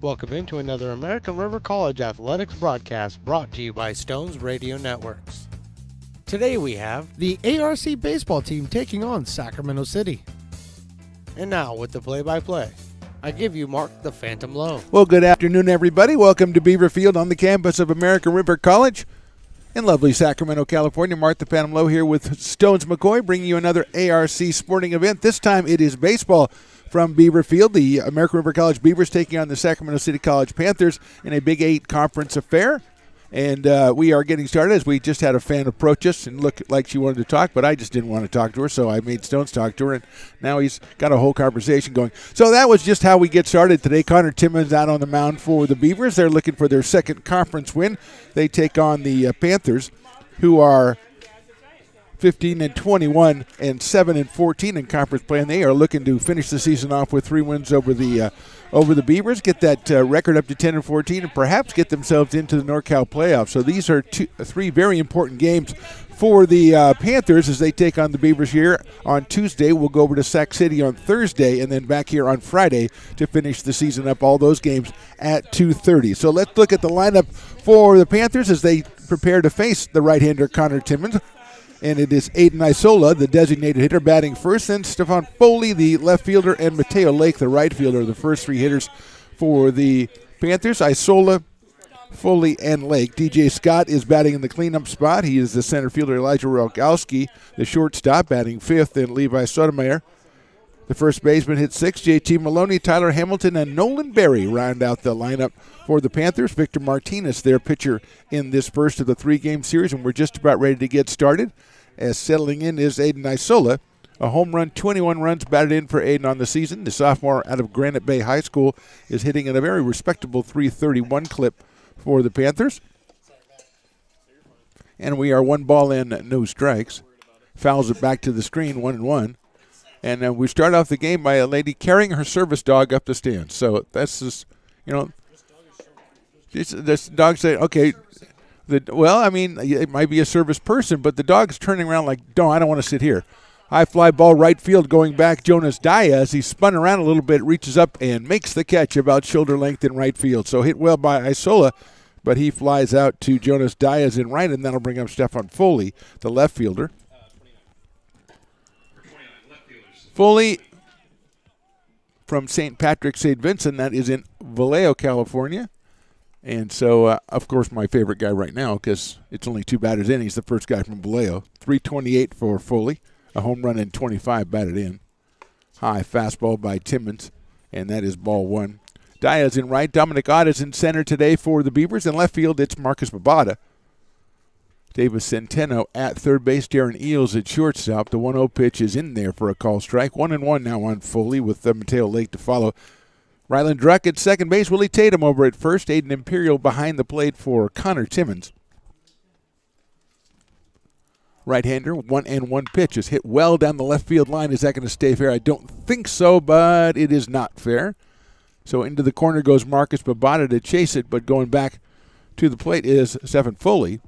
Welcome into another American River College athletics broadcast brought to you by Stone's Radio Networks. Today we have, the ARC baseball team taking on Sacramento City. and now with the play-by-play, I give you Mark the Phantom Lowe. Well, good afternoon, everybody. Welcome to Beaver Field on the campus of American River College in lovely Sacramento, California. Mark the Phantom Lowe here with Stones McCoy, bringing you another ARC sporting event. This time it is baseball from Beaver Field. The American River College Beavers taking on the Sacramento City College Panthers in a Big 8 conference affair. And we are getting started as we just had a fan approach us and look like she wanted to talk, but I just didn't want to talk to her, so I made Stones talk to her, and now he's got a whole conversation going. So that was just how we get started today. Connor Timmons out on the mound for the Beavers. They're looking for their second conference win. They take on the Panthers, who are 15-21 and 7-14 in conference play, and they are looking to finish the season off with 3 wins over the Beavers, get that record up to 10-14, and perhaps get themselves into the NorCal playoffs. So these are 3 very important games for the Panthers as they take on the Beavers here on Tuesday. We'll go over to Sac City on Thursday, and then back here on Friday to finish the season up. All those games at 2:30. So let's look at the lineup for the Panthers as they prepare to face the right-hander Connor Timmons. And it is Aiden Isola, the designated hitter, batting first. Then Stefan Foley, the left fielder, and Mateo Lake, the right fielder, the first 3 hitters for the Panthers. Isola, Foley, and Lake. DJ Scott is batting in the cleanup spot. He is the center fielder. Elijah Rogowski, the shortstop, batting 5th, and Levi Sotomayor, the first baseman, hit 6th. JT Maloney, Tyler Hamilton, and Nolan Berry round out the lineup for the Panthers. Victor Martinez, their pitcher in this first of the 3-game series, and we're just about ready to get started. As settling in is Aiden Isola, a home run, 21 runs batted in for Aiden on the season. The sophomore out of Granite Bay High School is hitting at a very respectable .331 clip for the Panthers. And we are 1 ball and no strikes. Fouls it back to the screen, 1-1. And we start off the game by a lady carrying her service dog up the stands. So that's just, this dog saying, okay, it might be a service person, but the dog's turning around like, no, I don't want to sit here. High fly ball right field going back. Jonas Diaz, he spun around a little bit, reaches up and makes the catch about shoulder length in right field. So hit well by Isola, but he flies out to Jonas Diaz in right, and that'll bring up Stefan Foley, the left fielder. Foley from St. Patrick, St. Vincent, that is in Vallejo, California. And so, of course, my favorite guy right now, because it's only 2 batters in. He's the first guy from Vallejo. 328 for Foley, a home run and 25 batted in. High fastball by Timmons, and that is ball 1. Diaz in right. Dominic Ott is in center today for the Beavers. In left field, it's Marcus Babada. Davis Centeno at third base. Darren Eels at shortstop. The 1-0 pitch is in there for a call strike. 1-1 now on Foley with Mateo Lake to follow. Ryland Druck at second base. Willie Tatum over at first. Aiden Imperial behind the plate for Connor Timmons. Right-hander, 1-1 pitch is hit well down the left field line. Is that going to stay fair? I don't think so, but it is not fair. So into the corner goes Marcus Babada to chase it, but going back to the plate is Stephen Foley.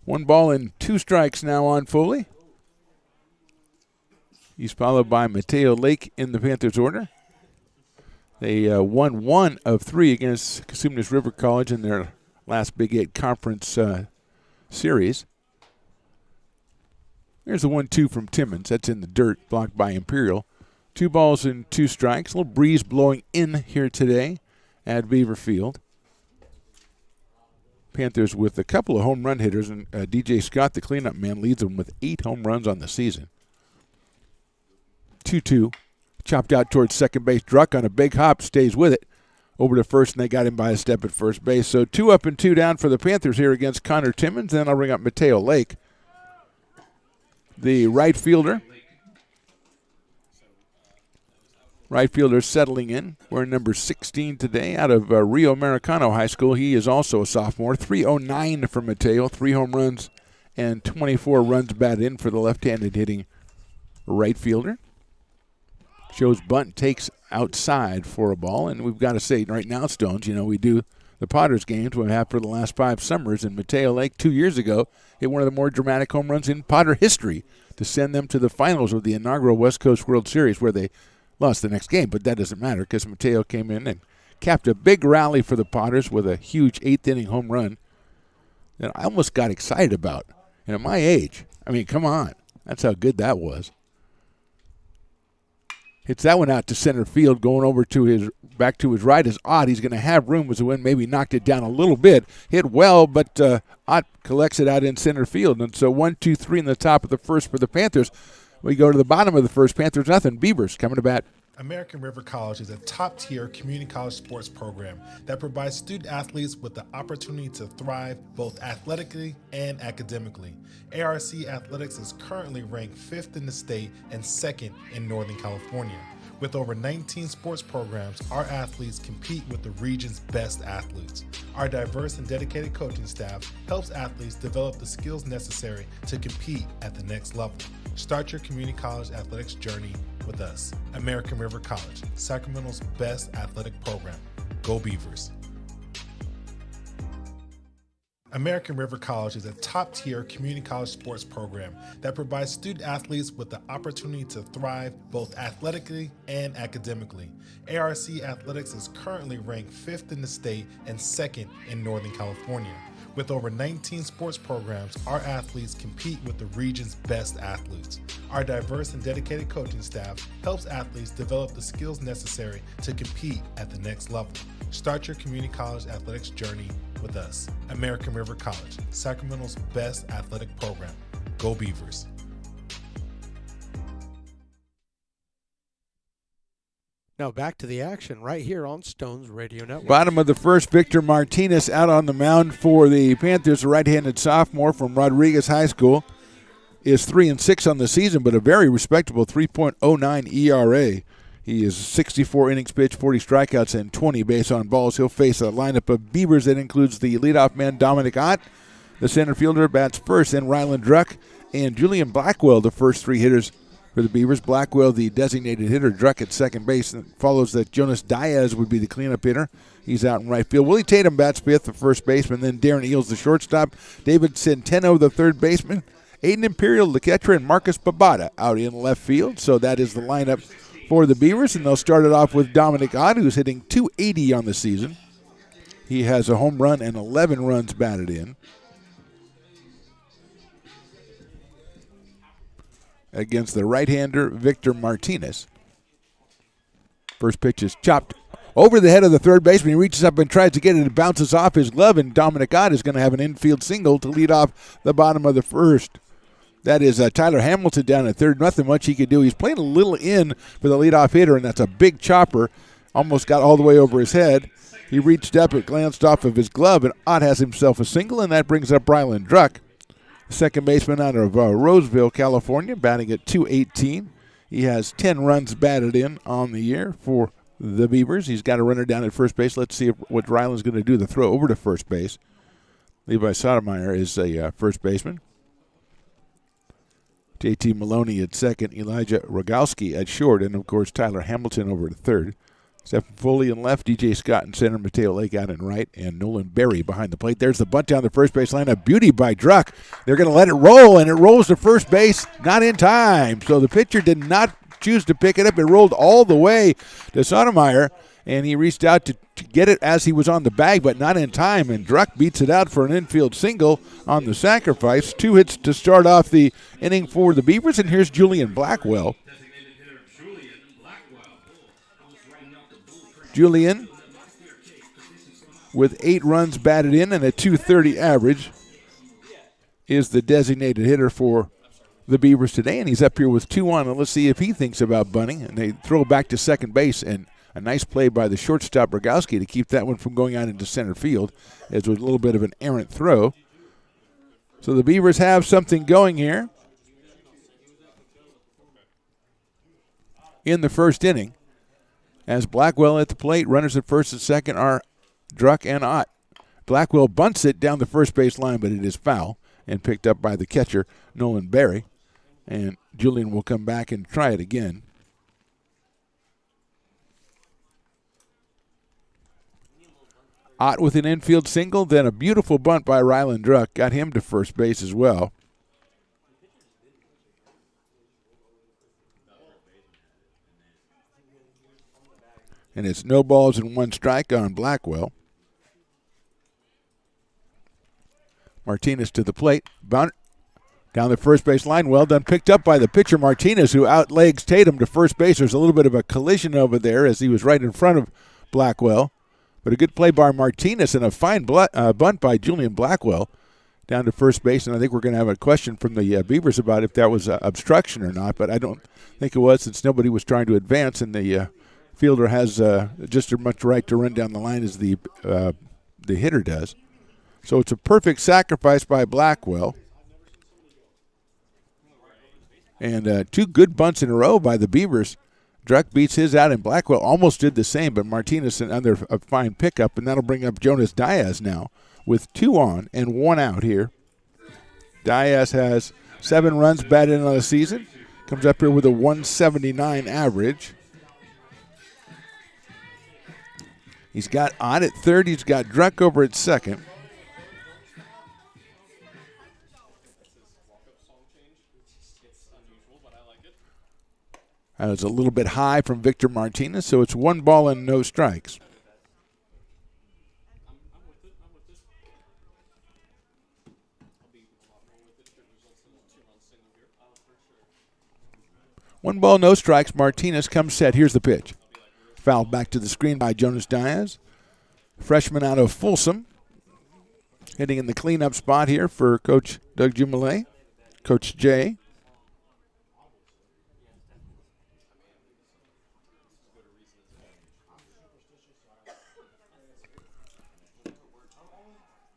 1 ball and 2 strikes now on Foley. He's followed by Mateo Lake in the Panthers order. They won 1 of 3 against Casumas River College in their last Big 8 conference series. There's the 1-2 from Timmons. That's in the dirt, blocked by Imperial. 2 balls and 2 strikes. A little breeze blowing in here today at Beaver Field. Panthers with a couple of home run hitters, and DJ Scott, the cleanup man, leads them with 8 home runs on the season. 2-2, chopped out towards second base. Druck on a big hop stays with it over to first, and they got him by a step at first base. So 2 up and 2 down for the Panthers here against Connor Timmons. Then I'll bring up Mateo Lake, the right fielder. Right fielder settling in. Wearing number 16 today out of Rio Americano High School. He is also a sophomore. 309 for Mateo, 3 home runs and 24 runs batted in for the left-handed hitting right fielder. Shows bunt, takes outside for a ball, and we've got to say right now, Stones, we do the Potters games we have for the last 5 summers, and Mateo Lake 2 years ago hit one of the more dramatic home runs in Potter history to send them to the finals of the inaugural West Coast World Series, where they lost the next game, but that doesn't matter because Mateo came in and capped a big rally for the Potters with a huge 8th-inning home run that I almost got excited about. And at my age, I mean, come on. That's how good that was. Hits that one out to center field, going over to back to his right is Ott. He's going to have room as the wind maybe knocked it down a little bit. Hit well, but Ott collects it out in center field. And so 1, 2, 3 in the top of the first for the Panthers. We go to the bottom of the first. Panthers nothing. Beavers coming to bat. American River College is a top-tier community college sports program that provides student-athletes with the opportunity to thrive both athletically and academically. ARC Athletics is currently ranked 5th in the state and 2nd in Northern California. With over 19 sports programs, our athletes compete with the region's best athletes. Our diverse and dedicated coaching staff helps athletes develop the skills necessary to compete at the next level. Start your community college athletics journey with us. American River College, Sacramento's best athletic program. Go Beavers. American River College is a top-tier community college sports program that provides student-athletes with the opportunity to thrive both athletically and academically. ARC Athletics is currently ranked 5th in the state and 2nd in Northern California. With over 19 sports programs, our athletes compete with the region's best athletes. Our diverse and dedicated coaching staff helps athletes develop the skills necessary to compete at the next level. Start your community college athletics journey with us. American River College, Sacramento's best athletic program. Go Beavers. Now back to the action right here on Stones Radio Network. Bottom of the first, Victor Martinez out on the mound for the Panthers, a right-handed sophomore from Rodriguez High School. Is 3-6 on the season, but a very respectable 3.09 ERA. He is 64 innings pitched, 40 strikeouts, and 20 base on balls. He'll face a lineup of Beavers that includes the leadoff man Dominic Ott. The center fielder bats first, then Ryland Druck and Julian Blackwell, the first 3 hitters for the Beavers. Blackwell, the designated hitter, Druck at second base. And follows that Jonas Diaz would be the cleanup hitter. He's out in right field. Willie Tatum bats fifth, the first baseman. Then Darren Eels, the shortstop. David Centeno, the third baseman. Aiden Imperial, the catcher, and Marcus Babada out in left field. So that is the lineup for the Beavers, and they'll start it off with Dominic Ott, who's hitting .280 on the season. He has a home run and 11 runs batted in. Against the right-hander, Victor Martinez. First pitch is chopped over the head of the third baseman. He reaches up and tries to get it. It bounces off his glove, and Dominic Ott is going to have an infield single to lead off the bottom of the first. That is Tyler Hamilton down at third. Nothing much he could do. He's playing a little in for the leadoff hitter, and that's a big chopper. Almost got all the way over his head. He reached up, it glanced off of his glove, and Ott has himself a single, and that brings up Ryland Druck, second baseman out of Roseville, California, batting at .218. He has 10 runs batted in on the year for the Beavers. He's got a runner down at first base. Let's see what Ryland's going to do to throw over to first base. Levi Sotomayor is a first baseman. J.T. Maloney at second, Elijah Rogowski at short, and, of course, Tyler Hamilton over to third. Stephen Foley in left, D.J. Scott in center, Mateo Lake out in right, and Nolan Berry behind the plate. There's the bunt down the first base line. A beauty by Druck. They're going to let it roll, and it rolls to first base, not in time. So the pitcher did not choose to pick it up. It rolled all the way to Sotomayor, and he reached out to get it as he was on the bag, but not in time, and Druck beats it out for an infield single on the sacrifice. 2 hits to start off the inning for the Beavers, and here's Julian Blackwell. Julian with 8 runs batted in and a .230 average is the designated hitter for the Beavers today, and he's up here with 2 on, and let's see if he thinks about bunting. And they throw back to second base, and a nice play by the shortstop Rogowski to keep that one from going out into center field. It was a little bit of an errant throw. So the Beavers have something going here in the first inning. As Blackwell at the plate, runners at first and second are Druck and Ott. Blackwell bunts it down the first base line, but it is foul and picked up by the catcher, Nolan Berry. And Julian will come back and try it again. Ott with an infield single, then a beautiful bunt by Ryland Druck. Got him to first base as well. And it's no balls and one strike on Blackwell. Martinez to the plate. Bound down the first base line. Well done. Picked up by the pitcher Martinez, who outlegs Tatum to first base. There's a little bit of a collision over there as he was right in front of Blackwell. But a good play by Martinez and a fine bunt by Julian Blackwell down to first base. And I think we're going to have a question from the Beavers about if that was obstruction or not. But I don't think it was, since nobody was trying to advance, and the fielder has just as much right to run down the line as the hitter does. So it's a perfect sacrifice by Blackwell. And two good bunts in a row by the Beavers. Druck beats his out, and Blackwell almost did the same, but Martinez under a fine pickup, and that'll bring up Jonas Diaz now with 2 on and 1 out here. Diaz has 7 runs batted in on the season. Comes up here with a 179 average. He's got Ott at third. He's got Druck over at second. That was a little bit high from Victor Martinez, so it's 1 ball and no strikes. One ball, no strikes. Martinez comes set. Here's the pitch. Fouled back to the screen by Jonas Diaz. Freshman out of Folsom. Hitting in the cleanup spot here for Coach Doug Jumalet. Coach Jay.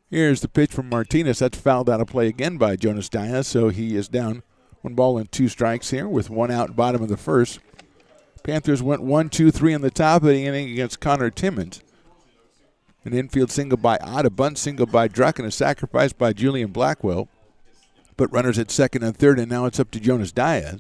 Here's the pitch from Martinez. That's fouled out of play again by Jonas Diaz, so he is down 1 ball and 2 strikes here with 1 out bottom of the first. Panthers went 1-2-3 in the top of the inning against Connor Timmons. An infield single by Ott, a bunt single by Druck, and a sacrifice by Julian Blackwell. But runners at second and third, and now it's up to Jonas Diaz.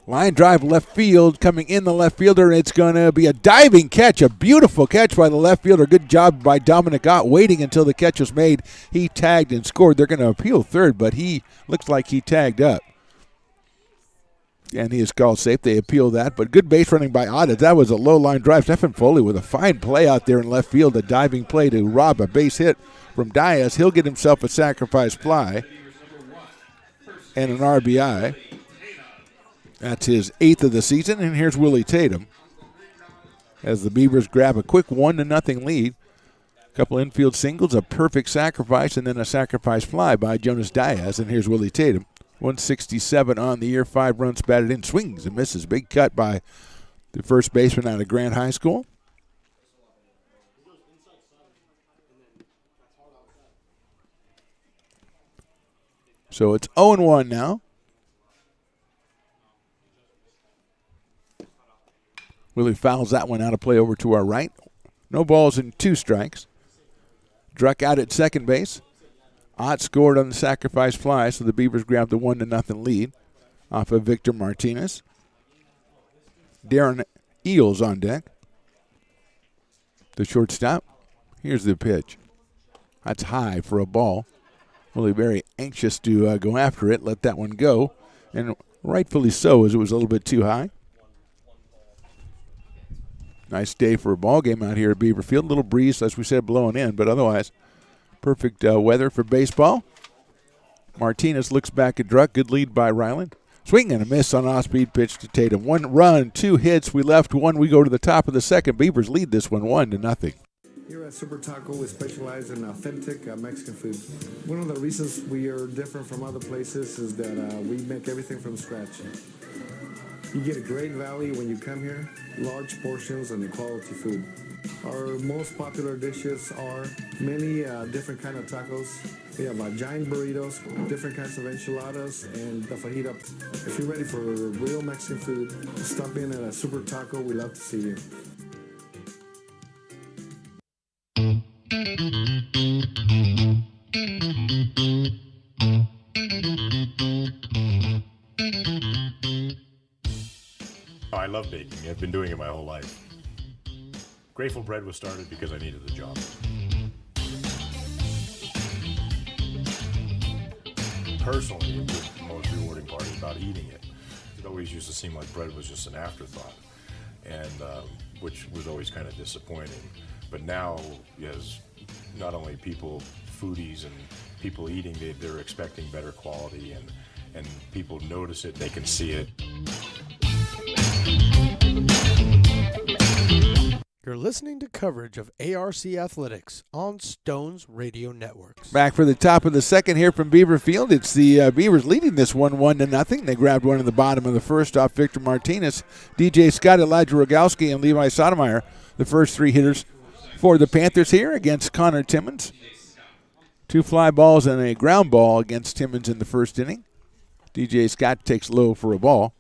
Line drive left field, coming in the left fielder. It's going to be a diving catch, a beautiful catch by the left fielder. Good job by Dominic Ott waiting until the catch was made. He tagged and scored. They're going to appeal third, but he looks like he tagged up. And he is called safe. They appeal that, but good base running by Ott. That was a low line drive. Stephen Foley with a fine play out there in left field, a diving play to rob a base hit from Diaz. He'll get himself a sacrifice fly and an RBI. That's his 8th of the season, and here's Willie Tatum as the Beavers grab a quick 1-0 lead. A couple infield singles, a perfect sacrifice, and then a sacrifice fly by Jonas Diaz, and here's Willie Tatum. 167 on the year, 5 runs batted in, swings and misses. Big cut by the first baseman out of Grant High School. So it's 0-1 now. Willie fouls that one out of play over to our right. No balls and 2 strikes. Druck out at second base. Ott scored on the sacrifice fly, so the Beavers grabbed the 1-0 lead off of Victor Martinez. Darren Eels on deck. The shortstop. Here's the pitch. That's high for a ball. Willie very anxious to go after it, let that one go, and rightfully so, as it was a little bit too high. Nice day for a ball game out here at Beaver Field. A little breeze, as we said, blowing in, but otherwise perfect weather for baseball. Martinez looks back at Druck. Good lead by Ryland. Swing and a miss on off-speed pitch to Tatum. 1 run, 2 hits. We left 1. We go to the top of the second. Beavers lead this one 1-0. Here at Super Taco, we specialize in authentic Mexican food. One of the reasons we are different from other places is that we make everything from scratch. You get a great value when you come here, large portions and quality food. Our most popular dishes are many different kind of tacos. We have giant burritos, different kinds of enchiladas, and the fajita. If you're ready for real Mexican food, stop in at a Super Taco. We love to see you. I love baking. I've been doing it my whole life. Grateful Bread was started because I needed the job. Personally, the most rewarding part is about eating it. It always used to seem like bread was just an afterthought. and which was always kind of disappointing. But now, as not only people, foodies and people eating, they're expecting better quality, and people notice it, they can see it. You're listening to coverage of ARC Athletics on Stones Radio Networks. Back for the top of the second here from Beaver Field. It's the Beavers leading this 1-0. They grabbed one in the bottom of the first off Victor Martinez. DJ Scott, Elijah Rogowski, and Levi Sotomayor, the first three hitters for the Panthers here against Connor Timmons. 2 fly balls and a ground ball against Timmons in the first inning. DJ Scott takes low for a ball.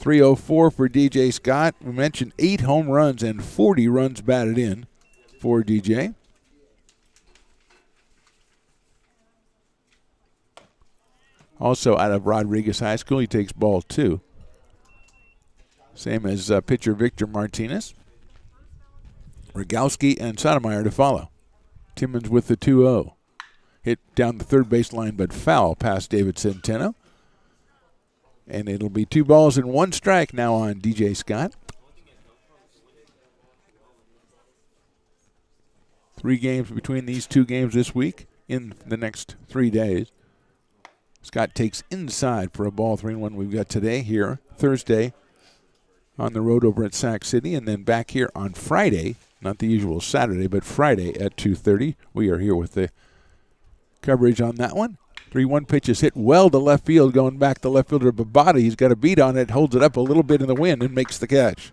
304 for DJ Scott. We mentioned 8 home runs and 40 runs batted in for DJ. Also out of Rodriguez High School, he takes ball 2. Same as pitcher Victor Martinez. Rogowski and Sotomayor to follow. Timmons with the 2-0. Hit down the third base line, but foul past David Centeno. And it'll be 2 balls and 1 strike now on DJ Scott. 3 games between these 2 games this week in the next 3 days. Scott takes inside for a ball 3-1 we've got today here, Thursday, on the road over at Sac City, and then back here on Friday, not the usual Saturday, but Friday at 2:30. We are here with the coverage on that one. 3-1 pitch is hit well to left field, going back to left fielder Babada. He's got a beat on it, holds it up a little bit in the wind, and makes the catch.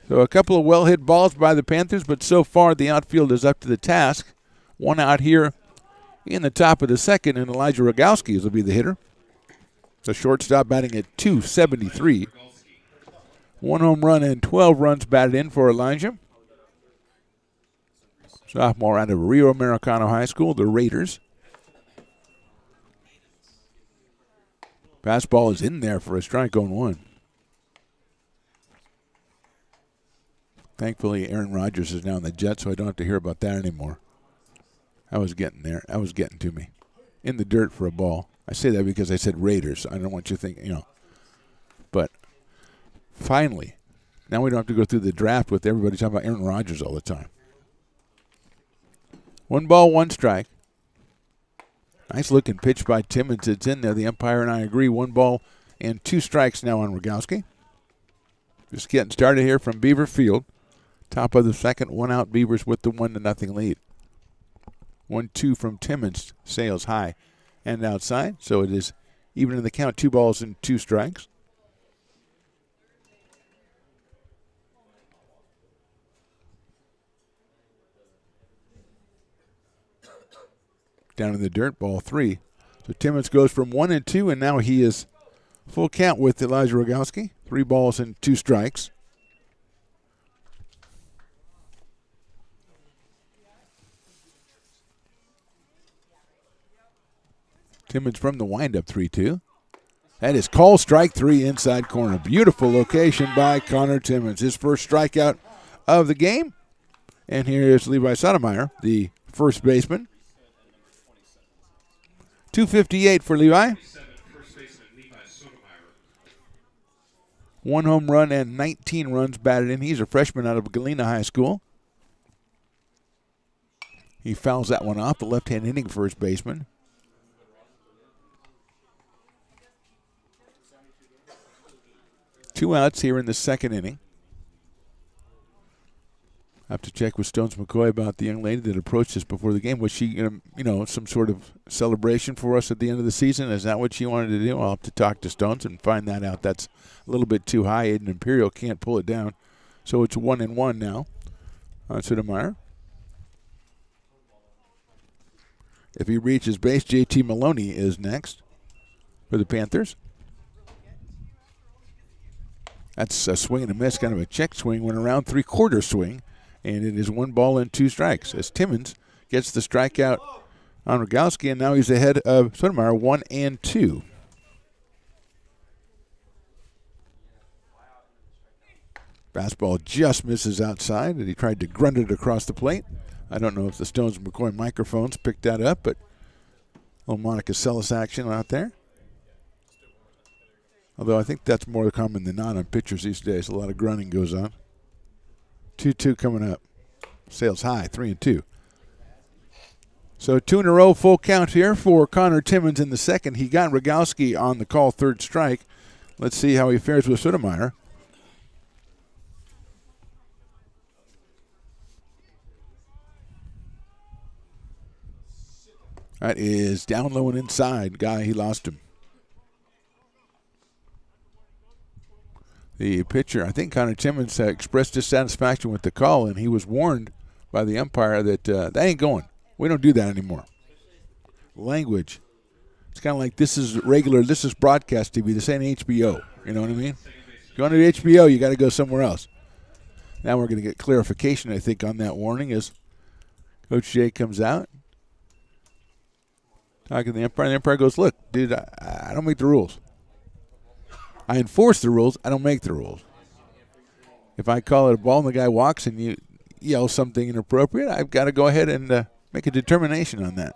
So a couple of well-hit balls by the Panthers, but so far the outfield is up to the task. 1 out here in the top of the second, and Elijah Rogowski will be the hitter. The shortstop batting at .273. 1 home run and 12 runs batted in for Elijah. Sophomore out of Rio Americano High School, the Raiders. Fastball is in there for a strike on 1. Thankfully, Aaron Rodgers is now in the Jets, so I don't have to hear about that anymore. I was getting there. That was getting to me. In the dirt for a ball. I say that because I said Raiders. I don't want you to think, But finally, now we don't have to go through the draft with everybody talking about Aaron Rodgers all the time. 1 ball, 1 strike. Nice looking pitch by Timmons. It's in there. The umpire and I agree. 1 ball and 2 strikes now on Rogowski. Just getting started here from Beaver Field. Top of the second, 1 out. Beavers with the 1-0 lead. 1-2 from Timmons. Sails high and outside. So it is even in the count. 2 balls and 2 strikes. Down in the dirt, ball 3. So Timmons goes from 1-2, and now he is full count with Elijah Rogowski. 3 balls and 2 strikes. Timmons from the windup, 3-2. That is called strike 3 inside corner. Beautiful location by Connor Timmons. His first strikeout of the game. And here is Levi Sotomayor, the first baseman. 258 for Levi. 1 home run and 19 runs batted in. He's a freshman out of Galena High School. He fouls that one off, the left-hand hitting first baseman. Two outs here in the second inning. I have to check with Stones McCoy about the young lady that approached us before the game. Was she, some sort of celebration for us at the end of the season? Is that what she wanted to do? I'll have to talk to Stones and find that out. That's a little bit too high. Aiden Imperial can't pull it down. So it's 1-1 now on Sotomayor. If he reaches base, JT Maloney is next for the Panthers. That's a swing and a miss, kind of a check swing, went around 3/4 swing. And it is 1 ball and 2 strikes as Timmons gets the strikeout on Rogowski, and now he's ahead of Sotomayor 1-2. Fastball just misses outside, and he tried to grunt it across the plate. I don't know if the Stones McCoy microphones picked that up, but a little Monica Seles action out there. Although I think that's more common than not on pitchers these days. A lot of grunting goes on. 2-2 coming up. Sails high, 3-2. So 2 in a row, full count here for Connor Timmons in the second. He got Rogowski on the call, third strike. Let's see how he fares with Sotomayor. That is down low and inside. Guy, he lost him. The pitcher, I think Connor Timmons expressed dissatisfaction with the call, and he was warned by the umpire that that ain't going. We don't do that anymore. Language. It's kind of like this is regular, this is broadcast TV. This ain't HBO. You know what I mean? Going to HBO, you got to go somewhere else. Now we're going to get clarification, I think, on that warning as Coach Jay comes out. Talking to the umpire, and the umpire goes, look, dude, I don't make the rules. I enforce the rules. I don't make the rules. If I call it a ball and the guy walks and you yell something inappropriate, I've got to go ahead and make a determination on that.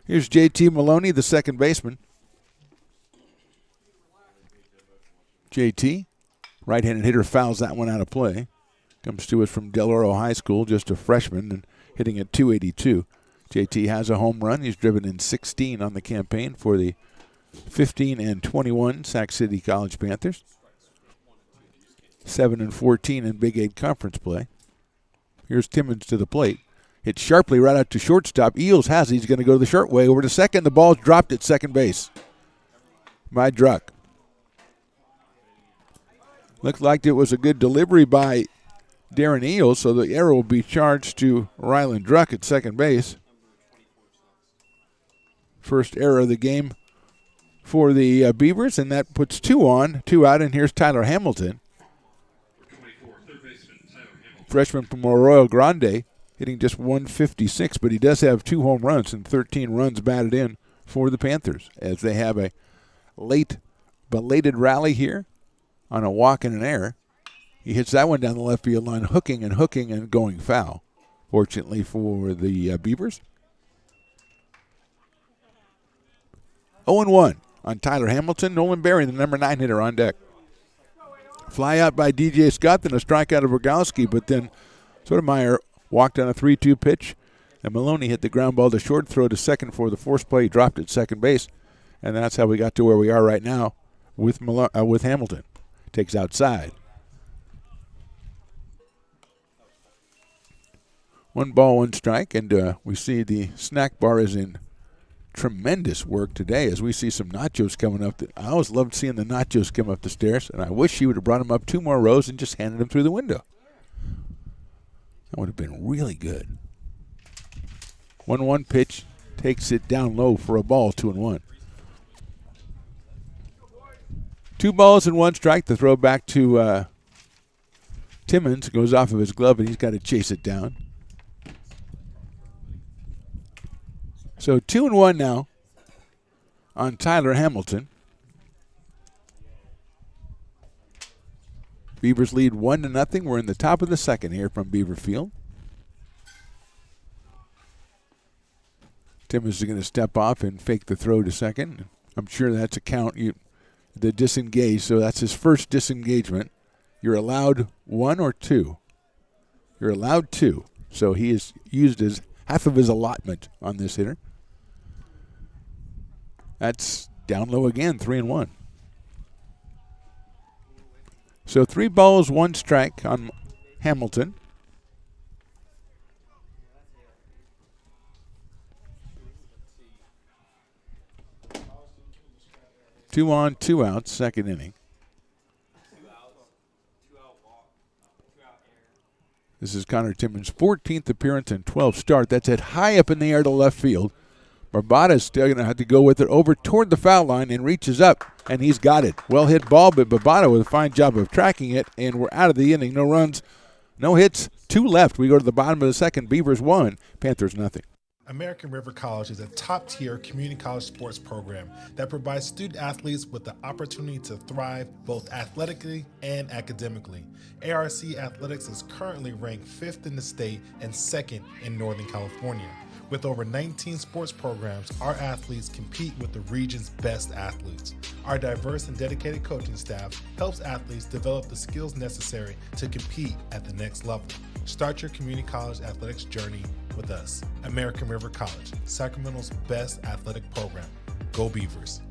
Here's JT Maloney, the second baseman. JT, right-handed hitter, fouls that one out of play. Comes to us from Del Oro High School, just a freshman, and hitting at .282. JT has a home run. He's driven in 16 on the campaign for the 15-21 Sac City College Panthers. 7-14 in Big 8 conference play. Here's Timmons to the plate. Hit sharply right out to shortstop. Eels has it. He's going to go the short way over to second. The ball's dropped at second base by Druck. Looked like it was a good delivery by Darren Eels, so the error will be charged to Ryland Druck at second base. First error of the game for the Beavers, and that puts 2 on, 2 out, and here's Tyler Hamilton. Freshman from Arroyo Grande, hitting just .156, but he does have 2 home runs and 13 runs batted in for the Panthers as they have a late, belated rally here on a walk and an error. He hits that one down the left field line, hooking and going foul, fortunately for the Beavers. 0-1 on Tyler Hamilton. Nolan Berry, the number 9 hitter, on deck. Fly out by DJ Scott, then a strikeout of Rogowski, but then Sotomayor walked on a 3-2 pitch, and Maloney hit the ground ball to short, throw to second for the force play. He dropped at second base, and that's how we got to where we are right now with Hamilton. Takes outside. 1 ball, 1 strike, and we see the snack bar is in tremendous work today as we see some nachos coming up. I always loved seeing the nachos come up the stairs, and I wish she would have brought them up 2 more rows and just handed them through the window. That would have been really good. 1-1 pitch, takes it down low for a ball, 2-1. 2 balls and 1 strike. The throw back to Timmons goes off of his glove, and he's got to chase it down. So 2-1 now on Tyler Hamilton. Beavers lead 1-0. We're in the top of the second here from Beaver Field. Timmons is going to step off and fake the throw to second. I'm sure that's a count. The disengage, so that's his first disengagement. You're allowed 1 or 2. You're allowed 2. So he has used his half of his allotment on this hitter. That's down low again, 3-1. So 3 balls, 1 strike on Hamilton. Two on, 2 outs, second inning. This is Connor Timmons' 14th appearance and 12th start. That's it high up in the air to left field. Barbada's still going to have to go with it over toward the foul line and reaches up, and he's got it. Well hit ball, but Barbada with a fine job of tracking it, and we're out of the inning. No runs, no hits, 2 left. We go to the bottom of the second. Beavers 1, Panthers nothing. American River College is a top-tier community college sports program that provides student athletes with the opportunity to thrive both athletically and academically. ARC Athletics is currently ranked 5th in the state and 2nd in Northern California. With over 19 sports programs, our athletes compete with the region's best athletes. Our diverse and dedicated coaching staff helps athletes develop the skills necessary to compete at the next level. Start your community college athletics journey with us. American River College, Sacramento's best athletic program. Go Beavers.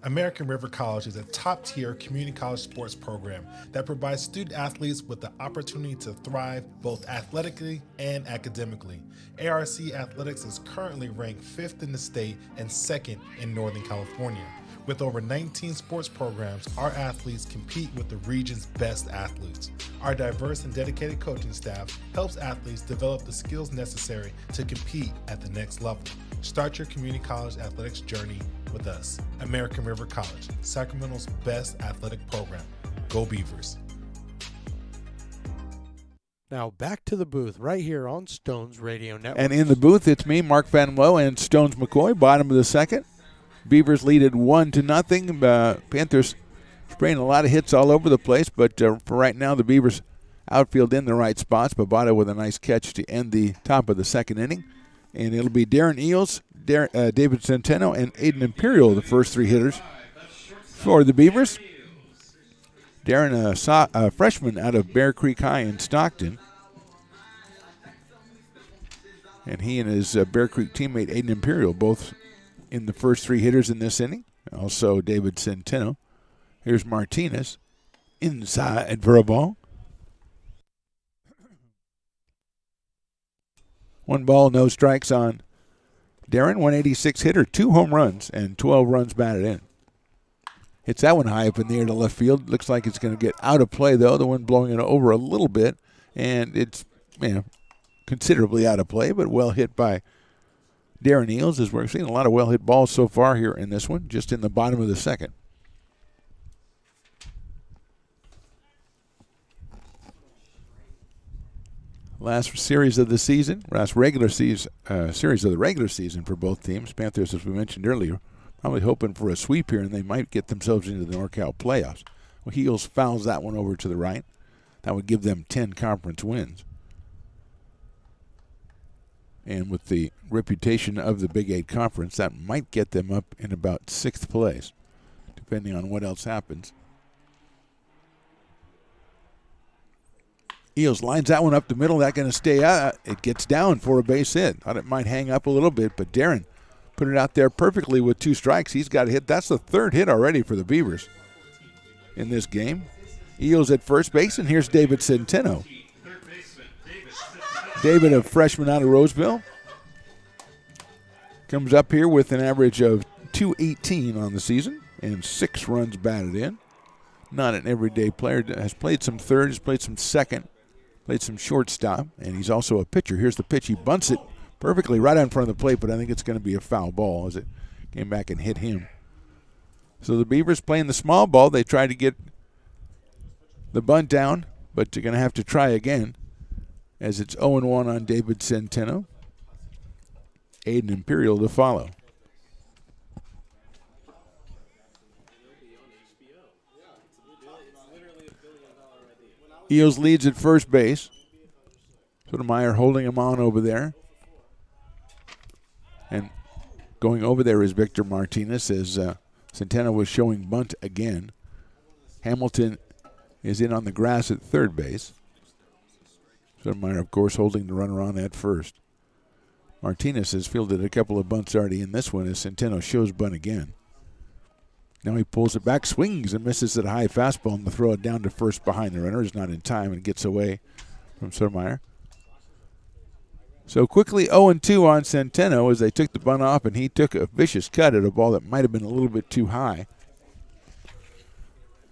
American River College is a top-tier community college sports program that provides student athletes with the opportunity to thrive both athletically and academically. ARC Athletics is currently ranked 5th in the state and 2nd in Northern California. With over 19 sports programs, our athletes compete with the region's best athletes. Our diverse and dedicated coaching staff helps athletes develop the skills necessary to compete at the next level. Start your community college athletics journey with us. American River College, Sacramento's best athletic program. Go Beavers. Now back to the booth right here on Stones Radio Network. And in the booth, it's me, Mark Van Lowe, and Stones McCoy, bottom of the second. Beavers lead it 1-0. Panthers spraying a lot of hits all over the place, but for right now, the Beavers outfield in the right spots. Babata with a nice catch to end the top of the second inning. And it'll be Darren Eels, David Centeno, and Aiden Imperial, the first three hitters for the Beavers. Darren, a freshman out of Bear Creek High in Stockton. And he and his Bear Creek teammate, Aiden Imperial, both in the first three hitters in this inning. Also David Centeno. Here's Martinez inside for a ball. 1 ball, no strikes on Darren. 186 hitter, 2 home runs, and 12 runs batted in. Hits that one high up in the air to left field. Looks like it's going to get out of play, though. The wind blowing it over a little bit, and it's considerably out of play, but well hit by Darren Eels, as we're seeing a lot of well-hit balls so far here in this one, just in the bottom of the second. Last series of the season, series of the regular season for both teams. Panthers, as we mentioned earlier, probably hoping for a sweep here, and they might get themselves into the NorCal playoffs. Well, Eels fouls that one over to the right. That would give them 10 conference wins. And with the reputation of the Big 8 Conference, that might get them up in about 6th place, depending on what else happens. Eels lines that one up the middle. That's going to stay out. It gets down for a base hit. Thought it might hang up a little bit, but Darren put it out there perfectly with 2 strikes. He's got a hit. That's the 3rd hit already for the Beavers in this game. Eels at first base, and here's David Centeno. David, a freshman out of Roseville, comes up here with an average of .218 on the season and 6 runs batted in. Not an everyday player. Has played some third, has played some second, played some shortstop, and he's also a pitcher. Here's the pitch. He bunts it perfectly right in front of the plate, but I think it's going to be a foul ball as it came back and hit him. So the Beavers playing the small ball. They try to get the bunt down, but they're going to have to try again as it's 0-1 on David Centeno. Aiden Imperial to follow. Eels leads at first base. Sotomayor holding him on over there. And going over there is Victor Martinez as Centeno was showing bunt again. Hamilton is in on the grass at third base. Sotomayor, of course, holding the runner on at first. Martinez has fielded a couple of bunts already in this one as Centeno shows bunt again. Now he pulls it back, swings and misses at a high fastball, and the throw it down to first behind the runner is not in time and gets away from Sotomayor. So quickly 0-2 on Centeno as they took the bunt off, and he took a vicious cut at a ball that might have been a little bit too high.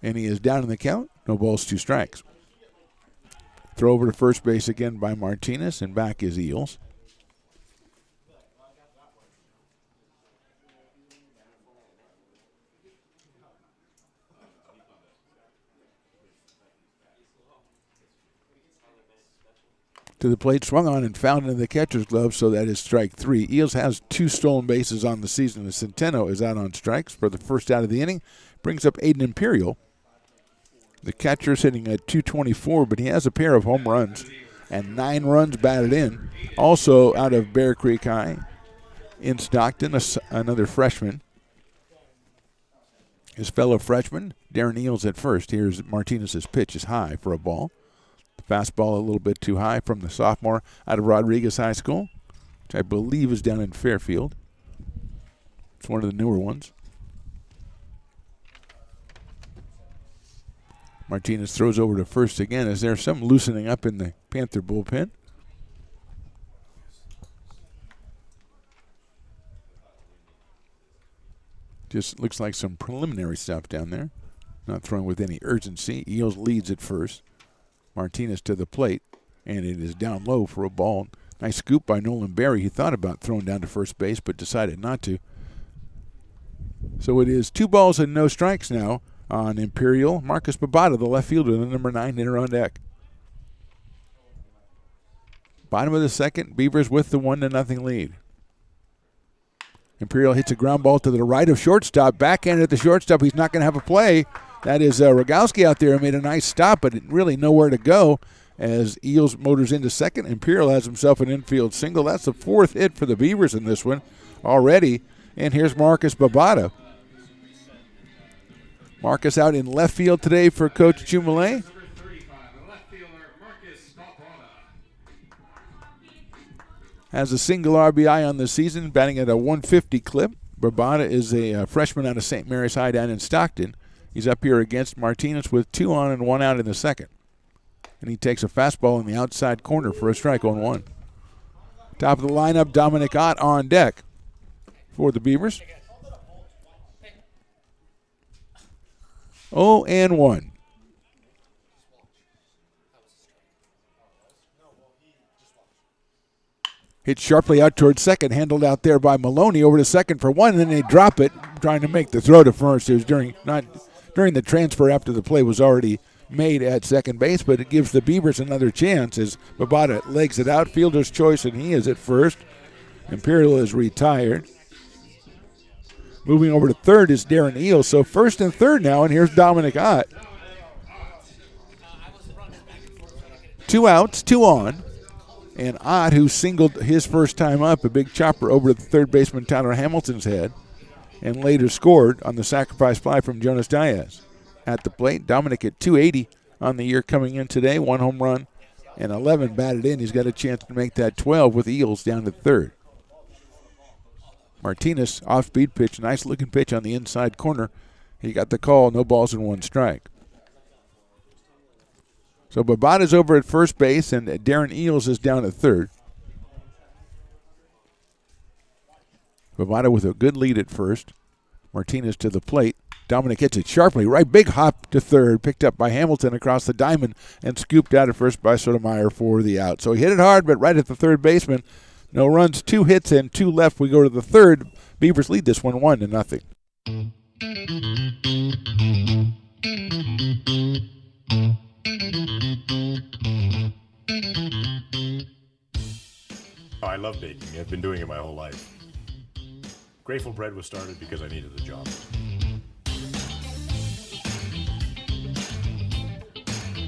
And he is down in the count. No balls, 2 strikes. Throw over to first base again by Martinez, and back is Eels. To the plate, swung on and found into the catcher's glove, so that is strike 3. Eels has 2 stolen bases on the season as Centeno is out on strikes for the first out of the inning. Brings up Aiden Imperial. The catcher's hitting at .224, but he has a pair of home runs and 9 runs batted in. Also out of Bear Creek High, in Stockton, another freshman. His fellow freshman, Darren Eels at first. Here's Martinez's pitch is high for a ball. The fastball a little bit too high from the sophomore out of Rodriguez High School, which I believe is down in Fairfield. It's one of the newer ones. Martinez throws over to first again. Is there some loosening up in the Panther bullpen? Just looks like some preliminary stuff down there. Not throwing with any urgency. Eels leads at first. Martinez to the plate, and it is down low for a ball. Nice scoop by Nolan Berry. He thought about throwing down to first base, but decided not to. So it is 2 balls and no strikes now on Imperial. Marcus Babata, the left fielder, the number 9 hitter on deck. Bottom of the second, Beavers with the 1-0 lead. Imperial hits a ground ball to the right of shortstop. Backhand at the shortstop. He's not going to have a play. That is Rogowski out there, made a nice stop, but really nowhere to go as Eels motors into second. Imperial has himself an infield single. That's the 4th hit for the Beavers in this one already. And here's Marcus Babata. Marcus out in left field today for Coach Chumale. Has a single RBI on the season, batting at a 150 clip. Babata is a freshman out of St. Mary's High down in Stockton. He's up here against Martinez with 2 on and 1 out in the second. And he takes a fastball in the outside corner for a strike on 1. Top of the lineup, Dominic Ott on deck for the Beavers. 0-1. Hit sharply out towards second, handled out there by Maloney over to second for 1, and then they drop it, trying to make the throw to first. It was during the transfer after the play was already made at second base, but it gives the Beavers another chance as Babata legs it out. Fielder's choice, and he is at first. Imperial is retired. Moving over to third is Darren Eels. So first and third now, and here's Dominic Ott. 2 outs, 2 on. And Ott, who singled his first time up, a big chopper over to the third baseman Tyler Hamilton's head, and later scored on the sacrifice fly from Jonas Diaz. At the plate, Dominic at 280 on the year coming in today, 1 home run and 11 batted in. He's got a chance to make that 12 with Eels down to third. Martinez, off-speed pitch, nice-looking pitch on the inside corner. He got the call, no balls and 1 strike. So Babata's over at first base, and Darren Eels is down at third. Babata with a good lead at first. Martinez to the plate. Dominic hits it sharply. Right, big hop to third. Picked up by Hamilton across the diamond and scooped out at first by Sotomayor for the out. So he hit it hard, but right at the third baseman. No runs, 2 hits, and 2 left. We go to the third. Beavers lead this one 1-0. I love baking. I've been doing it my whole life. Grateful Bread was started because I needed a job.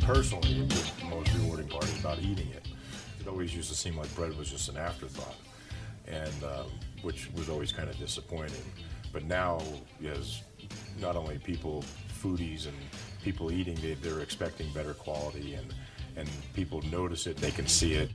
Personally, the most rewarding part is about eating it. It always used to seem like bread was just an afterthought, and which was always kind of disappointing. But now, as not only people, foodies, and people eating, they're expecting better quality, and people notice it, they can see it.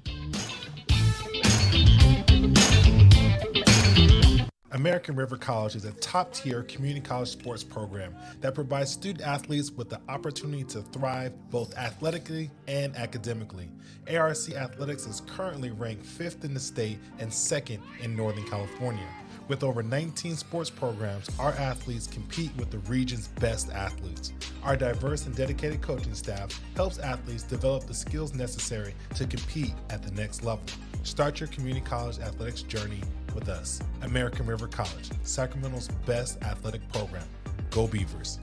American River College is a top-tier community college sports program that provides student athletes with the opportunity to thrive both athletically and academically. ARC Athletics is currently ranked 5th in the state and 2nd in Northern California. With over 19 sports programs, our athletes compete with the region's best athletes. Our diverse and dedicated coaching staff helps athletes develop the skills necessary to compete at the next level. Start your community college athletics journey with us. American River College, Sacramento's best athletic program. Go Beavers.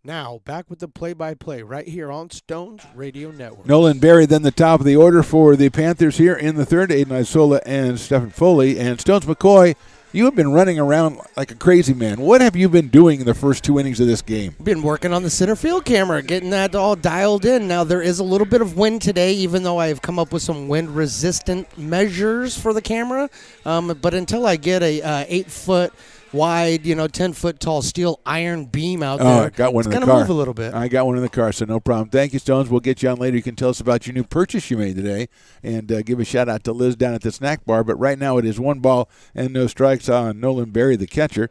Now, back with the play-by-play right here on Stones Radio Network. Nolan Berry, then the top of the order for the Panthers here in the third. Aiden Isola and Stephen Foley. And Stones McCoy You have been running around like a crazy man. What have you been doing in the first 2 innings of this game? Been working on the center field camera, getting that all dialed in. Now, there is a little bit of wind today, even though I have come up with some wind-resistant measures for the camera. But until I get a 8-foot wide, 10-foot tall steel iron beam out there, I got one in the car. It's going to move a little bit. I got one in the car, so no problem. Thank you, Stones. We'll get you on later. You can tell us about your new purchase you made today, and give a shout-out to Liz down at the snack bar. But right now it is 1 ball and no strikes on Nolan Berry, the catcher.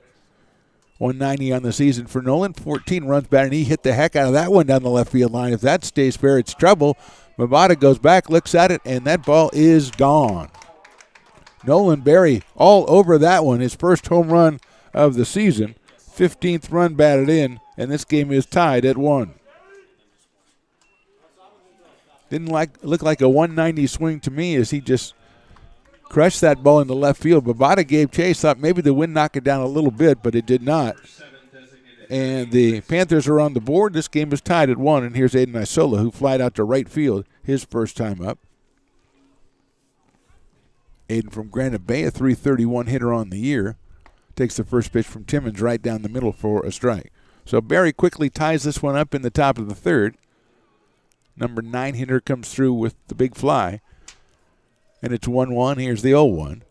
190 on the season for Nolan. 14 runs batted, and he hit the heck out of that one down the left field line. If that stays fair, it's trouble. Mabata goes back, looks at it, and that ball is gone. Nolan Berry all over that one. His first home run of the season. 15th run batted in, and this game is tied at 1. Didn't look like a 190 swing to me as he just crushed that ball into left field. Babata gave chase, thought maybe the wind knocked it down a little bit, but it did not. And the Panthers are on the board. This game is tied at 1, and here's Aiden Isola, who flied out to right field his first time up. Aiden from Granite Bay, a .331 hitter on the year. Takes the first pitch from Timmons right down the middle for a strike. So Barry quickly ties this one up in the top of the third. Number 9 hitter comes through with the big fly. And it's 1-1. Here's the 0-1.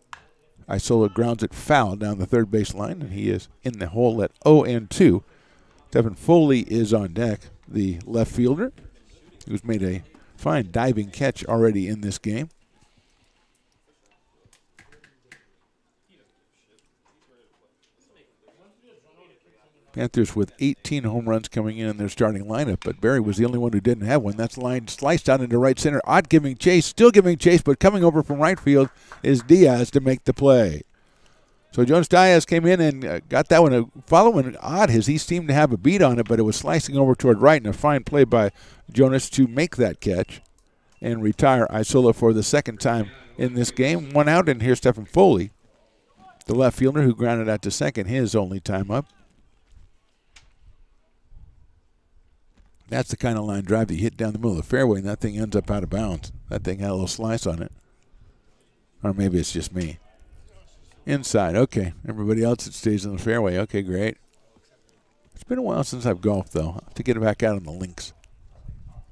Isola grounds it foul down the third base line, and he is in the hole at 0-2. Devin Foley is on deck, the left fielder, who's made a fine diving catch already in this game. Panthers with 18 home runs coming in their starting lineup, but Barry was the only one who didn't have one. That's line sliced out into right center. Ott giving chase, still giving chase, but coming over from right field is Diaz to make the play. So Jonas Diaz came in and got that one. Following Ott, he seemed to have a beat on it, but it was slicing over toward right, and a fine play by Jonas to make that catch and retire Isola for the second time in this game. 1 out, and here's Stephen Foley, the left fielder who grounded out to second, his only time up. That's the kind of line drive that you hit down the middle of the fairway, and that thing ends up out of bounds. That thing had a little slice on it. Or maybe it's just me. Inside, okay. Everybody else, it stays in the fairway. Okay, great. It's been a while since I've golfed, though. I'll have to get it back out on the links.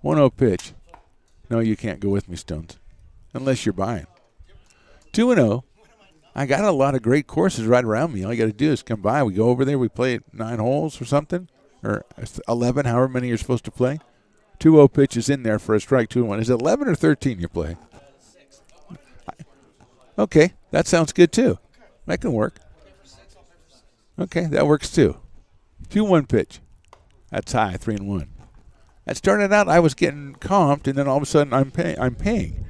1-0 pitch. No, you can't go with me, Stones, unless you're buying. 2-0. I got a lot of great courses right around me. All you got to do is come by. We go over there. We play 9 holes or something. Or 11, however many you're supposed to play. 2-0 pitch is in there for a strike, 2-1. Is it 11 or 13 you play? Okay, that sounds good too. That can work. Okay, that works too. 2-1 pitch. That's high, 3-1. That started out, I was getting comped, and then all of a sudden I'm paying.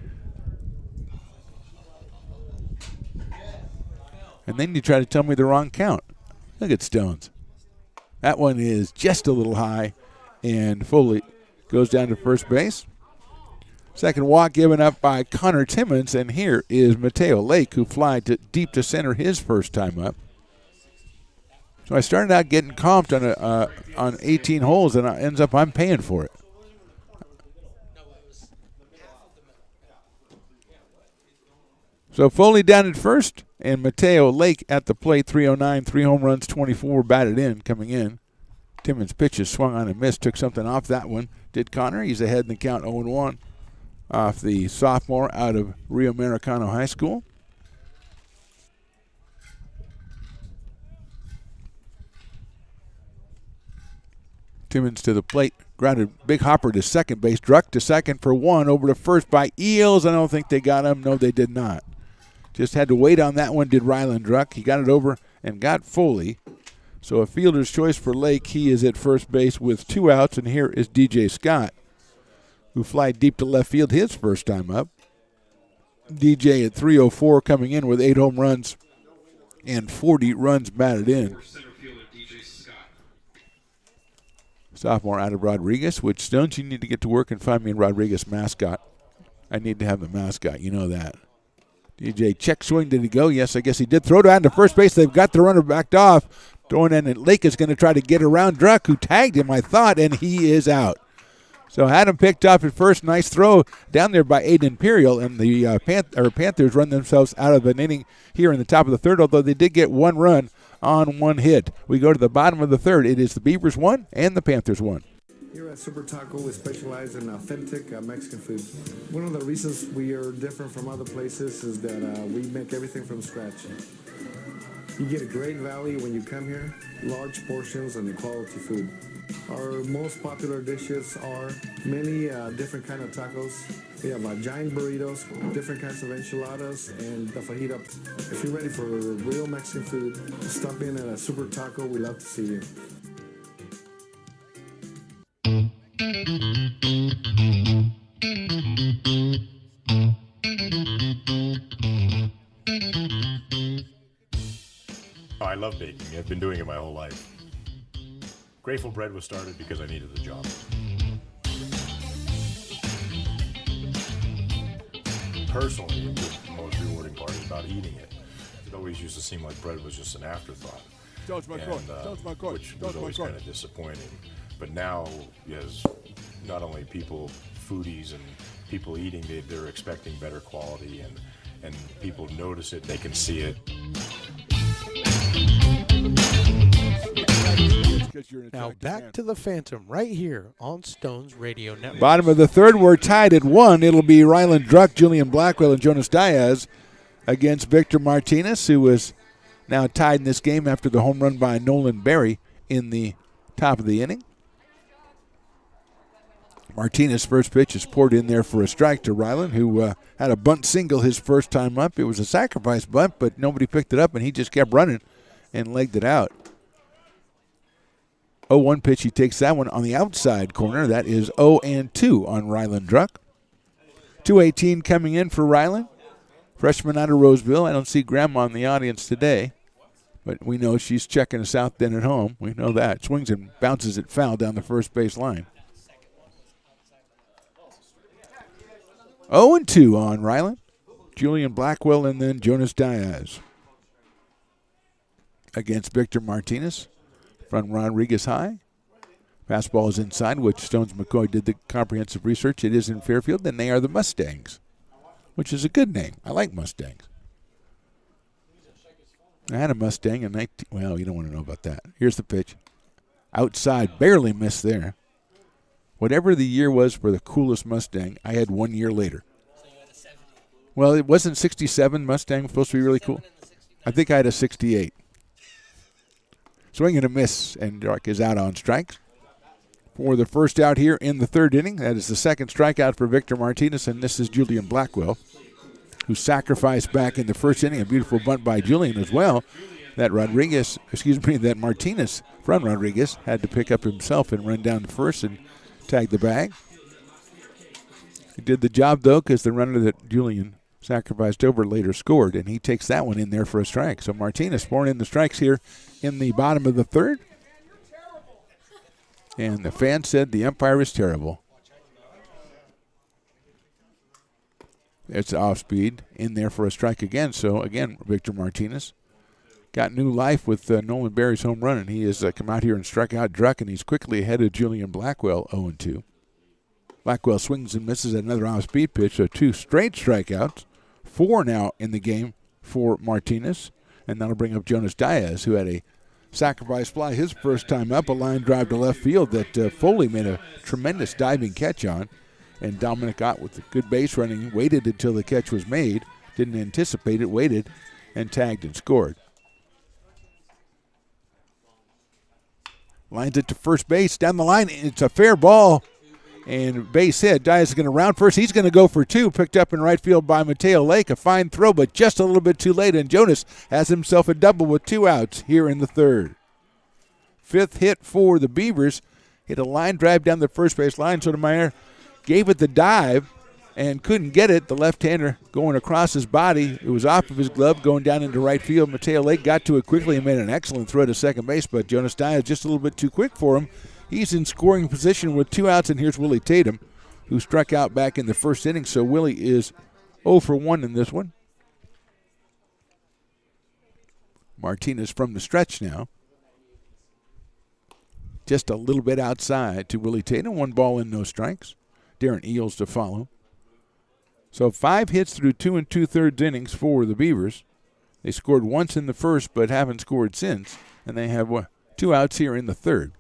And then you try to tell me the wrong count. Look at Stones. That one is just a little high, and Foley goes down to first base. Second walk given up by Connor Timmons, and here is Mateo Lake, who flied deep to center his first time up. So I started out getting comped on 18 holes, and it ends up I'm paying for it. So Foley down at first, and Mateo Lake at the plate, 309, 3 home runs, 24 batted in, coming in. Timmons' pitches swung on and missed, took something off that one. Did Connor. He's ahead in the count, 0-1 off the sophomore out of Rio Americano High School. Timmons to the plate, grounded big hopper to second base, Druck to second for 1, over to first by Eels. I don't think they got him. No, they did not. Just had to wait on that one, did Ryland Druck. He got it over and got Foley. So a fielder's choice for Lake. He is at first base with 2 outs, and here is DJ Scott, who flied deep to left field his first time up. DJ at 304 coming in with 8 home runs and 40 runs batted in. Sophomore out of Rodriguez, which Stones, you need to get to work and find me a Rodriguez mascot. I need to have the mascot, you know that. DJ check swing, did he go? Yes, I guess he did. Throw down to first base. They've got the runner backed off. Throwing in, and Lake is going to try to get around Druck, who tagged him, I thought, and he is out. So Adam picked off at first. Nice throw down there by Aiden Imperial, and the Panthers run themselves out of an inning here in the top of the third, although they did get one run on one hit. We go to the bottom of the third. It is the Beavers 1 and the Panthers 1. Here at Super Taco, we specialize in authentic Mexican food. One of the reasons we are different from other places is that we make everything from scratch. You get a great value when you come here, large portions and quality food. Our most popular dishes are many different kind of tacos. We have giant burritos, different kinds of enchiladas, and the fajita. If you're ready for real Mexican food, stop in at a Super Taco. We love to see you. Oh, I love baking. I've been doing it my whole life. Grateful Bread was started because I needed the job. Personally, the most rewarding part is about eating it. It always used to seem like bread was just an afterthought, which was always kind of disappointing. But now, as not only people, foodies and people eating, they're expecting better quality, and people notice it, they can see it. Now back to the Phantom right here on Stones Radio Network. Bottom of the third, we're tied at 1. It'll be Ryland Druck, Julian Blackwell, and Jonas Diaz against Victor Martinez, who is now tied in this game after the home run by Nolan Berry in the top of the inning. Martinez' first pitch is poured in there for a strike to Ryland, who had a bunt single his first time up. It was a sacrifice bunt, but nobody picked it up, and he just kept running and legged it out. 0-1 pitch, he takes that one on the outside corner. That is 0-2 on Ryland Druck. 2:18 coming in for Ryland. Freshman out of Roseville. I don't see Grandma in the audience today, but we know she's checking us out then at home. We know that. Swings and bounces it foul down the first base line. 0-2 on Ryland. Julian Blackwell and then Jonas Diaz against Victor Martinez. From Rodriguez high. Fastball is inside, which Stones McCoy did the comprehensive research. It is in Fairfield, and they are the Mustangs, which is a good name. I like Mustangs. I had a Mustang in 19... Well, you don't want to know about that. Here's the pitch. Outside, barely missed there. Whatever the year was for the coolest Mustang, I had 1 year later. Well, it wasn't 67 Mustang supposed to be really cool. I think I had a 68. Swing and a miss, and Druck is out on strikes. For the first out here in the third inning, that is the second strikeout for Victor Martinez, and this is Julian Blackwell, who sacrificed back in the first inning. A beautiful bunt by Julian as well. That Martinez from Rodriguez had to pick up himself and run down to first and tag the bag. He did the job, though, because the runner that Julian sacrificed over later scored, and he takes that one in there for a strike. So Martinez pouring in the strikes here in the bottom of the third. And the fan said the umpire is terrible. It's off speed in there for a strike again. So, again, Victor Martinez got new life with Nolan Berry's home run, and he has come out here and struck out Druck, and he's quickly ahead of Julian Blackwell, 0-2. Blackwell swings and misses another off-speed pitch, so 2 straight strikeouts. 4 now in the game for Martinez, and that'll bring up Jonas Diaz, who had a sacrifice fly his first time up, a line drive to left field that Foley made a tremendous diving catch on, and Dominic Ott with the good base running waited until the catch was made, didn't anticipate it, waited, and tagged and scored. Lines it to first base, down the line, it's a fair ball. And base hit. Diaz is going to round first. He's going to go for 2. Picked up in right field by Mateo Lake. A fine throw, but just a little bit too late. And Jonas has himself a double with 2 outs here in the third. 5th hit for the Beavers. Hit a line drive down the first base line. Sotomayor gave it the dive and couldn't get it. The left-hander going across his body. It was off of his glove going down into right field. Mateo Lake got to it quickly and made an excellent throw to second base, but Jonas Diaz just a little bit too quick for him. He's in scoring position with 2 outs, and here's Willie Tatum, who struck out back in the first inning. So Willie is 0 for 1 in this one. Martinez from the stretch now. just a little bit outside to Willie Tatum. 1 ball and no strikes. Darren Eels to follow. So 5 hits through 2 2/3 innings for the Beavers. They scored once in the first but haven't scored since, and they have 2 outs here in the third.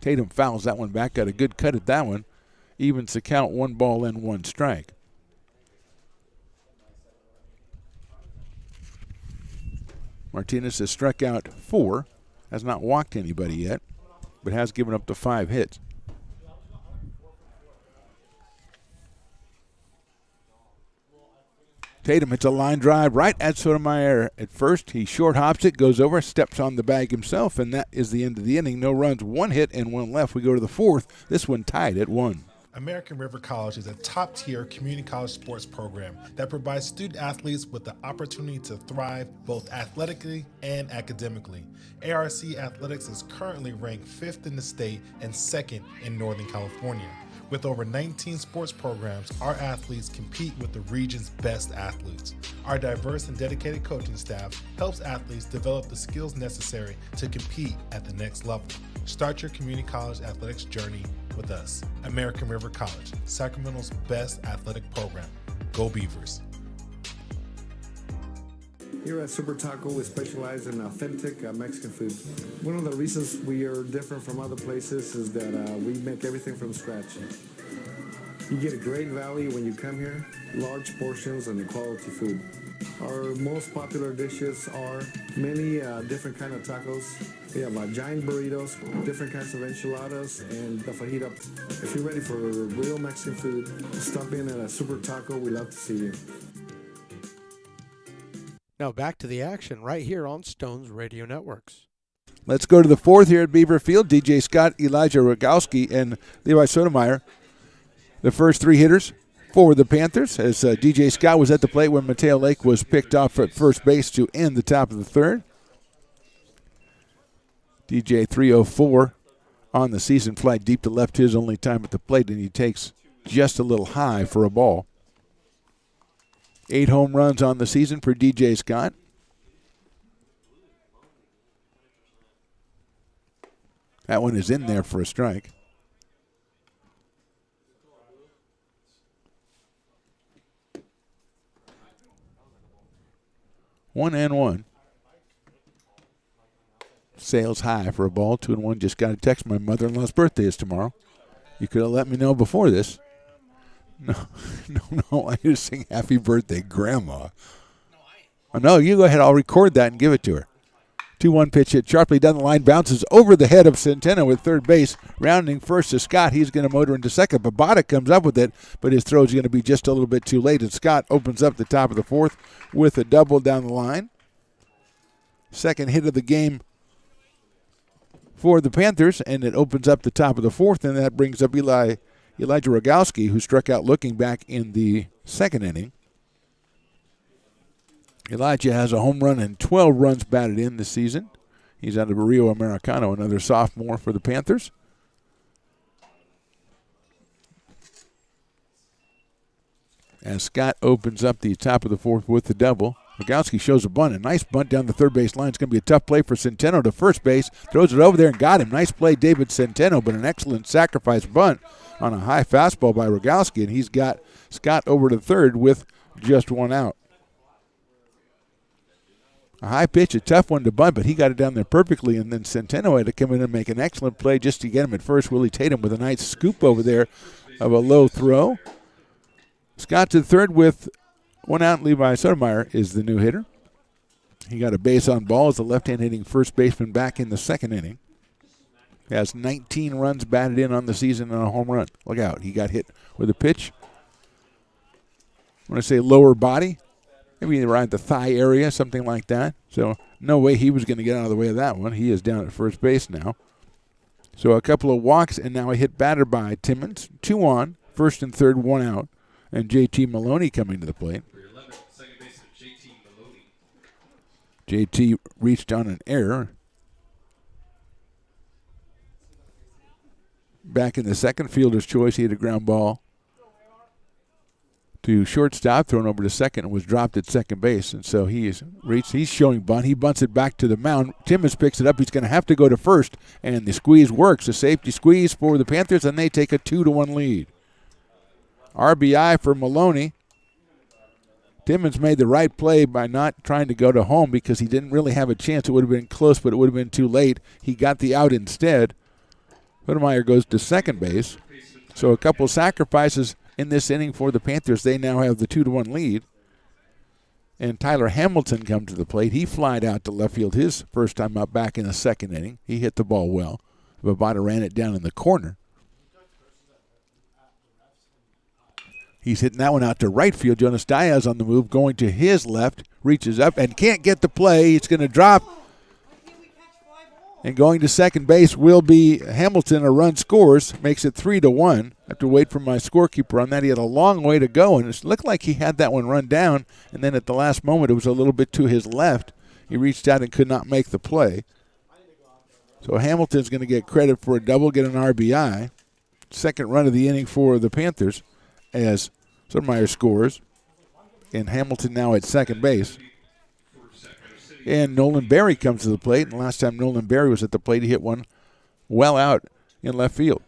Tatum fouls that one back, got a good cut at that one. Evens the count, 1 ball and 1 strike. Martinez has struck out 4, has not walked anybody yet, but has given up the 5 hits. Tatum hits a line drive right at Sotomayor at first. He short hops it, goes over, steps on the bag himself, and that is the end of the inning. No runs, 1 hit and 1 left. We go to the 4th. This one tied at 1. American River College is a top-tier community college sports program that provides student athletes with the opportunity to thrive both athletically and academically. ARC Athletics is currently ranked 5th in the state and 2nd in Northern California. With over 19 sports programs, our athletes compete with the region's best athletes. Our diverse and dedicated coaching staff helps athletes develop the skills necessary to compete at the next level. Start your community college athletics journey with us. American River College, Sacramento's best athletic program. Go Beavers. Here at Super Taco, we specialize in authentic Mexican food. One of the reasons we are different from other places is that we make everything from scratch. You get a great value when you come here, large portions and quality food. Our most popular dishes are many different kind of tacos. We have giant burritos, different kinds of enchiladas, and the fajita. If you're ready for real Mexican food, stop in at a Super Taco. We'd love to see you. Now back to the action right here on Stones Radio Networks. Let's go to the 4th here at Beaver Field. DJ Scott, Elijah Rogowski, and Levi Sotomayor, the first 3 hitters for the Panthers, as DJ Scott was at the plate when Mateo Lake was picked off at first base to end the top of the 3rd. DJ 304 on the season, fly deep to left, his only time at the plate, and he takes just a little high for a ball. 8 home runs on the season for DJ Scott. That one is in there for a strike. One and one. Sails high for a ball. 2-1. Just got a text. My mother-in-law's birthday is tomorrow. You could have let me know before this. No. I just sing happy birthday, Grandma. Oh, no, you go ahead. I'll record that and give it to her. 2-1 pitch hit sharply down the line. Bounces over the head of Centeno at third base. Rounding first to Scott. He's going to motor into second. Babada comes up with it, but his throw is going to be just a little bit too late. And Scott opens up the top of the 4th with a double down the line. Second hit of the game for the Panthers, and it opens up the top of the 4th, and that brings up Elijah Rogowski, who struck out looking back in the 2nd inning. Elijah has a home run and 12 runs batted in this season. He's out of Rio Americano, another sophomore for the Panthers. As Scott opens up the top of the 4th with the double, Rogowski shows a bunt. A nice bunt down the third base line. It's going to be a tough play for Centeno to first base. Throws it over there and got him. Nice play, David Centeno, but an excellent sacrifice bunt on a high fastball by Rogowski, and he's got Scott over to third with just 1 out. A high pitch, a tough one to bunt, but he got it down there perfectly, and then Centeno had to come in and make an excellent play just to get him at first. Willie Tatum with a nice scoop over there of a low throw. Scott to third with 1 out. Levi Sotomayor is the new hitter. He got a base on ball as the left-hand hitting first baseman back in the 2nd inning. He has 19 runs batted in on the season and a home run. Look out. He got hit with a pitch. I want to say lower body. Maybe around the thigh area, something like that. So no way he was going to get out of the way of that one. He is down at first base now. So a couple of walks, and now a hit batter by Timmons. 2 on, first and third, 1 out. And JT Maloney coming to the plate. JT reached on an error. Back in the second, fielder's choice. He had a ground ball to shortstop, thrown over to second, and was dropped at second base. And so he's showing bunt. He bunts it back to the mound. Timmons picks it up. He's going to have to go to first, and the squeeze works. A safety squeeze for the Panthers, and they take a 2-1 lead. RBI for Maloney. Timmons made the right play by not trying to go to home because he didn't really have a chance. It would have been close, but it would have been too late. He got the out instead. Whittemire goes to second base. So a couple sacrifices in this inning for the Panthers. They now have the 2-1 lead. And Tyler Hamilton comes to the plate. He flied out to left field his first time up back in the second inning. He hit the ball well. Bavada ran it down in the corner. He's hitting that one out to right field. Jonas Diaz on the move, going to his left, reaches up and can't get the play. It's going to drop. And going to second base will be Hamilton. A run scores, makes it 3-1. I have to wait for my scorekeeper on that. He had a long way to go, and it looked like he had that one run down, and then at the last moment it was a little bit to his left. He reached out and could not make the play. So Hamilton's going to get credit for a double, get an RBI. Second run of the inning for the Panthers as Whittemire scores. And Hamilton now at second base. And Nolan Berry comes to the plate. And last time Nolan Berry was at the plate, he hit one well out in left field.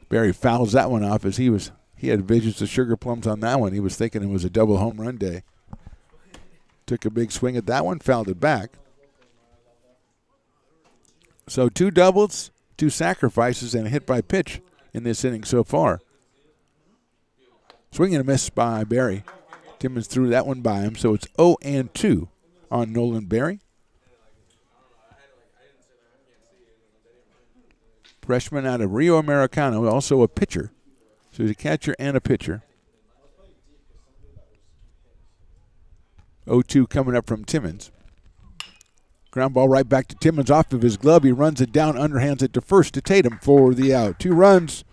Berry fouls that one off as he had visions of sugar plums on that one. He was thinking it was a double home run day. Took a big swing at that one, fouled it back. So 2 doubles, 2 sacrifices, and a hit by pitch in this inning so far. Swing and a miss by Berry. Timmons threw that one by him, so it's 0-2 on Nolan Berry. Freshman out of Rio Americano, also a pitcher. So he's a catcher and a pitcher. 0-2 coming up from Timmons. Ground ball right back to Timmons off of his glove. He runs it down, underhands it to first to Tatum for the out. 2 runs,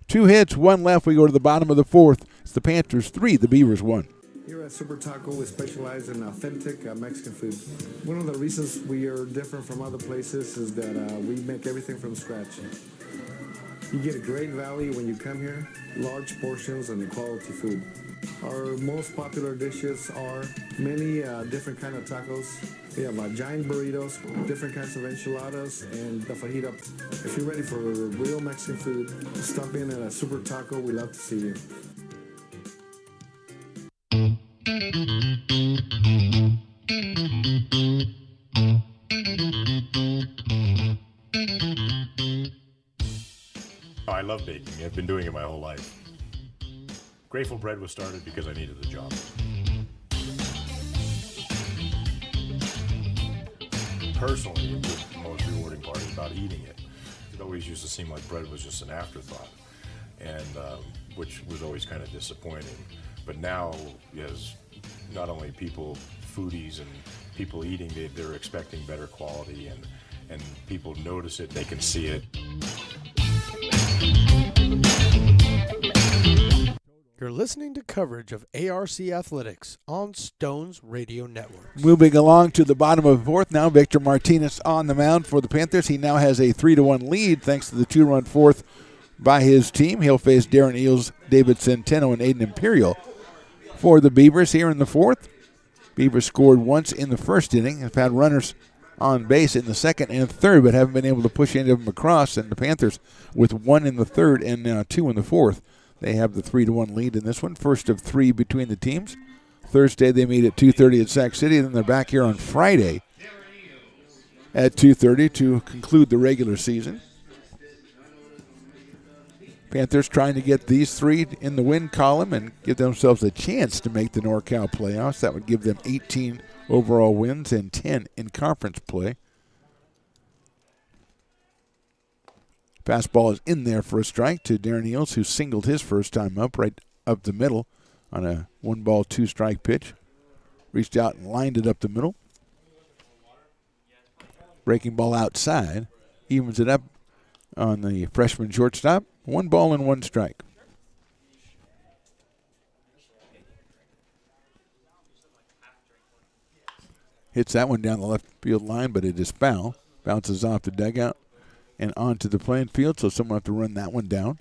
2 hits, 1 left. We go to the bottom of the fourth. It's the Panthers 3, the Beavers 1. Here at Super Taco, we specialize in authentic Mexican food. One of the reasons we are different from other places is that we make everything from scratch. You get a great value when you come here, large portions and quality food. Our most popular dishes are many different kind of tacos. We have giant burritos, different kinds of enchiladas, and the fajita. If you're ready for real Mexican food, stop in at a Super Taco. We love to see you. I love baking. I've been doing it my whole life. Grateful Bread was started because I needed the job. Personally, the most rewarding part is about eating it. It always used to seem like bread was just an afterthought, and which was always kind of disappointing. But now, as not only people, foodies and people eating, they're expecting better quality, and people notice it, they can see it. You're listening to coverage of ARC Athletics on Stones Radio Network. Moving along to the bottom of the fourth now, Victor Martinez on the mound for the Panthers. He now has a 3-1 lead thanks to the 2-run fourth by his team. He'll face Darren Eels, David Centeno, and Aiden Imperial for the Beavers here in the fourth. Beavers scored once in the first inning. Have had runners on base in the second and third, but haven't been able to push any of them across. And the Panthers, with 1 in the third and 2 in the fourth, they have the 3-1 lead in this one. First of 3 between the teams. Thursday they meet at 2:30 at Sac City. Then they're back here on Friday at 2:30 to conclude the regular season. Panthers trying to get these 3 in the win column and give themselves a chance to make the NorCal playoffs. That would give them 18 overall wins and 10 in conference play. Fastball is in there for a strike to Darren Eels, who singled his first time up right up the middle on a 1-ball, 2-strike pitch. Reached out and lined it up the middle. Breaking ball outside. Evens it up on the freshman shortstop. 1 ball and 1 strike. Hits that one down the left field line, but it is foul. Bounces off the dugout and onto the playing field, so someone will have to run that one down.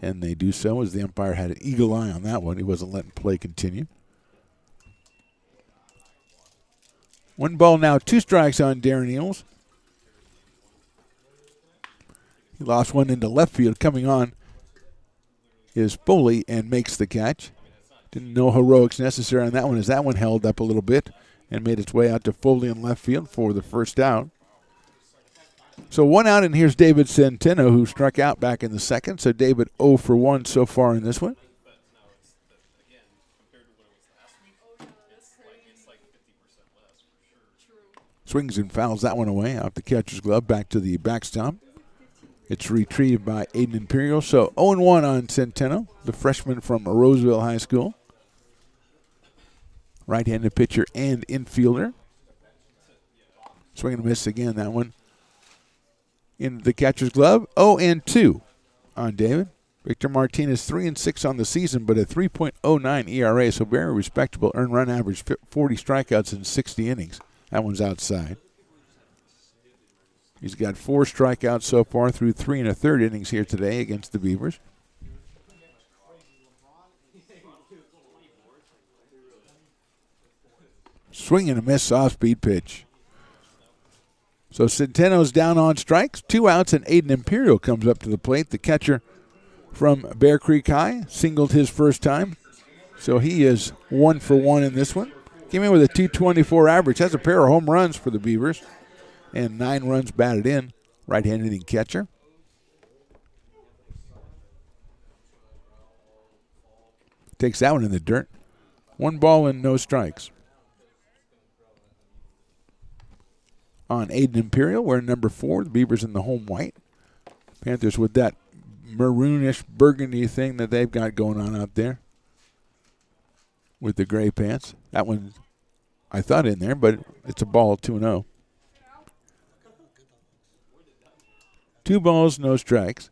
And they do so as the umpire had an eagle eye on that one. He wasn't letting play continue. 1 ball now, 2 strikes on Darren Eels. He lost one into left field. Coming on is Foley and makes the catch. Didn't know heroics necessary on that one as that one held up a little bit and made its way out to Foley in left field for the first out. So 1 out, and here's David Centeno, who struck out back in the second. So David 0 for 1 so far in this one. Swings and fouls that one away off the catcher's glove back to the backstop. It's retrieved by Aiden Imperial. So 0-1 on Centeno, the freshman from Roseville High School. Right-handed pitcher and infielder. Swing and miss again, that one. In the catcher's glove, 0-2 on David. Victor Martinez 3-6 on the season, but a 3.09 ERA, so very respectable. Earned run average, 40 strikeouts in 60 innings. That one's outside. He's got 4 strikeouts so far through 3 1/3 innings here today against the Beavers. Swing and a miss, off-speed pitch. So Centeno's down on strikes, 2 outs, and Aiden Imperial comes up to the plate. The catcher from Bear Creek High singled his first time, so he is 1 for 1 in this one. Came in with a 224 average. Has a pair of home runs for the Beavers and 9 runs batted in. Right-handed hitting catcher. Takes that one in the dirt. 1 ball and no strikes. On Aiden Imperial, wearing number 4. The Beavers in the home white. Panthers with that maroonish burgundy thing that they've got going on out there with the gray pants. That one, I thought in there, but it's a ball, 2-0. 2 balls, no strikes.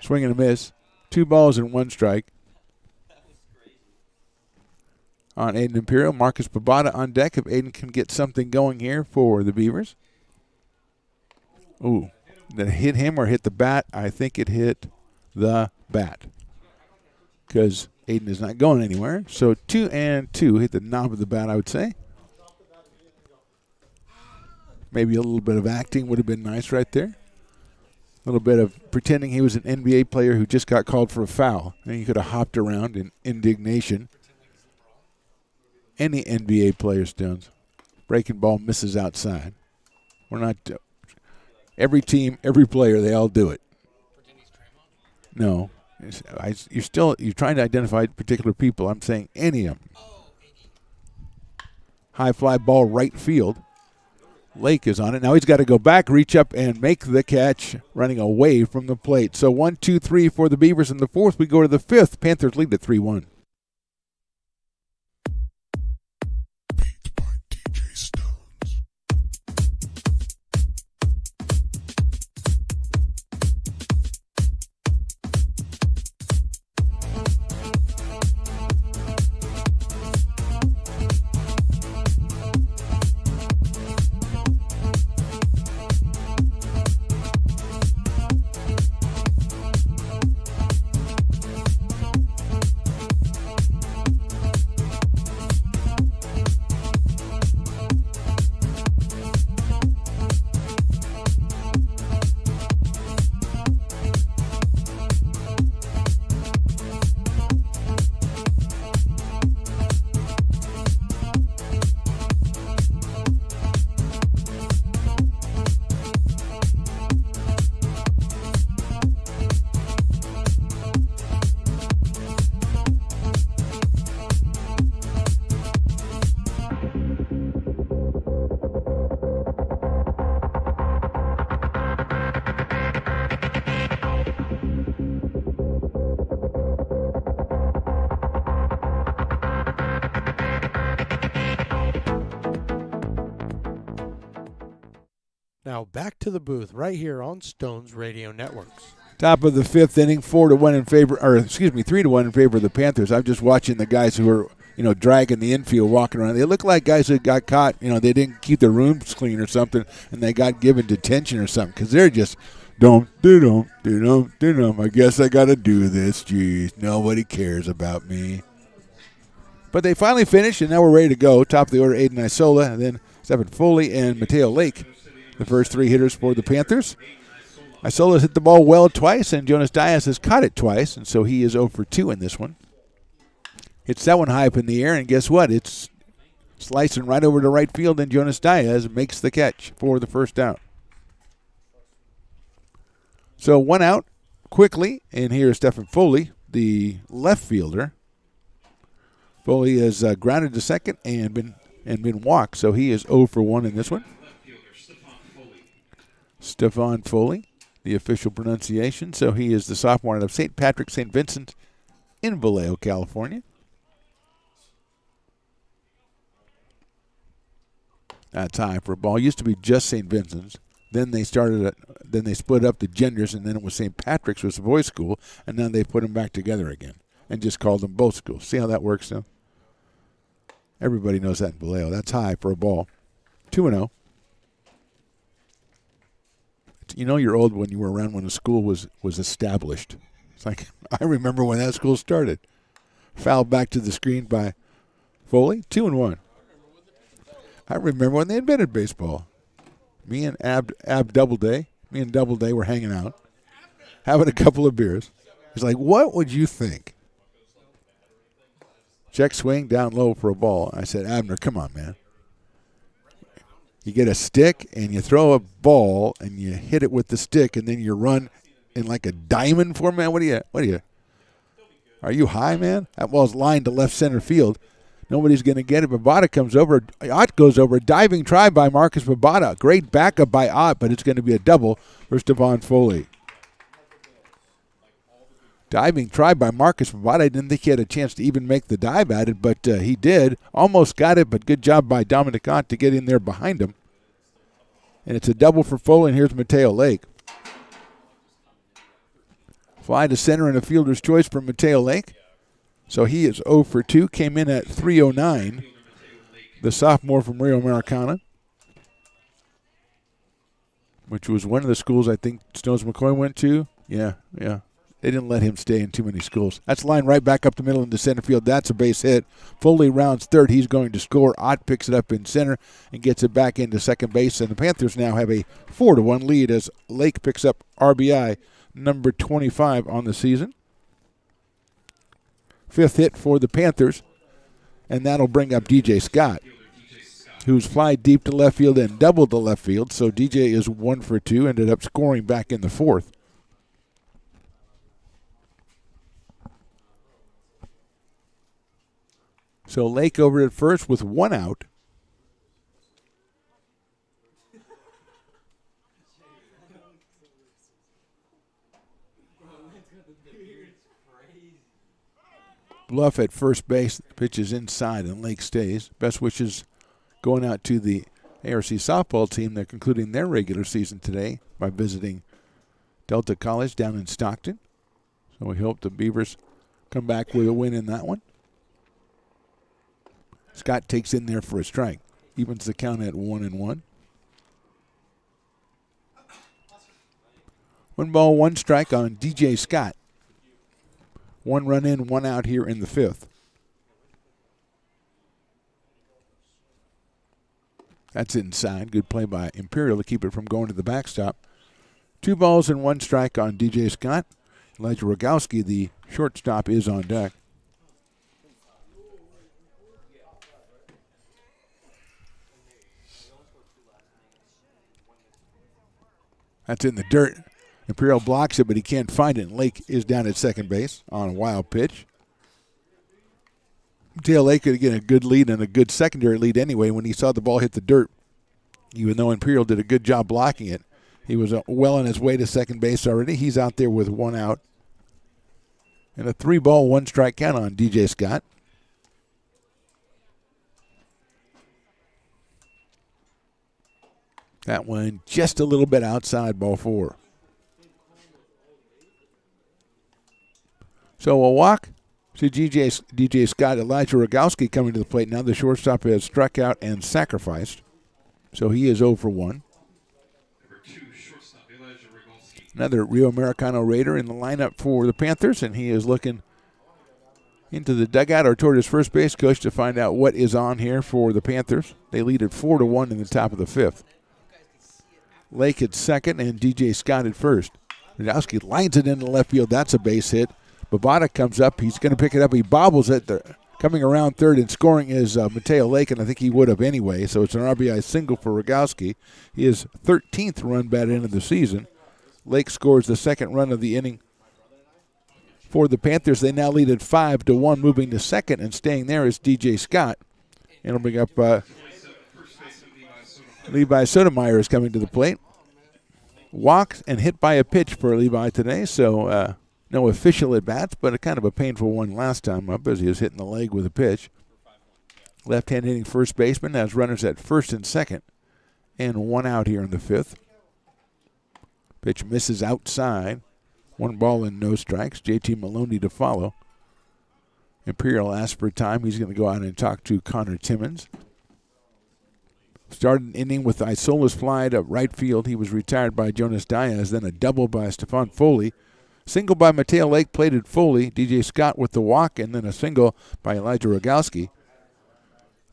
Swing and a miss. 2 balls and 1 strike. On Aiden Imperial, Marcus Babada on deck if Aiden can get something going here for the Beavers. Ooh, did it hit him or hit the bat? I think it hit the bat because Aiden is not going anywhere. So 2-2, hit the knob of the bat, I would say. Maybe a little bit of acting would have been nice right there. A little bit of pretending he was an NBA player who just got called for a foul. And he could have hopped around in indignation. Any NBA player, Stones. Breaking ball misses outside. We're not. Every team, every player, they all do it. No. You're trying to identify particular people. I'm saying any of them. High fly ball right field. Lake is on it. Now he's got to go back, reach up, and make the catch, running away from the plate. So 1, 2, 3 for the Beavers in the 4th. We go to the 5th. Panthers lead at 3-1. Now back to the booth right here on Stones Radio Networks. Top of the fifth inning, 4-1 in favor, or excuse me, 3-1 in favor of the Panthers. I'm just watching the guys who are, dragging the infield, walking around. They look like guys that got caught. They didn't keep their rooms clean or something, and they got given detention or something because they're just I guess I got to do this. Geez, nobody cares about me. But they finally finished, and now we're ready to go. Top of the order, Aiden Isola, and then Stephen Foley and Mateo Lake, the first three hitters for the Panthers. Isola's hit the ball well twice, and Jonas Diaz has caught it twice, and so he is 0 for 2 in this one. Hits that one high up in the air, and guess what? It's slicing right over to right field, and Jonas Diaz makes the catch for the first out. So 1 out quickly, and here's Stephen Foley, the left fielder. Foley has grounded to second and been walked, so he is 0 for 1 in this one. Stephon Foley, the official pronunciation. So he is the sophomore out of St. Patrick, St. Vincent in Vallejo, California. That's high for a ball. Used to be just St. Vincent's. Then they split up the genders, and then it was St. Patrick's was the boys' school, and then they put them back together again and just called them both schools. See how that works now? Everybody knows that in Vallejo. That's high for a ball. 2-0. You're old when you were around when the school was established. It's like, I remember when that school started. Foul back to the screen by Foley. 2-1. I remember when they invented baseball. Me and Ab Doubleday were hanging out, having a couple of beers. He's like, what would you think? Check swing down low for a ball. I said, Abner, come on, man. You get a stick and you throw a ball and you hit it with the stick and then you run in like a diamond format. What are you? Are you high, man? That ball's lined to left center field. Nobody's going to get it. Babada comes over. Ott goes over. Diving try by Marcus Babada. Great backup by Ott, but it's going to be a double for Stephon Foley. Diving try by Marcus Babada. I didn't think he had a chance to even make the dive at it, but he did. Almost got it, but good job by Dominic Ott to get in there behind him. And it's a double for Foley, and here's Mateo Lake. Fly to center and a fielder's choice for Mateo Lake. So he is 0 for 2, came in at 309. The sophomore from Rio Americana, which was one of the schools I think Stones McCoy went to. Yeah. They didn't let him stay in too many schools. That's lined right back up the middle into center field. That's a base hit. Foley rounds third. He's going to score. Ott picks it up in center and gets it back into second base. And the Panthers now have a 4-1 lead as Lake picks up RBI number 25 on the season. Fifth hit for the Panthers, and that'll bring up DJ Scott, who's fly deep to left field and doubled to left field. So DJ is 1 for 2, ended up scoring back in the fourth. So Lake over at first with 1 out. Bluff at first base, pitch is inside and Lake stays. Best wishes going out to the ARC softball team. They're concluding their regular season today by visiting Delta College down in Stockton. So we hope the Beavers come back with a win in that one. Scott takes in there for a strike. Evens the count at 1-1. 1 ball, 1 strike on DJ Scott. 1 run in, 1 out here in the fifth. That's inside. Good play by Imperial to keep it from going to the backstop. 2 balls and 1 strike on DJ Scott. Elijah Rogowski, the shortstop, is on deck. That's in the dirt. Imperial blocks it, but he can't find it. And Lake is down at second base on a wild pitch. Mateo Lake could get a good lead and a good secondary lead anyway when he saw the ball hit the dirt. Even though Imperial did a good job blocking it, he was well on his way to second base already. He's out there with 1 out. And a 3 ball, 1 strike count on DJ Scott. That one just a little bit outside, ball 4. So a walk to DJ Scott. Elijah Rogowski coming to the plate now. The shortstop has struck out and sacrificed. So he is 0 for 1. Another Rio Americano Raider in the lineup for the Panthers, and he is looking into the dugout or toward his first base coach to find out what is on here for the Panthers. They lead at 4-1 in the top of the 5th. Lake at second and DJ Scott at first. Rogowski lines it into left field. That's a base hit. Babada comes up. He's going to pick it up. He bobbles it. Coming around third and scoring is Mateo Lake, and I think he would have anyway. So it's an RBI single for Rogowski. His 13th run batted into the season. Lake scores the second run of the inning for the Panthers. They now lead at 5-1. Moving to second and staying there is DJ Scott. And it'll bring up Levi Sotomayor is coming to the plate. Walked and hit by a pitch for Levi today, so no official at-bats, but a kind of a painful one last time up as he was hitting the leg with a pitch. Left-hand hitting first baseman has runners at first and second, and 1 out here in the 5th. Pitch misses outside. 1 ball and no strikes. JT Maloney to follow. Imperial asks for time. He's going to go out and talk to Connor Timmons. Started an inning with Isola's fly to right field. He was retired by Jonas Diaz. Then a double by Stephon Foley. Single by Mateo Lake, plated Foley. DJ Scott with the walk, and then a single by Elijah Rogowski.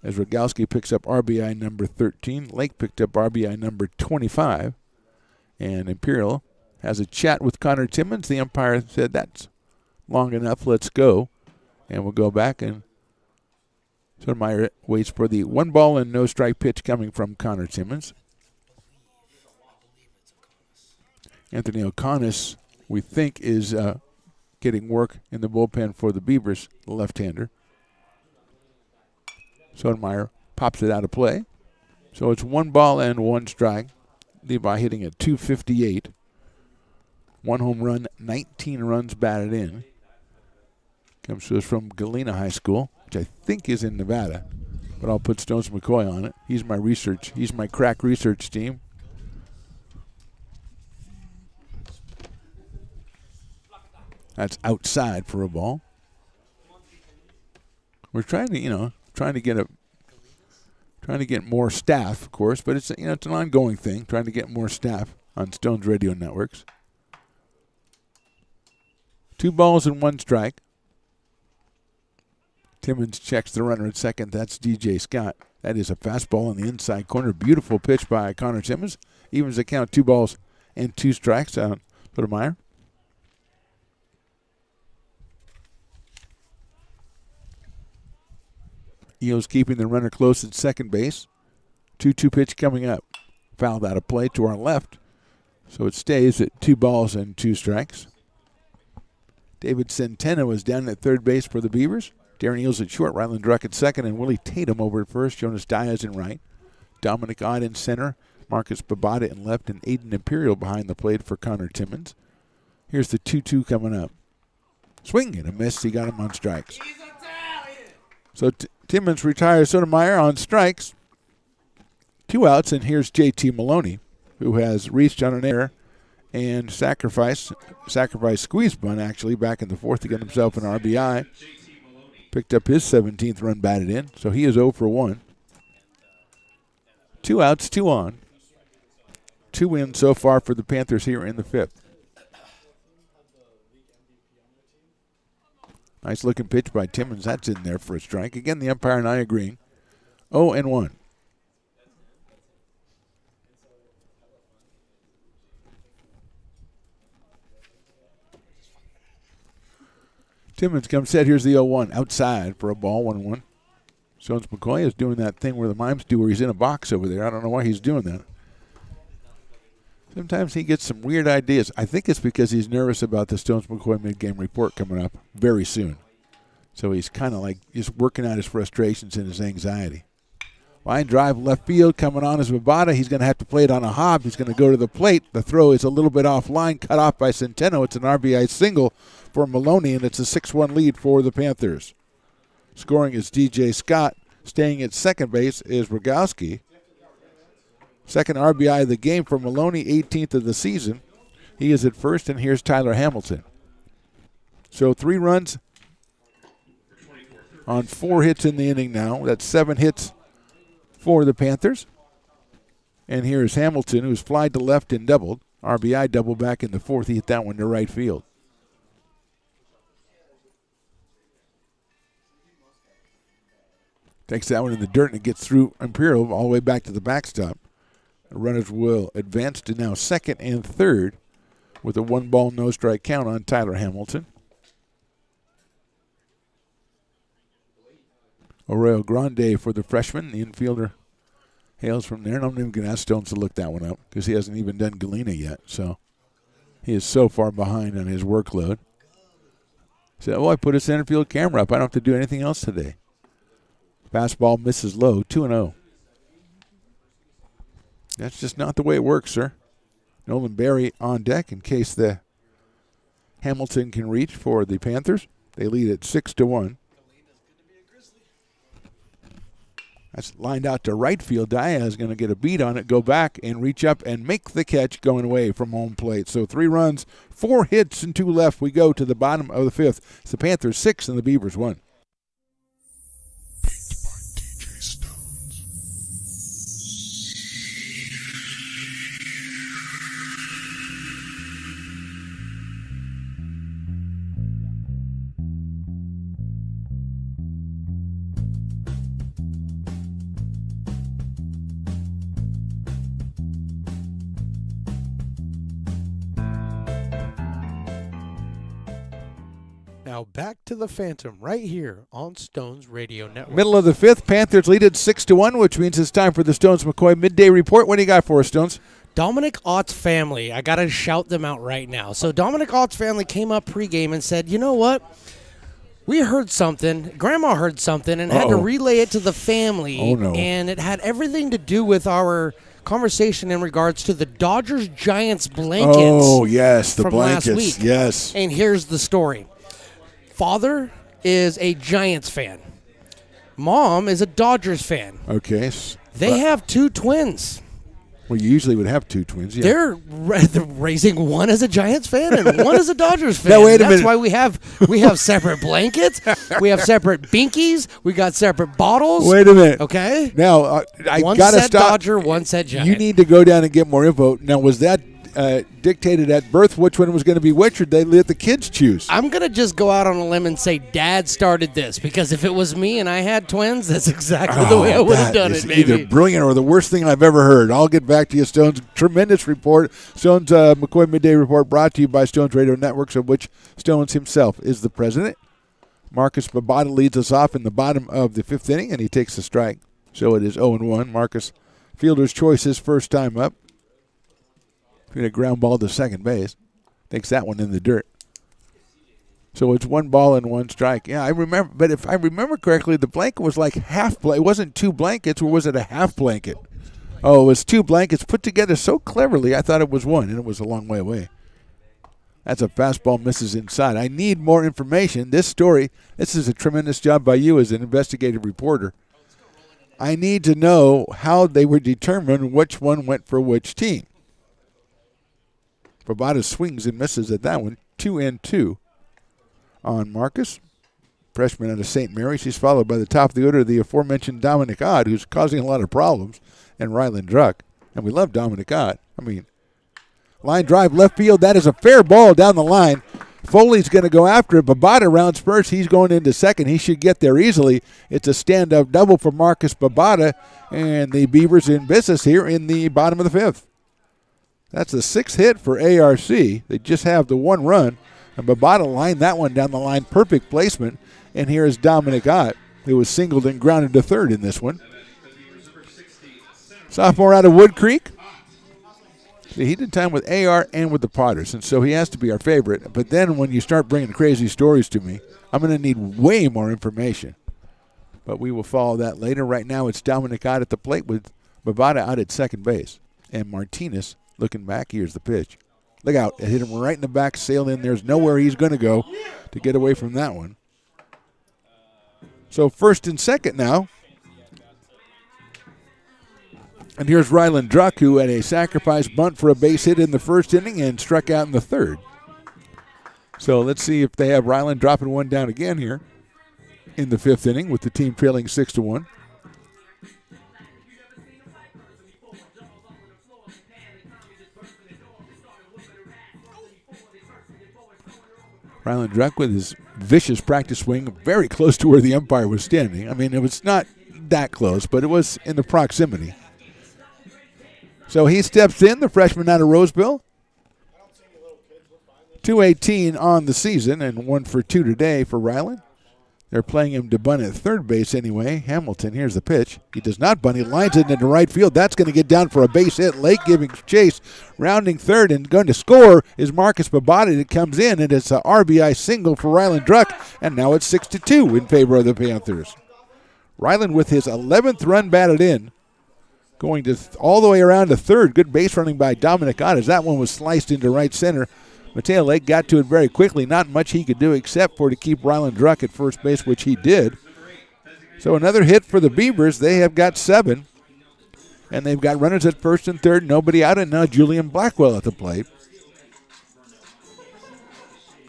As Rogowski picks up RBI number 13, Lake picked up RBI number 25. And Imperial has a chat with Connor Timmons. The umpire said, that's long enough, let's go. And we'll go back, and Sotomayor waits for the 1 ball and no strike pitch coming from Connor Timmons. Anthony O'Connor, we think, is getting work in the bullpen for the Beavers, the left-hander. Sotomayor pops it out of play. So it's 1 ball and 1 strike. Levi hitting at .258. 1 home run, 19 runs batted in. Comes to us from Galena High School, which I think is in Nevada, but I'll put Stones McCoy on it. He's my research. He's my crack research team. That's outside for a ball. We're trying to get more staff, of course, but it's it's an ongoing thing. Trying to get more staff on Stones Radio Networks. 2 balls and 1 strike. Timmons checks the runner at second. That's DJ Scott. That is a fastball in the inside corner. Beautiful pitch by Connor Timmons. Evens the count, 2 balls and 2 strikes on Sotomayor. Eels keeping the runner close at second base. 2-2 pitch coming up. Fouled out of play to our left. So it stays at 2 balls and 2 strikes. David Centeno is down at third base for the Beavers. Darren Eels at short, Ryland Druck at second, and Willie Tatum over at first. Jonas Diaz in right. Dominic Ott in center. Marcus Babada in left, and Aiden Imperial behind the plate for Connor Timmons. Here's the 2-2 coming up. Swing and a miss. He got him on strikes. So Timmons retires Sotomayor on strikes. 2 outs, and here's JT Maloney, who has reached on an error and sacrifice squeeze bunt, actually, back in the 4th to get himself an RBI. Picked up his 17th run batted in, so he is 0 for 1. 2 outs, 2 on. 2 wins so far for the Panthers here in the 5th. Nice looking pitch by Timmons. That's in there for a strike. Again, the umpire and I agreeing. 0-1. Timmons comes set. Here's the 0-1. Outside for a ball, 1-1. Stones McCoy is doing that thing where the mimes do where he's in a box over there. I don't know why he's doing that. Sometimes he gets some weird ideas. I think it's because he's nervous about the Stones McCoy mid-game report coming up very soon. So he's kind of like just working out his frustrations and his anxiety. Line drive left field coming on is Babada. He's going to have to play it on a hop. He's going to go to the plate. The throw is a little bit offline, cut off by Centeno. It's an RBI single for Maloney, and it's a 6-1 lead for the Panthers. Scoring is DJ Scott. Staying at second base is Rogowski. Second RBI of the game for Maloney, 18th of the season. He is at first, and here's Tyler Hamilton. So 3 runs on 4 hits in the inning now. That's 7 hits for the Panthers. And here's Hamilton, who's flied to left and doubled. RBI double back in the 4th. He hit that one to right field. Takes that one in the dirt, and it gets through Imperial all the way back to the backstop. The runners will advance to now 2nd and 3rd with a 1-ball, no-strike count on Tyler Hamilton. Aurelio Grande for the freshman. The infielder hails from there. And I'm not even going to ask Stones to look that one up because he hasn't even done Galena yet. So he is so far behind on his workload. He said, I put a center field camera up. I don't have to do anything else today. Fastball misses low, 2-0. That's just not the way it works, sir. Nolan Berry on deck in case the Hamilton can reach for the Panthers. They lead at 6-1. That's lined out to right field. Diaz is going to get a beat on it, go back and reach up and make the catch going away from home plate. So 3 runs, 4 hits, and 2 left. We go to the bottom of the 5th. It's the Panthers 6 and the Beavers 1. Now back to the Phantom right here on Stones Radio Network. Middle of the 5th, Panthers lead at 6-1, which means it's time for the Stones McCoy Midday Report. What do you got for us, Stones? Dominic Ott's family, I got to shout them out right now. So Dominic Ott's family came up pregame and said, you know what? We heard something, Grandma heard something, and had to relay it to the family. Oh, no. And it had everything to do with our conversation in regards to the Dodgers-Giants blankets. Oh, yes, the from blankets, last week. yes. And here's the story. Father is a Giants fan. Mom is a Dodgers fan. Okay. They have 2 twins. Well, you usually would have 2 twins. Yeah. They're raising one as a Giants fan and one as a Dodgers fan. Now, wait a That's minute. why we have separate blankets. We have separate binkies. We got separate bottles. Wait a minute. Okay. Now, I One got to said stop. Dodger, one said Giant. You need to go down and get more info. Now, was that dictated at birth which one was going to be which, or did they let the kids choose? I'm going to just go out on a limb and say Dad started this, because if it was me and I had twins, that's exactly the way I would have done That it, is either baby. brilliant or the worst thing I've ever heard. I'll get back to you, Stones. Tremendous report. Stones McCoy Midday Report brought to you by Stones Radio Networks, of which Stones himself is the president. Marcus Babada leads us off in the bottom of the 5th inning, and he takes a strike. So it is 0-1. Marcus, fielder's choice his first time up. Hit a ground ball to second base. Takes that one in the dirt. So it's 1 ball and 1 strike. Yeah, I remember. But if I remember correctly, the blanket was like half blanket. It wasn't 2 blankets, or was it a half blanket? Oh, it was 2 blankets put together so cleverly, I thought it was 1, and it was a long way away. That's a fastball misses inside. I need more information. This is a tremendous job by you as an investigative reporter. I need to know how they were determined which one went for which team. Babada swings and misses at that one. 2-2 on Marcus. Freshman out of St. Mary's. He's followed by the top of the order, the aforementioned Dominic Ott, who's causing a lot of problems, and Ryland Druck. And we love Dominic Ott. I mean, line drive left field. That is a fair ball down the line. Foley's going to go after it. Babada rounds first. He's going into second. He should get there easily. It's a stand-up double for Marcus Babada, and the Beavers in business here in the bottom of the 5th. That's the 6th hit for ARC. They just have the 1 run. And Babada lined that one down the line. Perfect placement. And here is Dominic Ott, who was singled and grounded to third in this one. Sophomore out of Wood Creek. See, he did time with AR and with the Potters, and so he has to be our favorite. But then when you start bringing crazy stories to me, I'm going to need way more information. But we will follow that later. Right now it's Dominic Ott at the plate with Babada out at second base. And Martinez looking back. Here's the pitch. Look out. It hit him right in the back, sailed in. There's nowhere he's going to go to get away from that one. So first and second now. And here's Ryland Druck, who had a sacrifice bunt for a base hit in the first inning and struck out in the third. So let's see if they have Ryland dropping one down again here in the 5th inning with the team trailing 6-1. Ryland Druck with his vicious practice swing very close to where the umpire was standing. I mean, it was not that close, but it was in the proximity. So he steps in, the freshman out of Roseville. 218 on the season and 1 for 2 today for Ryland. They're playing him to bunt at third base anyway. Hamilton, here's the pitch. He does not bunt. He lines it into right field. That's going to get down for a base hit. Lake giving chase. Rounding third and going to score is Marcus Babada that comes in, and it's an RBI single for Ryland Druck, and now it's 6-2 in favor of the Panthers. Ryland with his 11th run batted in, going to all the way around to third. Good base running by Dominic Ott as that one was sliced into right center. Mateo Lake got to it very quickly. Not much he could do except for to keep Ryland Druck at first base, which he did. So another hit for the Beavers. They have got 7. And they've got runners at first and third, nobody out, and now Julian Blackwell at the plate.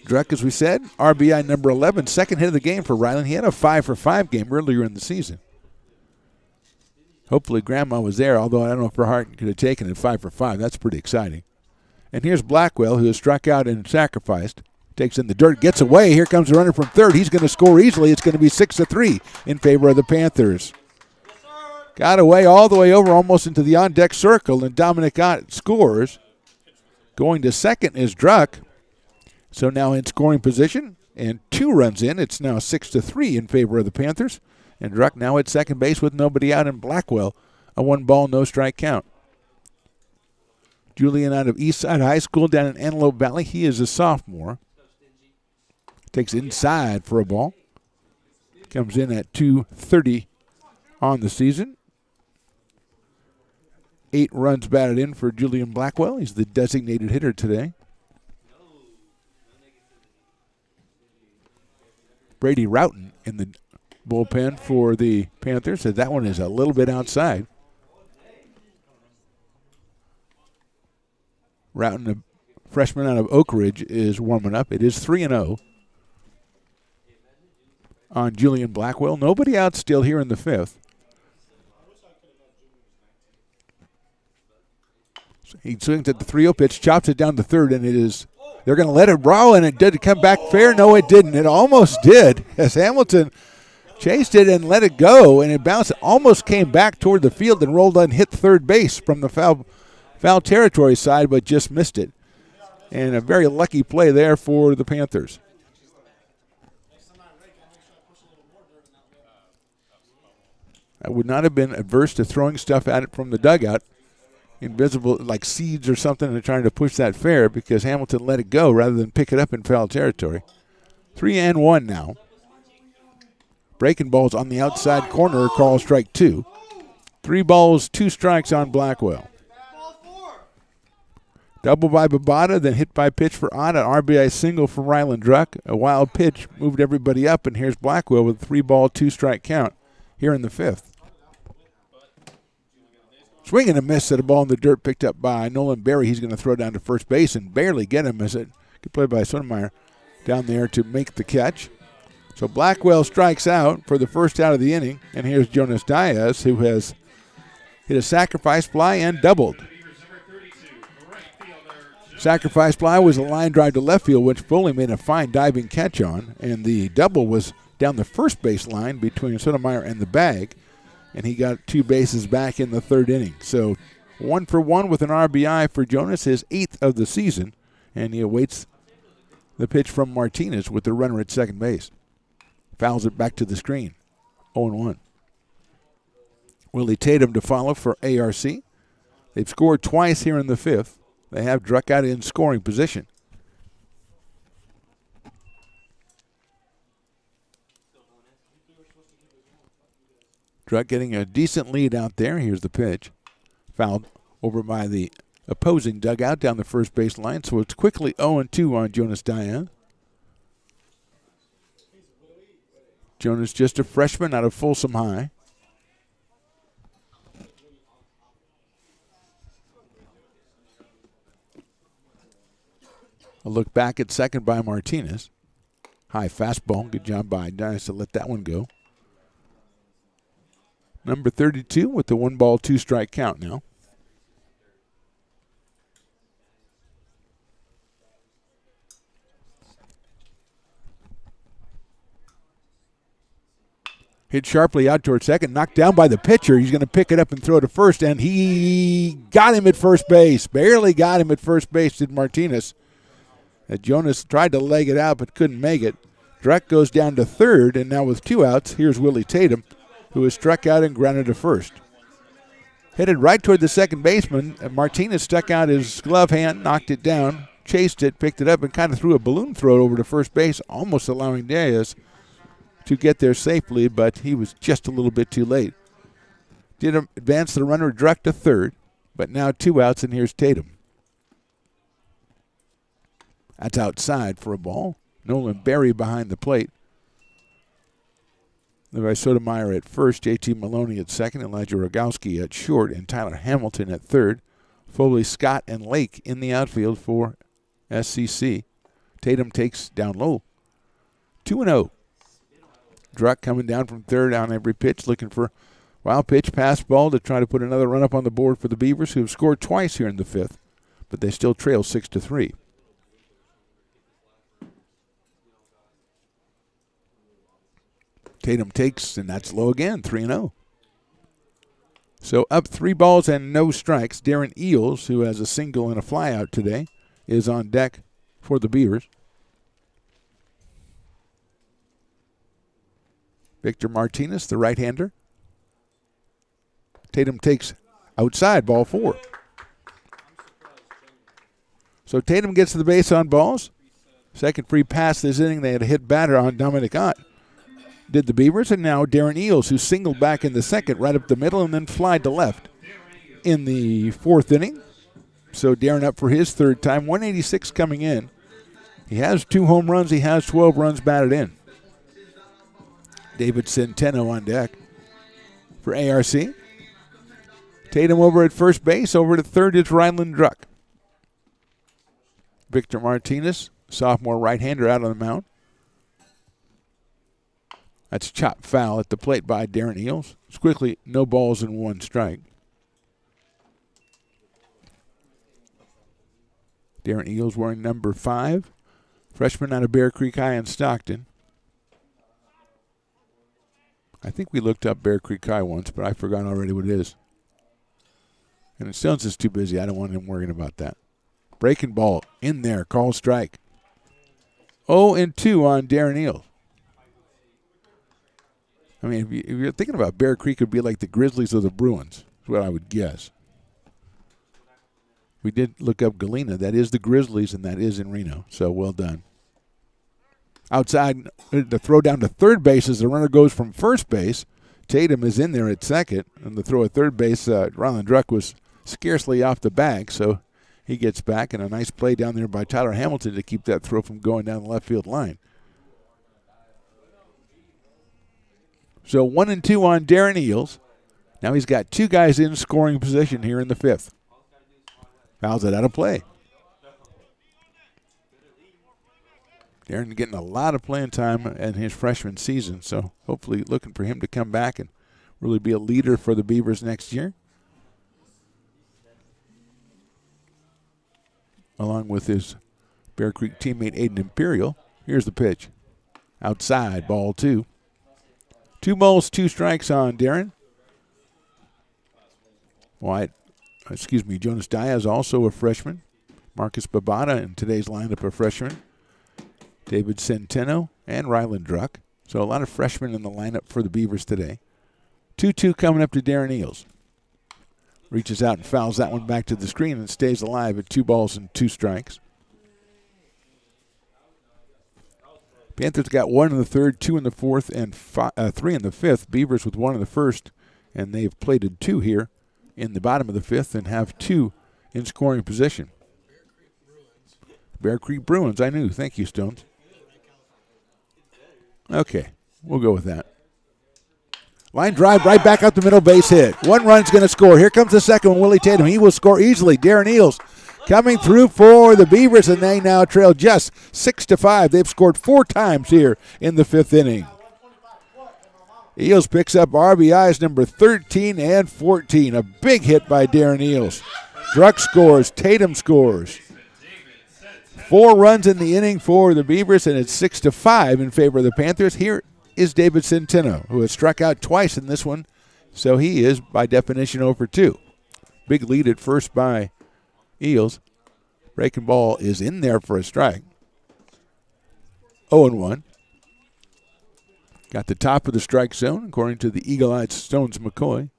Druck, as we said, RBI number 11, second hit of the game for Ryland. He had a 5-for-5 game earlier in the season. Hopefully Grandma was there, although I don't know if her heart could have taken it 5-for-5. That's pretty exciting. And here's Blackwell, who has struck out and sacrificed. Takes in the dirt, gets away. Here comes the runner from third. He's going to score easily. It's going to be 6-3 in favor of the Panthers. Got away all the way over almost into the on-deck circle, and Dominic Ott scores. Going to second is Druck. So now in scoring position, and 2 runs in. It's now 6-3 in favor of the Panthers. And Druck now at second base with nobody out, and Blackwell a 1-ball, no-strike count. Julian out of Eastside High School down in Antelope Valley. He is a sophomore. Takes inside for a ball. Comes in at 230 on the season. 8 runs batted in for Julian Blackwell. He's the designated hitter today. Brady Roughton in the bullpen for the Panthers. So that one is a little bit outside. Roughton, a freshman out of Oak Ridge, is warming up. It is 3-0 on Julian Blackwell. Nobody out still here in the 5th. So he swings at the 3-0 pitch, chops it down to third, and it is, they're going to let it roll, and did it come back fair? No, it didn't. It almost did, as Hamilton chased it and let it go, and it bounced. It almost came back toward the field and rolled and hit third base from the foul territory side, but just missed it. And a very lucky play there for the Panthers. I would not have been adverse to throwing stuff at it from the dugout, invisible like seeds or something, and trying to push that fair, because Hamilton let it go rather than pick it up in foul territory. 3-1 now. Breaking balls on the outside corner, call strike 2. 3 balls, 2 strikes on Blackwell. Double by Babada, then hit by pitch for Ott. An RBI single for Ryland Druck. A wild pitch moved everybody up, and here's Blackwell with a 3-ball, 2-strike count here in the 5th. Swing and a miss at a ball in the dirt picked up by Nolan Berry. He's going to throw down to first base and barely get him as it good play by Sotomayor down there to make the catch. So Blackwell strikes out for the first out of the inning, and here's Jonas Diaz, who has hit a sacrifice fly and doubled. Sacrifice fly was a line drive to left field, which Foley made a fine diving catch on, and the double was down the first base line between Sotomayor and the bag, and he got 2 bases back in the 3rd inning. So 1 for 1 with an RBI for Jonas, his 8th of the season, and he awaits the pitch from Martinez with the runner at second base. Fouls it back to the screen, 0-1. Willie Tatum to follow for ARC. They've scored twice here in the 5th. They have Druck out in scoring position. Druck getting a decent lead out there. Here's the pitch. Fouled over by the opposing dugout down the first base line. So it's quickly 0-2 on Jonas Diaz. Jonas just a freshman out of Folsom High. A look back at second by Martinez. High fastball. Good job by Dias to let that one go. Number 32 with the 1-ball, 2-strike count now. Hit sharply out toward second, knocked down by the pitcher. He's going to pick it up and throw it to first, and he got him at first base. Barely got him at first base, did Martinez. Jonas tried to leg it out but couldn't make it. Druck goes down to third, and now with 2 outs, here's Willie Tatum, who is struck out and grounded to first. Headed right toward the second baseman. Martinez stuck out his glove hand, knocked it down, chased it, picked it up, and kind of threw a balloon throw over to first base, almost allowing Diaz to get there safely, but he was just a little bit too late. Did advance the runner Druck to third, but now 2 outs, and here's Tatum. That's outside for a ball. Nolan Berry behind the plate. Levi Sotomayor at first, J.T. Maloney at second, Elijah Rogowski at short, and Tyler Hamilton at third. Foley, Scott, and Lake in the outfield for SCC. Tatum takes down low. 2-0. Druck coming down from third on every pitch, looking for wild pitch, pass ball to try to put another run up on the board for the Beavers, who have scored twice here in the 5th, but they still trail 6-3. Tatum takes, and that's low again, 3-0. So up 3 balls and no strikes. Darren Eels, who has a single and a flyout today, is on deck for the Beavers. Victor Martinez, the right-hander. Tatum takes outside, ball 4. So Tatum gets to the base on balls. Second free pass this inning. They had a hit batter on Dominic Ott. Did the Beavers, and now Darren Eels, who singled back in the second, right up the middle, and then flied to left in the 4th inning. So Darren up for his 3rd time, 186 coming in. He has 2 home runs. He has 12 runs batted in. David Centeno on deck for ARC. Tatum over at first base. Over to third is Ryland Druck. Victor Martinez, sophomore right-hander, out on the mound. That's chopped foul at the plate by Darren Eels. It's quickly no balls and 1 strike. Darren Eels wearing number 5. Freshman out of Bear Creek High in Stockton. I think we looked up Bear Creek High once, but I forgot already what it is. And Stones is too busy. I don't want him worrying about that. Breaking ball in there. Call strike. 0-2 on Darren Eels. I mean, if you're thinking about Bear Creek, it would be like the Grizzlies or the Bruins, is what I would guess. We did look up Galena. That is the Grizzlies, and that is in Reno. So well done. Outside, the throw down to third base as the runner goes from first base. Tatum is in there at second, and the throw at third base, Ryland Druck was scarcely off the bag, so he gets back, and a nice play down there by Tyler Hamilton to keep that throw from going down the left field line. So 1-2 on Darren Eels. Now he's got 2 guys in scoring position here in the 5th. Fouls it out of play. Darren getting a lot of playing time in his freshman season, so hopefully looking for him to come back and really be a leader for the Beavers next year. Along with his Bear Creek teammate Aiden Imperial. Here's the pitch. Outside, ball 2. 2 balls, 2 strikes on Darren. Jonas Diaz, also a freshman. Marcus Babata in today's lineup, a freshman. David Centeno and Ryland Druck. So a lot of freshmen in the lineup for the Beavers today. 2-2 coming up to Darren Eels. Reaches out and fouls that one back to the screen and stays alive at 2 balls and 2 strikes. Panthers got 1 in the 3rd, 2 in the 4th, and 3 in the 5th. Beavers with 1 in the 1st, and they've plated 2 here in the bottom of the 5th and have 2 in scoring position. Bear Creek Bruins, I knew. Thank you, Stones. Okay, we'll go with that. Line drive right back up the middle, base hit. 1 run's going to score. Here comes the second one, Willie Tatum. He will score easily. Darren Eels coming through for the Beavers, and they now trail just 6-5. They've scored 4 times here in the 5th inning. Eels picks up RBIs number 13 and 14. A big hit by Darren Eels. Druck scores. Tatum scores. 4 runs in the inning for the Beavers, and it's 6-5 in favor of the Panthers. Here is David Centeno, who has struck out twice in this one, so he is, by definition, 0 for 2. Big lead at first by Eels. Breaking ball is in there for a strike. 0-1. Got the top of the strike zone, according to the eagle-eyed Stones McCoy.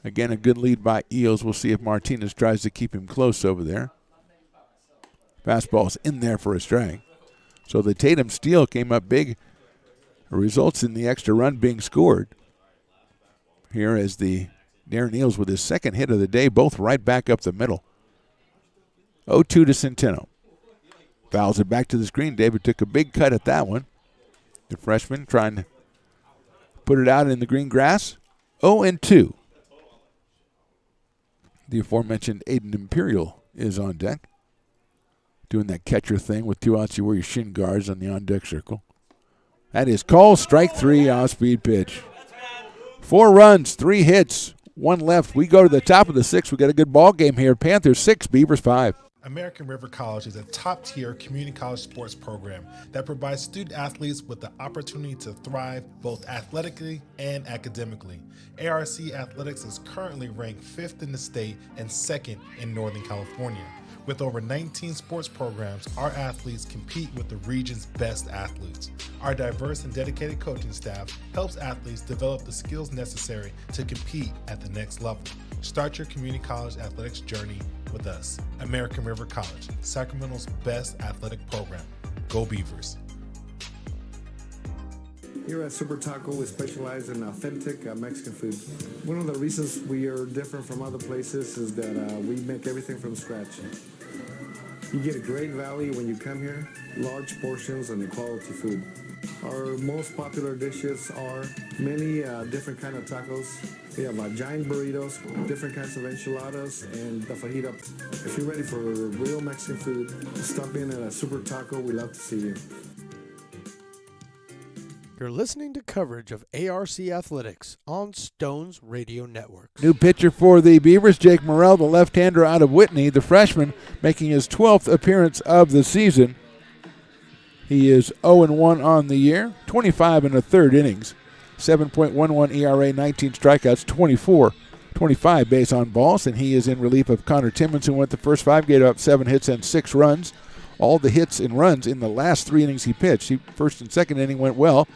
Again, a good lead by Eels. We'll see if Martinez tries to keep him close over there. Fastball's in there for a strike. So the Tatum steal came up big. Results in the extra run being scored. Here is the Darren Eels with his 2nd hit of the day, both right back up the middle. 0-2 to Centeno. Fouls it back to the screen. David took a big cut at that one. The freshman trying to put it out in the green grass. 0-2. The aforementioned Aiden Imperial is on deck. Doing that catcher thing with 2 outs. You wear your shin guards on the on-deck circle. That is called strike 3, off-speed pitch. 4 runs, 3 hits, 1 left. We go to the top of the 6th. We got a good ball game here. Panthers 6, Beavers 5. American River College is a top-tier community college sports program that provides student athletes with the opportunity to thrive both athletically and academically. ARC Athletics is currently ranked 5th in the state and 2nd in Northern California. With over 19 sports programs, our athletes compete with the region's best athletes. Our diverse and dedicated coaching staff helps athletes develop the skills necessary to compete at the next level. Start your community college athletics journey with us. American River College, Sacramento's best athletic program. Go Beavers. Here at Super Taco, we specialize in authentic Mexican food. One of the reasons we are different from other places is that we make everything from scratch. You get a great value when you come here, large portions and quality food. Our most popular dishes are many different kind of tacos. We have giant burritos, different kinds of enchiladas, and the fajita. If you're ready for real Mexican food, stop in at a Super Taco. We'd love to see you. You're listening to coverage of ARC Athletics on Stones Radio Network. New pitcher for the Beavers, Jake Morrell, the left-hander out of Whitney, the freshman, making his 12th appearance of the season. He is 0-1 on the year, 25 in the 3rd innings, 7.11 ERA, 19 strikeouts, 25 base on balls, and he is in relief of Connor Timmons, who went the first 5, gave up 7 hits and 6 runs. All the hits and runs in the last 3 innings he pitched. First and second inning went well.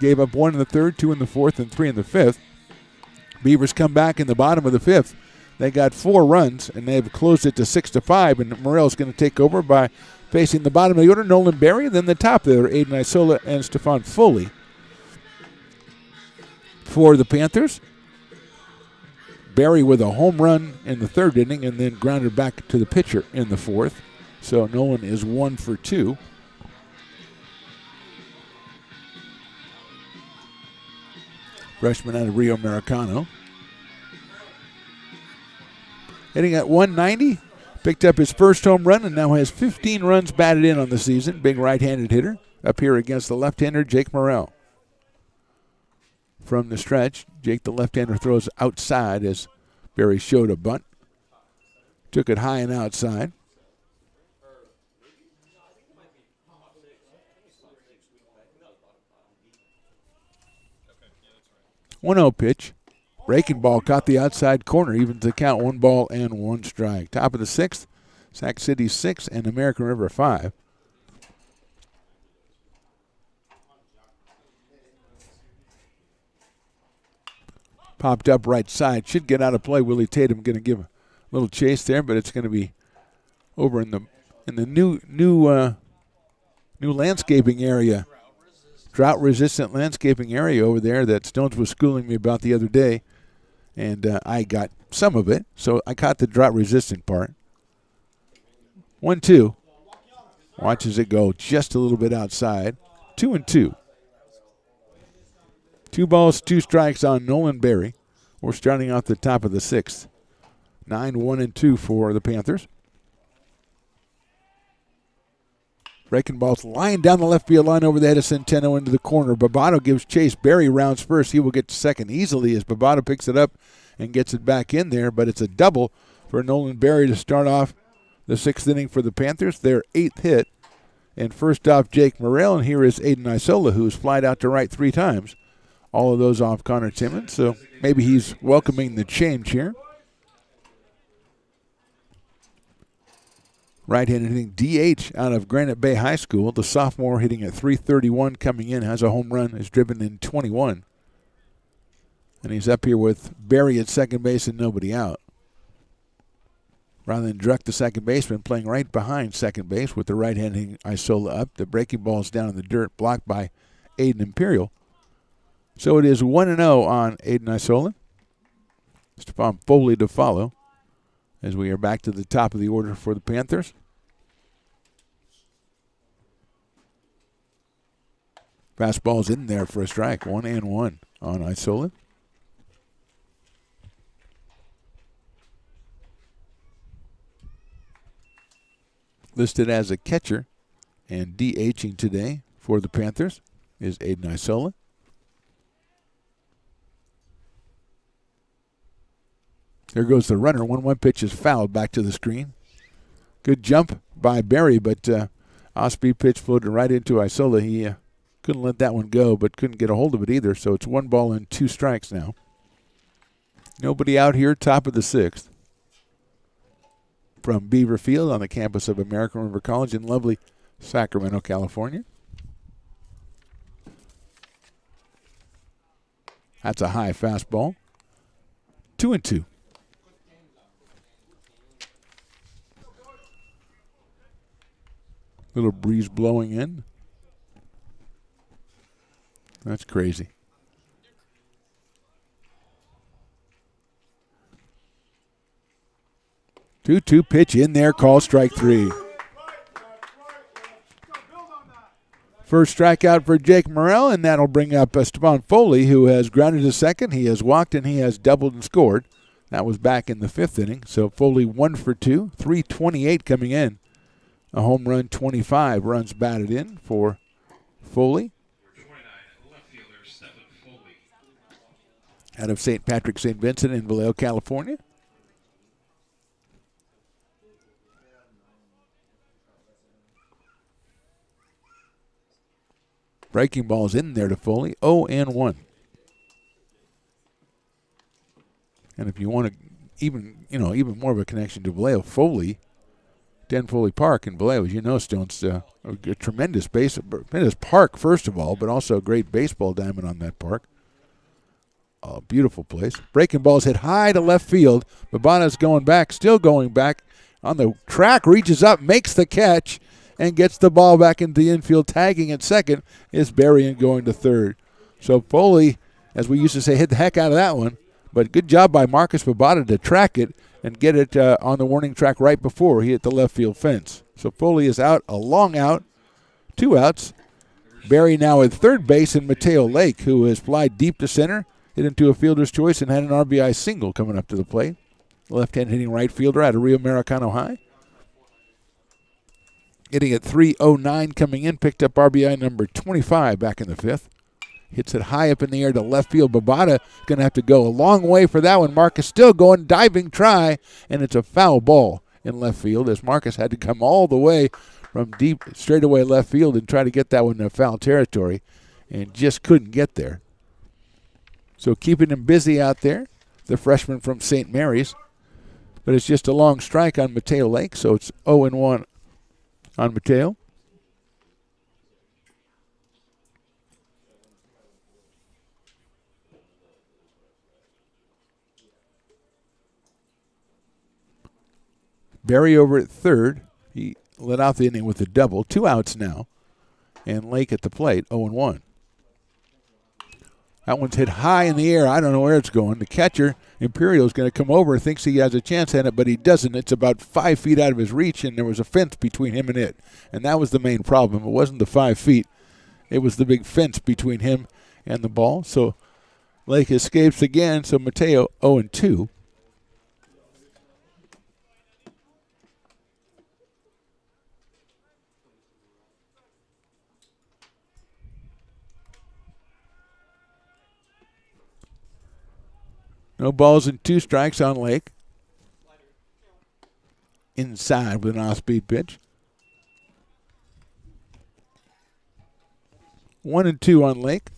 Gave up 1 in the 3rd, 2 in the 4th, and 3 in the 5th. Beavers come back in the bottom of the 5th. They got 4 runs, and they've closed it to 6-5, and Morrell's going to take over by facing the bottom of the order, Nolan Berry, and then the top there, Aiden Isola and Stefan Foley. For the Panthers, Berry with a home run in the 3rd inning and then grounded back to the pitcher in the 4th. So Nolan is 1 for 2. Freshman out of Rio Americano. Hitting at 190. Picked up his first home run and now has 15 runs batted in on the season. Big right-handed hitter up here against the left-hander, Jake Morrell. From the stretch, Jake, the left-hander, throws outside as Berry showed a bunt. Took it high and outside. 1-0 pitch. Breaking ball caught the outside corner, even to count 1 ball and 1 strike. Top of the 6th, Sac City 6 and American River 5. Popped up right side. Should get out of play. Willie Tatum going to give a little chase there, but it's going to be over in the new landscaping area. Drought-resistant landscaping area over there that Stones was schooling me about the other day, and I got some of it, so I caught the drought-resistant part. 1-2. Watches it go just a little bit outside. 2-2. 2 balls, 2 strikes on Nolan Berry. We're starting off the top of the 6th. 9-1-2 for the Panthers. Breaking ball's lying down the left field line over the head of Centeno into the corner. Babato gives chase. Barry rounds first. He will get to second easily as Babato picks it up and gets it back in there. But it's a double for Nolan Barry to start off the sixth inning for the Panthers. Their eighth hit. And first off, Jake Morrell. And here is Aiden Isola, who's flied out to right 3 times. All of those off Connor Timmons. So maybe he's welcoming the change here. Right-handed hitting DH out of Granite Bay High School. The sophomore hitting at .331 coming in. Has a home run. Is driven in 21. And he's up here with Barry at second base and nobody out. Rather than Druck, the second baseman, playing right behind second base with the right-handed hitting Isola up. The breaking ball's down in the dirt, blocked by Aiden Imperial. So it is 1-0 on Aiden Isola. Stephon Foley to follow as we are back to the top of the order for the Panthers. Fastball's in there for a strike. 1-1 on Isola. Listed as a catcher and DHing today for the Panthers is Aiden Isola. There goes the runner. 1-1 pitch is fouled back to the screen. Good jump by Barry, but off-speed pitch floated right into Isola. He couldn't let that one go, but couldn't get a hold of it either. So it's 1 ball and 2 strikes now. Nobody out here, top of the sixth. From Beaver Field on the campus of American River College in lovely Sacramento, California. That's a high fastball. 2-2. Little breeze blowing in. That's crazy. 2-2 pitch in there, call strike 3. First strikeout for Jake Morrell, and that'll bring up Stephon Foley, who has grounded to second. He has walked, and he has doubled and scored. That was back in the 5th inning. So Foley 1 for 2, 328 coming in. A home run, 25 runs batted in for Foley. Out of St. Patrick, St. Vincent in Vallejo, California. Breaking ball's in there to Foley, 0-1. And if you want to even more of a connection to Vallejo, Foley, Den Foley Park in Vallejo, as you know, Stone's a tremendous park, first of all, but also a great baseball diamond on that park. A beautiful place. Breaking ball's hit high to left field. Babana's going back, still going back on the track, reaches up, makes the catch, and gets the ball back into the infield. Tagging at second is Barry and going to third. So Foley, as we used to say, hit the heck out of that one. But good job by Marcus Babana to track it and get it on the warning track right before he hit the left field fence. So Foley is out, a long out, 2 outs. Barry now at third base, and Mateo Lake, who has flied deep to center, hit into a fielder's choice and had an RBI single coming up to the plate. Left-hand hitting right fielder out of Rio Americano High. Hitting at 309 coming in, picked up RBI number 25 back in the 5th. Hits it high up in the air to left field. Babata going to have to go a long way for that one. Marcus still going, diving try, and it's a foul ball in left field as Marcus had to come all the way from deep straightaway left field and try to get that one in foul territory and just couldn't get there. So keeping him busy out there, the freshman from St. Mary's. But it's just a long strike on Mateo Lake, so it's 0-1 on Mateo. Barry over at third. He let out the inning with a double. 2 outs now. And Lake at the plate, 0-1. That one's hit high in the air. I don't know where it's going. The catcher, Imperial, is going to come over, thinks he has a chance at it, but he doesn't. It's about 5 feet out of his reach, and there was a fence between him and it. And that was the main problem. It wasn't the 5 feet. It was the big fence between him and the ball. So Lake escapes again, so Mateo 0-2. No balls and 2 strikes on Lake. Inside with an off-speed pitch. 1-2 on Lake.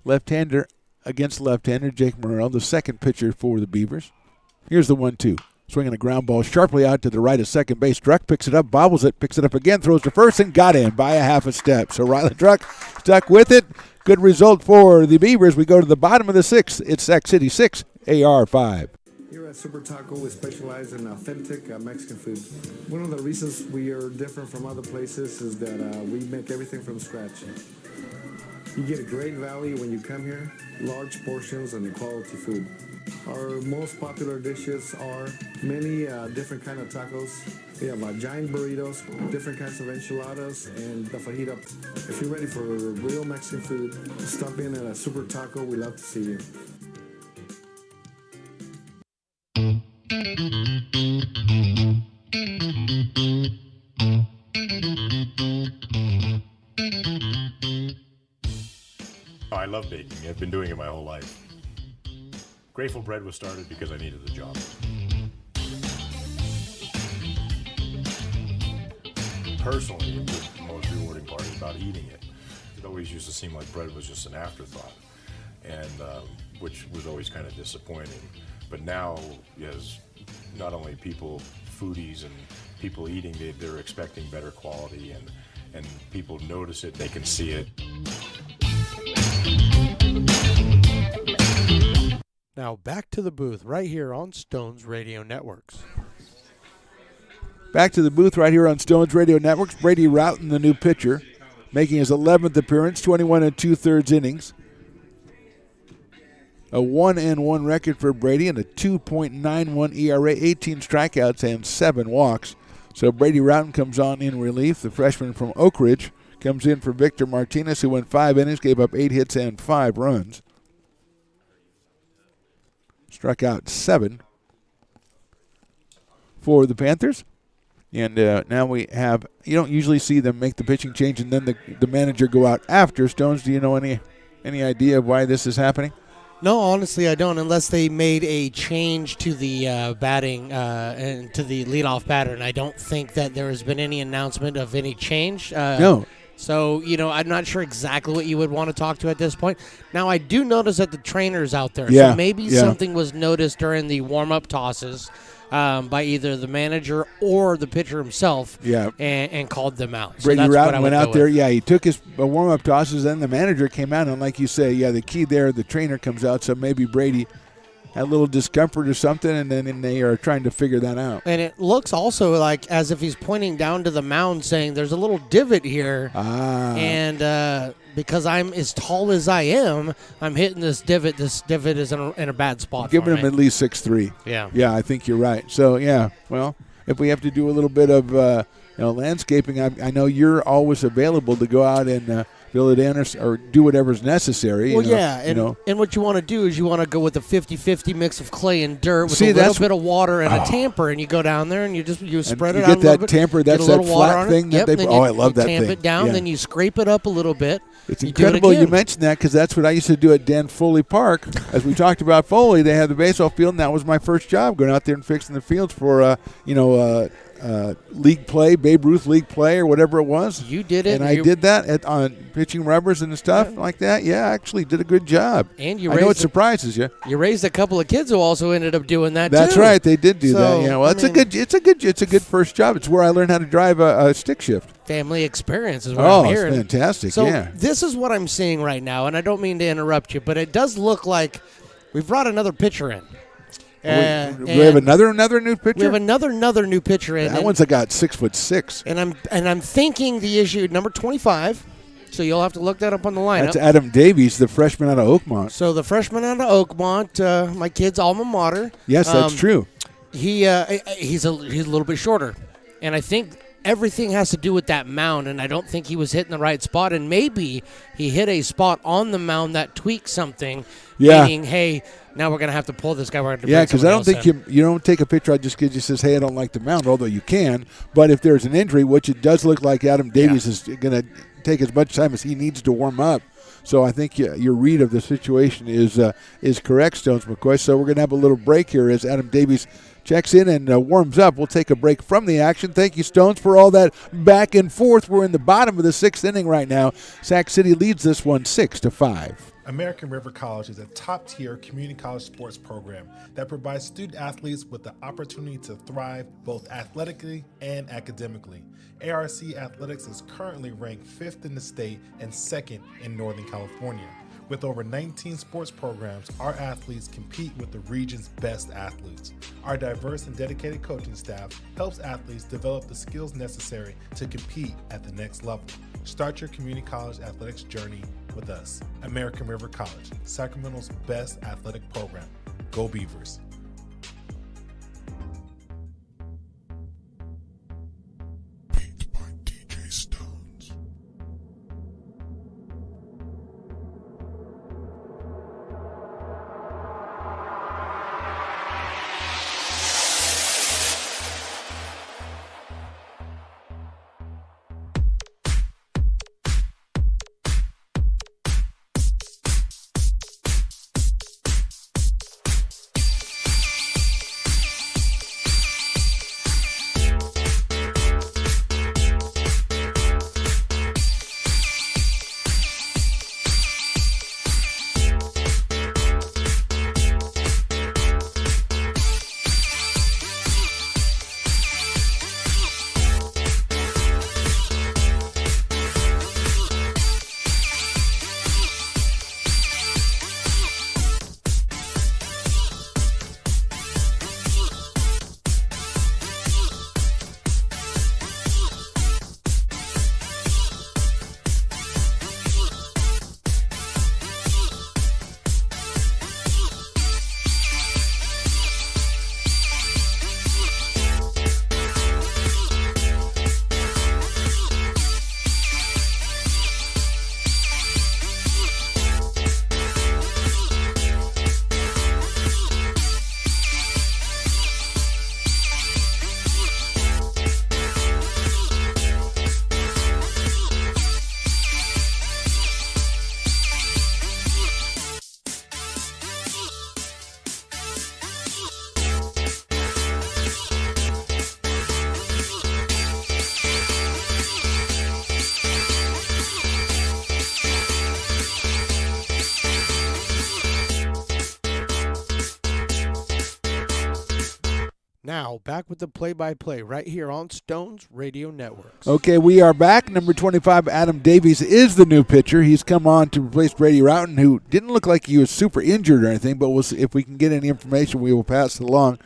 Left-hander against left-hander, Jake Morrell, the second pitcher for the Beavers. Here's the 1-2. Swinging a ground ball sharply out to the right of second base. Druck picks it up, bobbles it, picks it up again, throws to first, and got in by a half a step. So Riley Druck stuck with it. Good result for the Beavers. We go to the bottom of the 6th. It's Sac City 6, AR 5. Here at Super Taco, we specialize in authentic Mexican food. One of the reasons we are different from other places is that we make everything from scratch. You get a great value when you come here, large portions and quality food. Our most popular dishes are many different kind of tacos. We have giant burritos, different kinds of enchiladas, and the fajita. If you're ready for real Mexican food, stop in at a Super Taco. We'd love to see you. I love baking. I've been doing it my whole life. Grateful Bread was started because I needed the job. Personally, the most rewarding part is about eating it. It always used to seem like bread was just an afterthought, and which was always kind of disappointing. But now, as not only people, foodies and people eating, they're expecting better quality, and people notice it, they can see it. Now back to the booth right here on Stones Radio Networks. Back to the booth right here on Stones Radio Networks. Brady Routon, the new pitcher, making his 11th appearance, 21 2/3 innings. A 1-1 record for Brady and a 2.91 ERA, 18 strikeouts and 7 walks. So Brady Routon comes on in relief. The freshman from Oak Ridge comes in for Victor Martinez, who went 5 innings, gave up 8 hits and 5 runs. Struck out 7 for the Panthers. And now we have, you don't usually see them make the pitching change and then the manager go out after. Stones, do you know any idea of why this is happening? No, honestly, I don't, unless they made a change to the batting and to the leadoff batter. And I don't think that there has been any announcement of any change. No. So, I'm not sure exactly what you would want to talk to at this point. Now, I do notice that the trainer's out there. Yeah, So maybe yeah. something was noticed during the warm-up tosses by either the manager or the pitcher himself, Yeah. and called them out. So Brady that's what I Routon would went go out there. with. Yeah, he took his warm-up tosses, then the manager came out, and like you say, yeah, the key there, the trainer comes out, so maybe Brady had a little discomfort or something, and then they are trying to figure that out. And it looks also like as if he's pointing down to the mound saying there's a little divot here. And because I'm as tall as I am, I'm hitting this divot. This divot is in a bad spot Giving for him me. at least 6'3". Yeah. Yeah, I think you're right. So, yeah, well, if we have to do a little bit of landscaping, I know you're always available to go out and fill it in or do whatever's necessary. Well, and what you want to do is you want to go with a 50-50 mix of clay and dirt with a little bit of water and a tamper, and you go down there and you spread it out a little bit. You get that tamper, that's that flat thing that they – I love that thing. You tamp it down, then you scrape it up a little bit. It's incredible you mentioned that because that's what I used to do at Dan Foley Park. As we talked about Foley, they had the baseball field, and that was my first job, going out there and fixing the fields for, league play, Babe Ruth league play or whatever it was. You did it. And I did that on pitching rubbers and stuff like that. Yeah, I actually did a good job. And I know it surprises you. You raised a couple of kids who also ended up doing that too. That's right. They did do that. Yeah. Well, it's a good first job. It's where I learned how to drive a stick shift. Family experience is what I'm hearing. Oh, it's fantastic. So yeah. This is what I'm seeing right now, and I don't mean to interrupt you, but it does look like we've brought another pitcher in. We have another new pitcher. We have another new pitcher in. That one's got 6'6". And I'm thinking the issue number 25. So you'll have to look that up on the lineup. That's Adam Davies, the freshman out of Oakmont. So the freshman out of Oakmont, my kid's alma mater. Yes, that's true. He's a little bit shorter, and I think everything has to do with that mound, and I don't think he was hitting the right spot, and maybe he hit a spot on the mound that tweaked something, meaning, hey, now we're going to have to pull this guy. We're going to because I don't think you don't take a picture just because you says, hey, I don't like the mound, although you can, but if there's an injury, which it does look like Adam Davies is going to take as much time as he needs to warm up. So I think your read of the situation is correct, Stones McCoy. So we're going to have a little break here as Adam Davies checks in and warms up. We'll take a break from the action. Thank you, Stones, for all that back and forth. We're in the bottom of the 6th inning right now. Sac City leads this one 6-5. American River College is a top-tier community college sports program that provides student athletes with the opportunity to thrive both athletically and academically. ARC Athletics is currently ranked 5th in the state and 2nd in Northern California. With over 19 sports programs, our athletes compete with the region's best athletes. Our diverse and dedicated coaching staff helps athletes develop the skills necessary to compete at the next level. Start your community college athletics journey with us. American River College, Sacramento's best athletic program. Go Beavers. Beat by DJ Stones. Now, back with the play-by-play right here on Stones Radio Networks. Okay, we are back. Number 25, Adam Davies, is the new pitcher. He's come on to replace Brady Routon, who didn't look like he was super injured or anything, but we'll see if we can get any information, we will pass it along.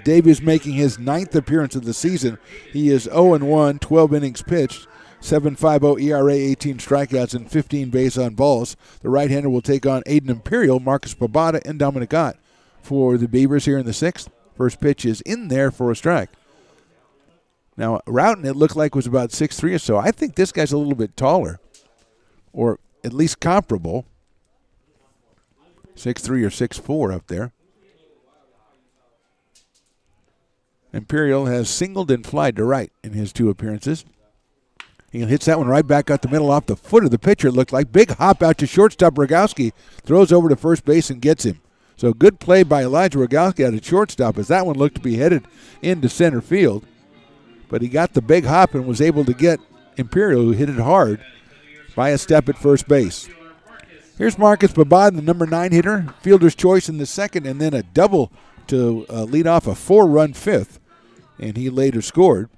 Davies making his 9th appearance of the season. He is 0-1, 12 innings pitched, 7.50 ERA, 18 strikeouts, and 15 base on balls. The right-hander will take on Aiden Imperial, Marcus Pabada, and Dominic Ott for the Beavers here in the 6th. First pitch is in there for a strike. Now, Routon, it looked like, was about 6'3" or so. I think this guy's a little bit taller, or at least comparable. 6'3" or 6'4" up there. Imperial has singled and flied to right in his 2 appearances. He hits that one right back out the middle off the foot of the pitcher, it looked like. Big hop out to shortstop. Rogowski throws over to first base and gets him. So good play by Elijah Rogowski out at shortstop, as that one looked to be headed into center field. But he got the big hop and was able to get Imperial, who hit it hard, by a step at first base. Here's Marcus Babad, the number 9 hitter, fielder's choice in the 2nd, and then a double to lead off a 4-run 5th, and he later scored.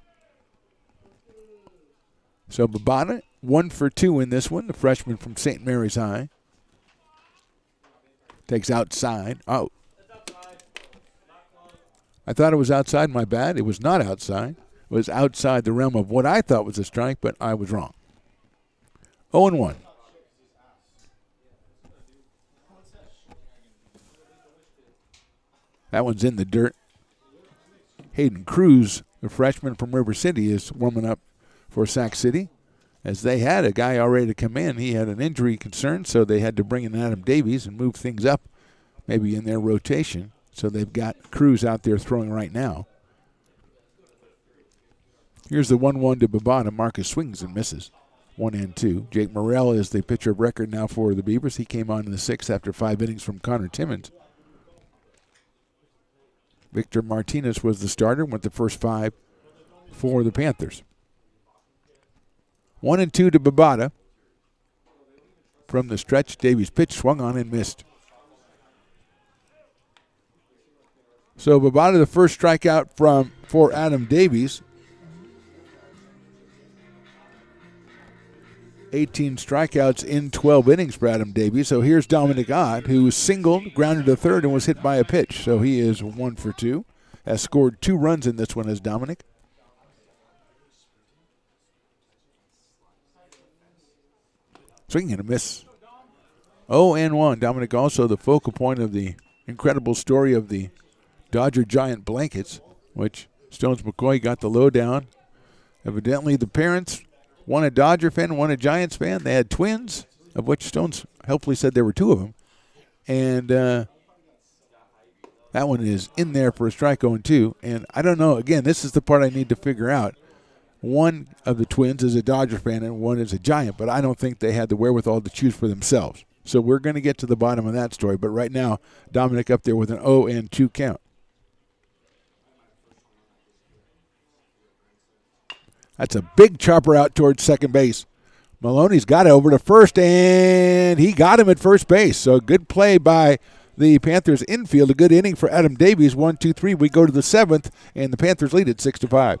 So Babada, 1 for 2 in this one, the freshman from St. Mary's High. Takes outside. Oh. I thought it was outside, my bad. It was not outside. It was outside the realm of what I thought was a strike, but I was wrong. 0-1. That one's in the dirt. Hayden Cruz, the freshman from River City, is warming up for Sac City. As they had a guy already to come in. He had an injury concern, so they had to bring in Adam Davies and move things up maybe in their rotation. So they've got Cruz out there throwing right now. Here's the 1-1 to Babada. Marcus swings and misses. 1-2. Jake Morrell is the pitcher of record now for the Beavers. He came on in the 6th after 5 innings from Connor Timmons. Victor Martinez was the starter, went the first 5 for the Panthers. 1-2 to Babada. From the stretch, Davies' pitch swung on and missed. So Babada, the first strikeout for Adam Davies. 18 strikeouts in 12 innings for Adam Davies. So here's Dominic Ott, who singled, grounded to third, and was hit by a pitch. So he is 1 for 2. Has scored 2 runs in this one as Dominic. Swing and a miss. 0-1. Dominic also the focal point of the incredible story of the Dodger Giant blankets, which Stones McCoy got the lowdown. Evidently the parents, one a Dodger fan, one a Giants fan. They had twins, of which Stones helpfully said there were 2 of them. And that one is in there for a strike 0-2. And I don't know, again, this is the part I need to figure out. One of the twins is a Dodger fan and one is a Giant, but I don't think they had the wherewithal to choose for themselves. So we're going to get to the bottom of that story. But right now, Dominic up there with an 0-2 count. That's a big chopper out towards second base. Maloney's got it over to first, and he got him at first base. So good play by the Panthers infield. A good inning for Adam Davies. 1-2-3. We go to the 7th, and the Panthers lead at 6-5.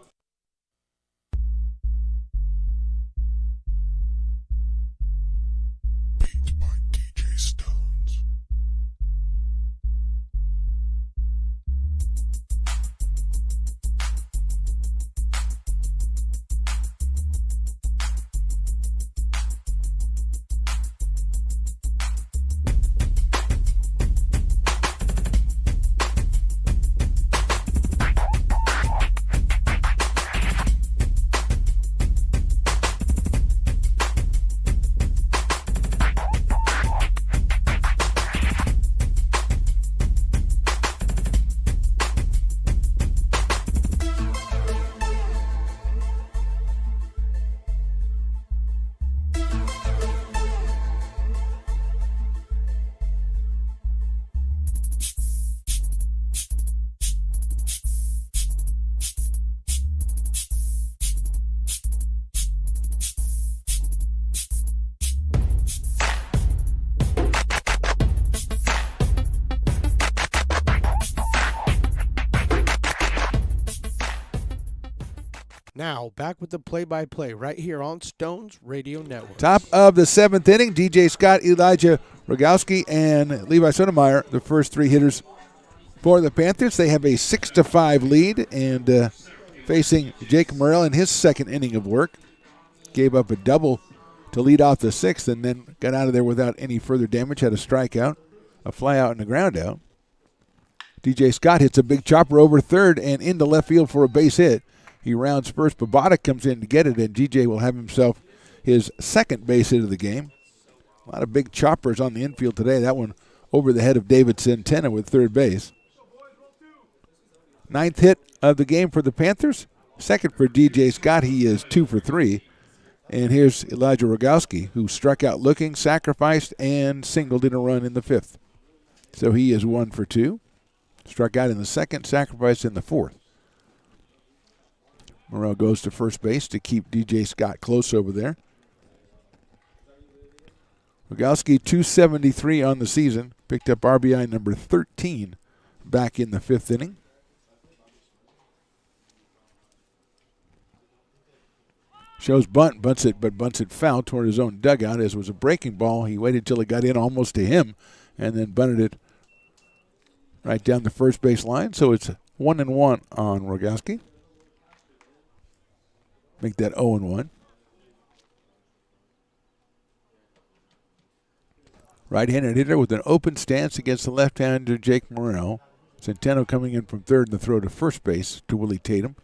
Beat by DJ Stones. Now, back with the play-by-play right here on Stones Radio Network. Top of the 7th inning, DJ Scott, Elijah Rogowski, and Levi Sotomayor, the first 3 hitters for the Panthers. They have a 6-5 lead, and facing Jake Morrell in his 2nd inning of work. Gave up a double to lead off the 6th, and then got out of there without any further damage. Had a strikeout, a fly out, and a ground out. DJ Scott hits a big chopper over third and into left field for a base hit. He rounds first. Babada comes in to get it, and DJ will have himself his 2nd base hit of the game. A lot of big choppers on the infield today. That one over the head of David Centeno with third base. 9th hit of the game for the Panthers. 2nd for DJ Scott. He is 2 for 3. And here's Elijah Rogowski, who struck out looking, sacrificed, and singled in a run in the 5th. So he is 1 for 2. Struck out in the 2nd, sacrificed in the 4th. Morrell goes to first base to keep DJ Scott close over there. Rogowski, 273 on the season. Picked up RBI number 13 back in the 5th inning. Shows bunts it foul toward his own dugout, as was a breaking ball. He waited till it got in almost to him and then bunted it right down the first base line. So it's 1-1 on Rogowski. Make that 0-1. Right-handed hitter with an open stance against the left-hander Jake Morrell. Centeno coming in from third in the throw to first base to Willie Tatum.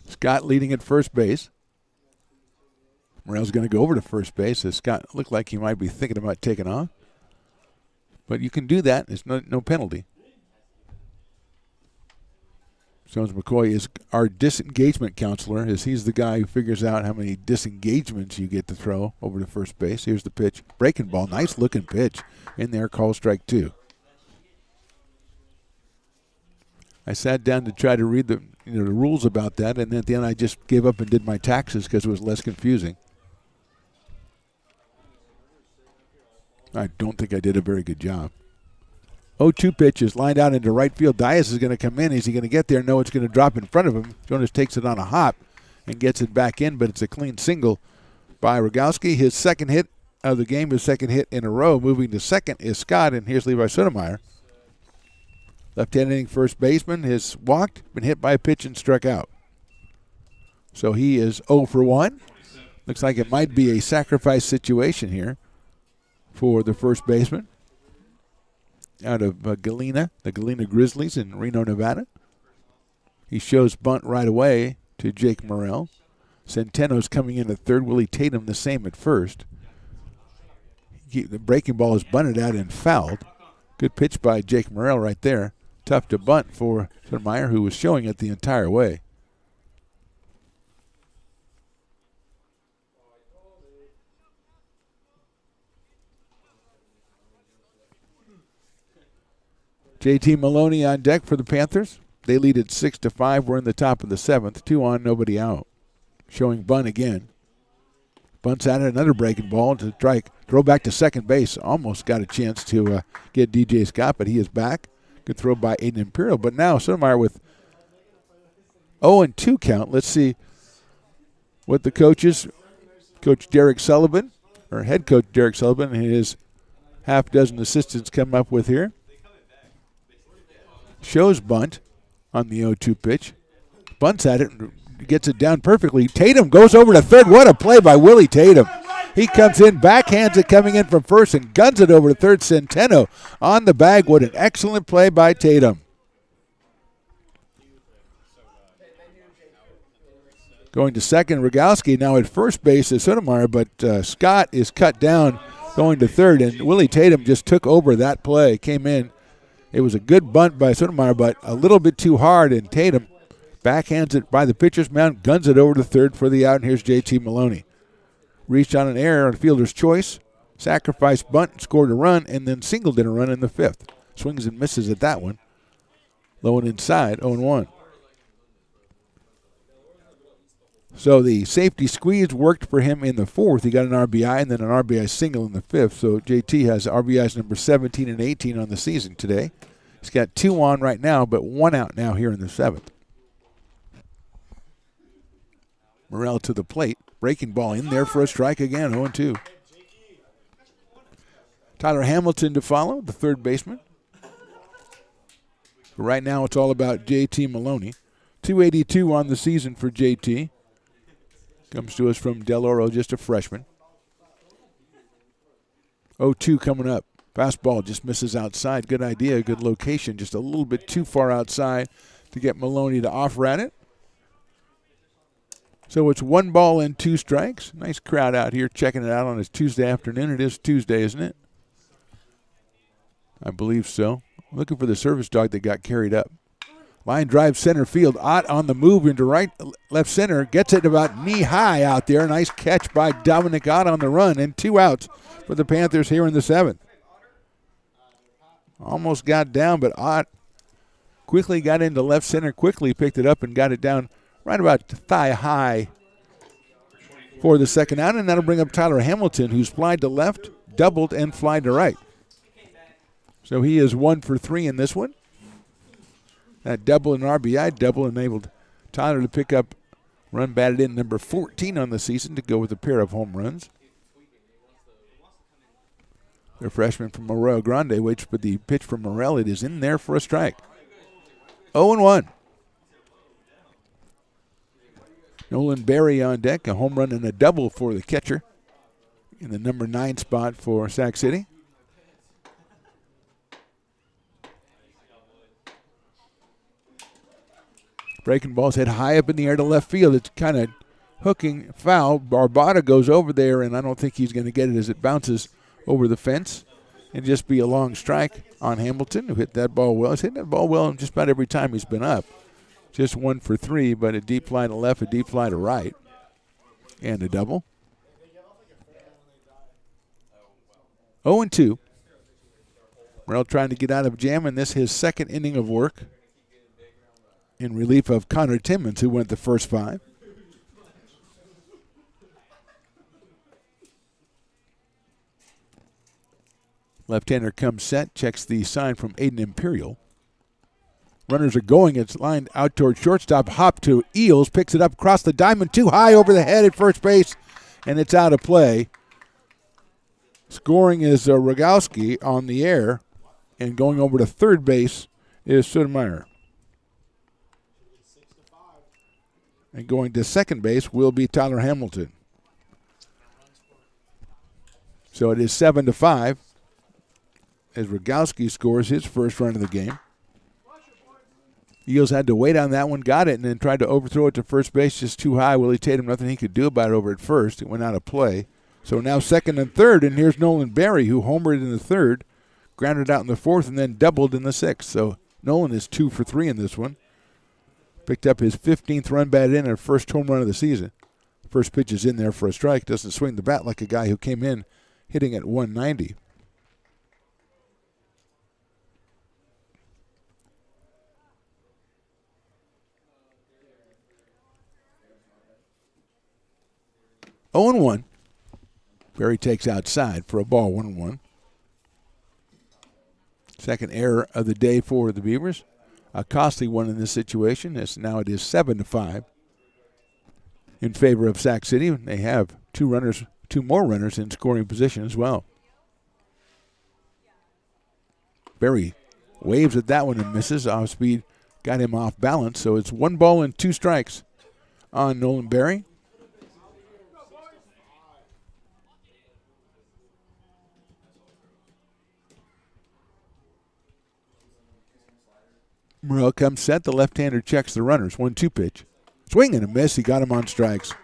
Scott leading at first base. Morrell's going to go over to first base as Scott looked like he might be thinking about taking off. But you can do that. It's no penalty. Jones McCoy is our disengagement counselor, as he's the guy who figures out how many disengagements you get to throw over to first base. Here's the pitch. Breaking ball. Nice looking pitch. In there, call strike 2. I sat down to try to read the rules about that, and at the end I just gave up and did my taxes because it was less confusing. I don't think I did a very good job. 0-2 pitch is lined out into right field. Diaz is going to come in. Is he going to get there? No, it's going to drop in front of him. Jonas takes it on a hop and gets it back in, but it's a clean single by Rogowski. His second hit of the game, his second hit in a row. Moving to second is Scott, and here's Levi Sotomayor. Left-handed first baseman has walked, been hit by a pitch, and struck out. So he is 0 for 1. Looks like it might be a sacrifice situation here for the first baseman out of Galena, the Galena Grizzlies in Reno, Nevada. He shows bunt right away to Jake Morrell. Centeno's coming in at third. Willie Tatum the same at first. The breaking ball is bunted out and fouled. Good pitch by Jake Morrell right there. Tough to bunt for Sotomayor, who was showing it the entire way. JT Maloney on deck for the Panthers. They lead at 6-5. We're in the top of the 7th. 2 on, nobody out. Showing bunt again. Bunts out at another breaking ball to throw back to second base. Almost got a chance to get DJ Scott, but he is back. Good throw by Aiden Imperial. But now Sotomayor with 0-2 count. Let's see what the coaches, Coach Derek Sullivan, or head coach Derek Sullivan, and his half dozen assistants come up with here. Shows bunt on the 0-2 pitch. Bunts at it and gets it down perfectly. Tatum goes over to third. What a play by Willie Tatum. He comes in, backhands it coming in from first, and guns it over to third. Centeno on the bag. What an excellent play by Tatum. Going to second, Rogowski now at first base is Sotomayor, but Scott is cut down going to third, and Willie Tatum just took over that play, came in. It was a good bunt by Sotomayor, but a little bit too hard, and Tatum backhands it by the pitcher's mound, guns it over to third for the out, and here's JT Maloney. Reached on an error on fielder's choice, sacrificed bunt, scored a run, and then singled in a run in the 5th. Swings and misses at that one. Low and inside, 0-1. So the safety squeeze worked for him in the 4th. He got an RBI and then an RBI single in the 5th. So JT has RBIs number 17 and 18 on the season today. He's got 2 on right now, but 1 out now here in the 7th. Morrell to the plate. Breaking ball in there for a strike again, 0-2. Tyler Hamilton to follow, the third baseman. But right now it's all about JT Maloney. 282 on the season for JT. Comes to us from Del Oro, just a freshman. 0-2 coming up. Fastball just misses outside. Good idea, good location. Just a little bit too far outside to get Maloney to offer at it. So it's 1 ball and 2 strikes. Nice crowd out here checking it out on this Tuesday afternoon. It is Tuesday, isn't it? I believe so. Looking for the service dog that got carried up. Line drive center field. Ott on the move into left center. Gets it about knee high out there. Nice catch by Dominic Ott on the run. And 2 outs for the Panthers here in the 7th. Almost got down, but Ott quickly got into left center. Quickly picked it up and got it down right about thigh high for the second out. And that'll bring up Tyler Hamilton, who's flied to left, doubled, and flied to right. So he is 1 for 3 in this one. That double and RBI double enabled Tyler to pick up run batted in number 14 on the season to go with a pair of home runs. The freshman from Arroyo Grande waits for the pitch from Morrell. It is in there for a strike. 0-1. Nolan Berry on deck, a home run and a double for the catcher in the number 9 spot for Sac City. Breaking ball's hit high up in the air to left field. It's kind of hooking foul. Barbada goes over there, and I don't think he's going to get it as it bounces over the fence. and just be a long strike on Hamilton, who hit that ball well. He's hitting that ball well just about every time he's been up. Just 1 for 3, but a deep fly to left, a deep fly to right, and a double. 0-2. Morrell trying to get out of jam, and this his second inning of work in relief of Connor Timmons, who went the first 5. Left-hander comes set, checks the sign from Aiden Imperial. Runners are going. It's lined out towards shortstop. Hop to Eels. Picks it up across the diamond. Too high over the head at first base, and it's out of play. Scoring is Rogowski on the air, and going over to third base is Sotomayor. And going to second base will be Tyler Hamilton. So it is 7-5 as Rogowski scores his first run of the game. Eels had to wait on that one, got it, and then tried to overthrow it to first base just too high. Willie Tatum, nothing he could do about it over at first. It went out of play. So now second and third, and here's Nolan Berry, who homered in the third, grounded out in the fourth, and then doubled in the sixth. So Nolan is 2 for 3 in this one. Picked up his 15th run batted in and first home run of the season. First pitch is in there for a strike. Doesn't swing the bat like a guy who came in hitting at 190. Oh and 1. Berry takes outside for a ball, 1-1. Second error of the day for the Beavers. A costly one in this situation, as now it is 7-5 in favor of Sac City. They have two more runners in scoring position as well. Berry waves at that one and misses. Off speed got him off balance, so it's 1 ball and 2 strikes on Nolan Berry. Morrell comes set. The left-hander checks the runners. 1-2 pitch. Swing and a miss. He got him on strikes.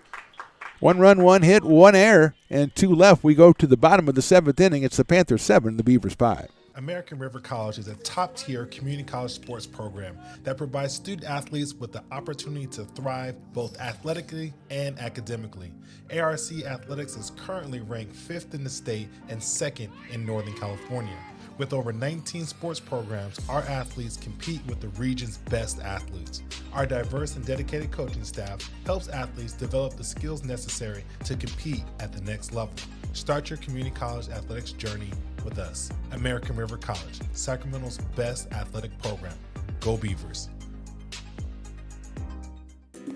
1 run, 1 hit, 1 error, and 2 left. We go to the bottom of the 7th inning. It's the Panthers 7, the Beavers 5. American River College is a top-tier community college sports program that provides student athletes with the opportunity to thrive both athletically and academically. ARC Athletics is currently ranked 5th in the state and 2nd in Northern California. With over 19 sports programs, our athletes compete with the region's best athletes. Our diverse and dedicated coaching staff helps athletes develop the skills necessary to compete at the next level. Start your community college athletics journey with us. American River College, Sacramento's best athletic program. Go Beavers.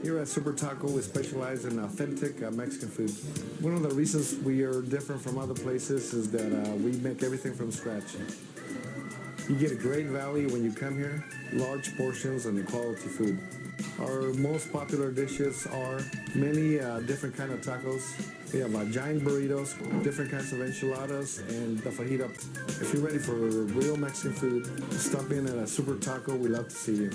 Here at Super Taco, we specialize in authentic Mexican food. One of the reasons we are different from other places is that we make everything from scratch. You get a great value when you come here, large portions and quality food. Our most popular dishes are many different kind of tacos. We have giant burritos, different kinds of enchiladas, and the fajita. If you're ready for real Mexican food, stop in at a Super Taco. We'd love to see you.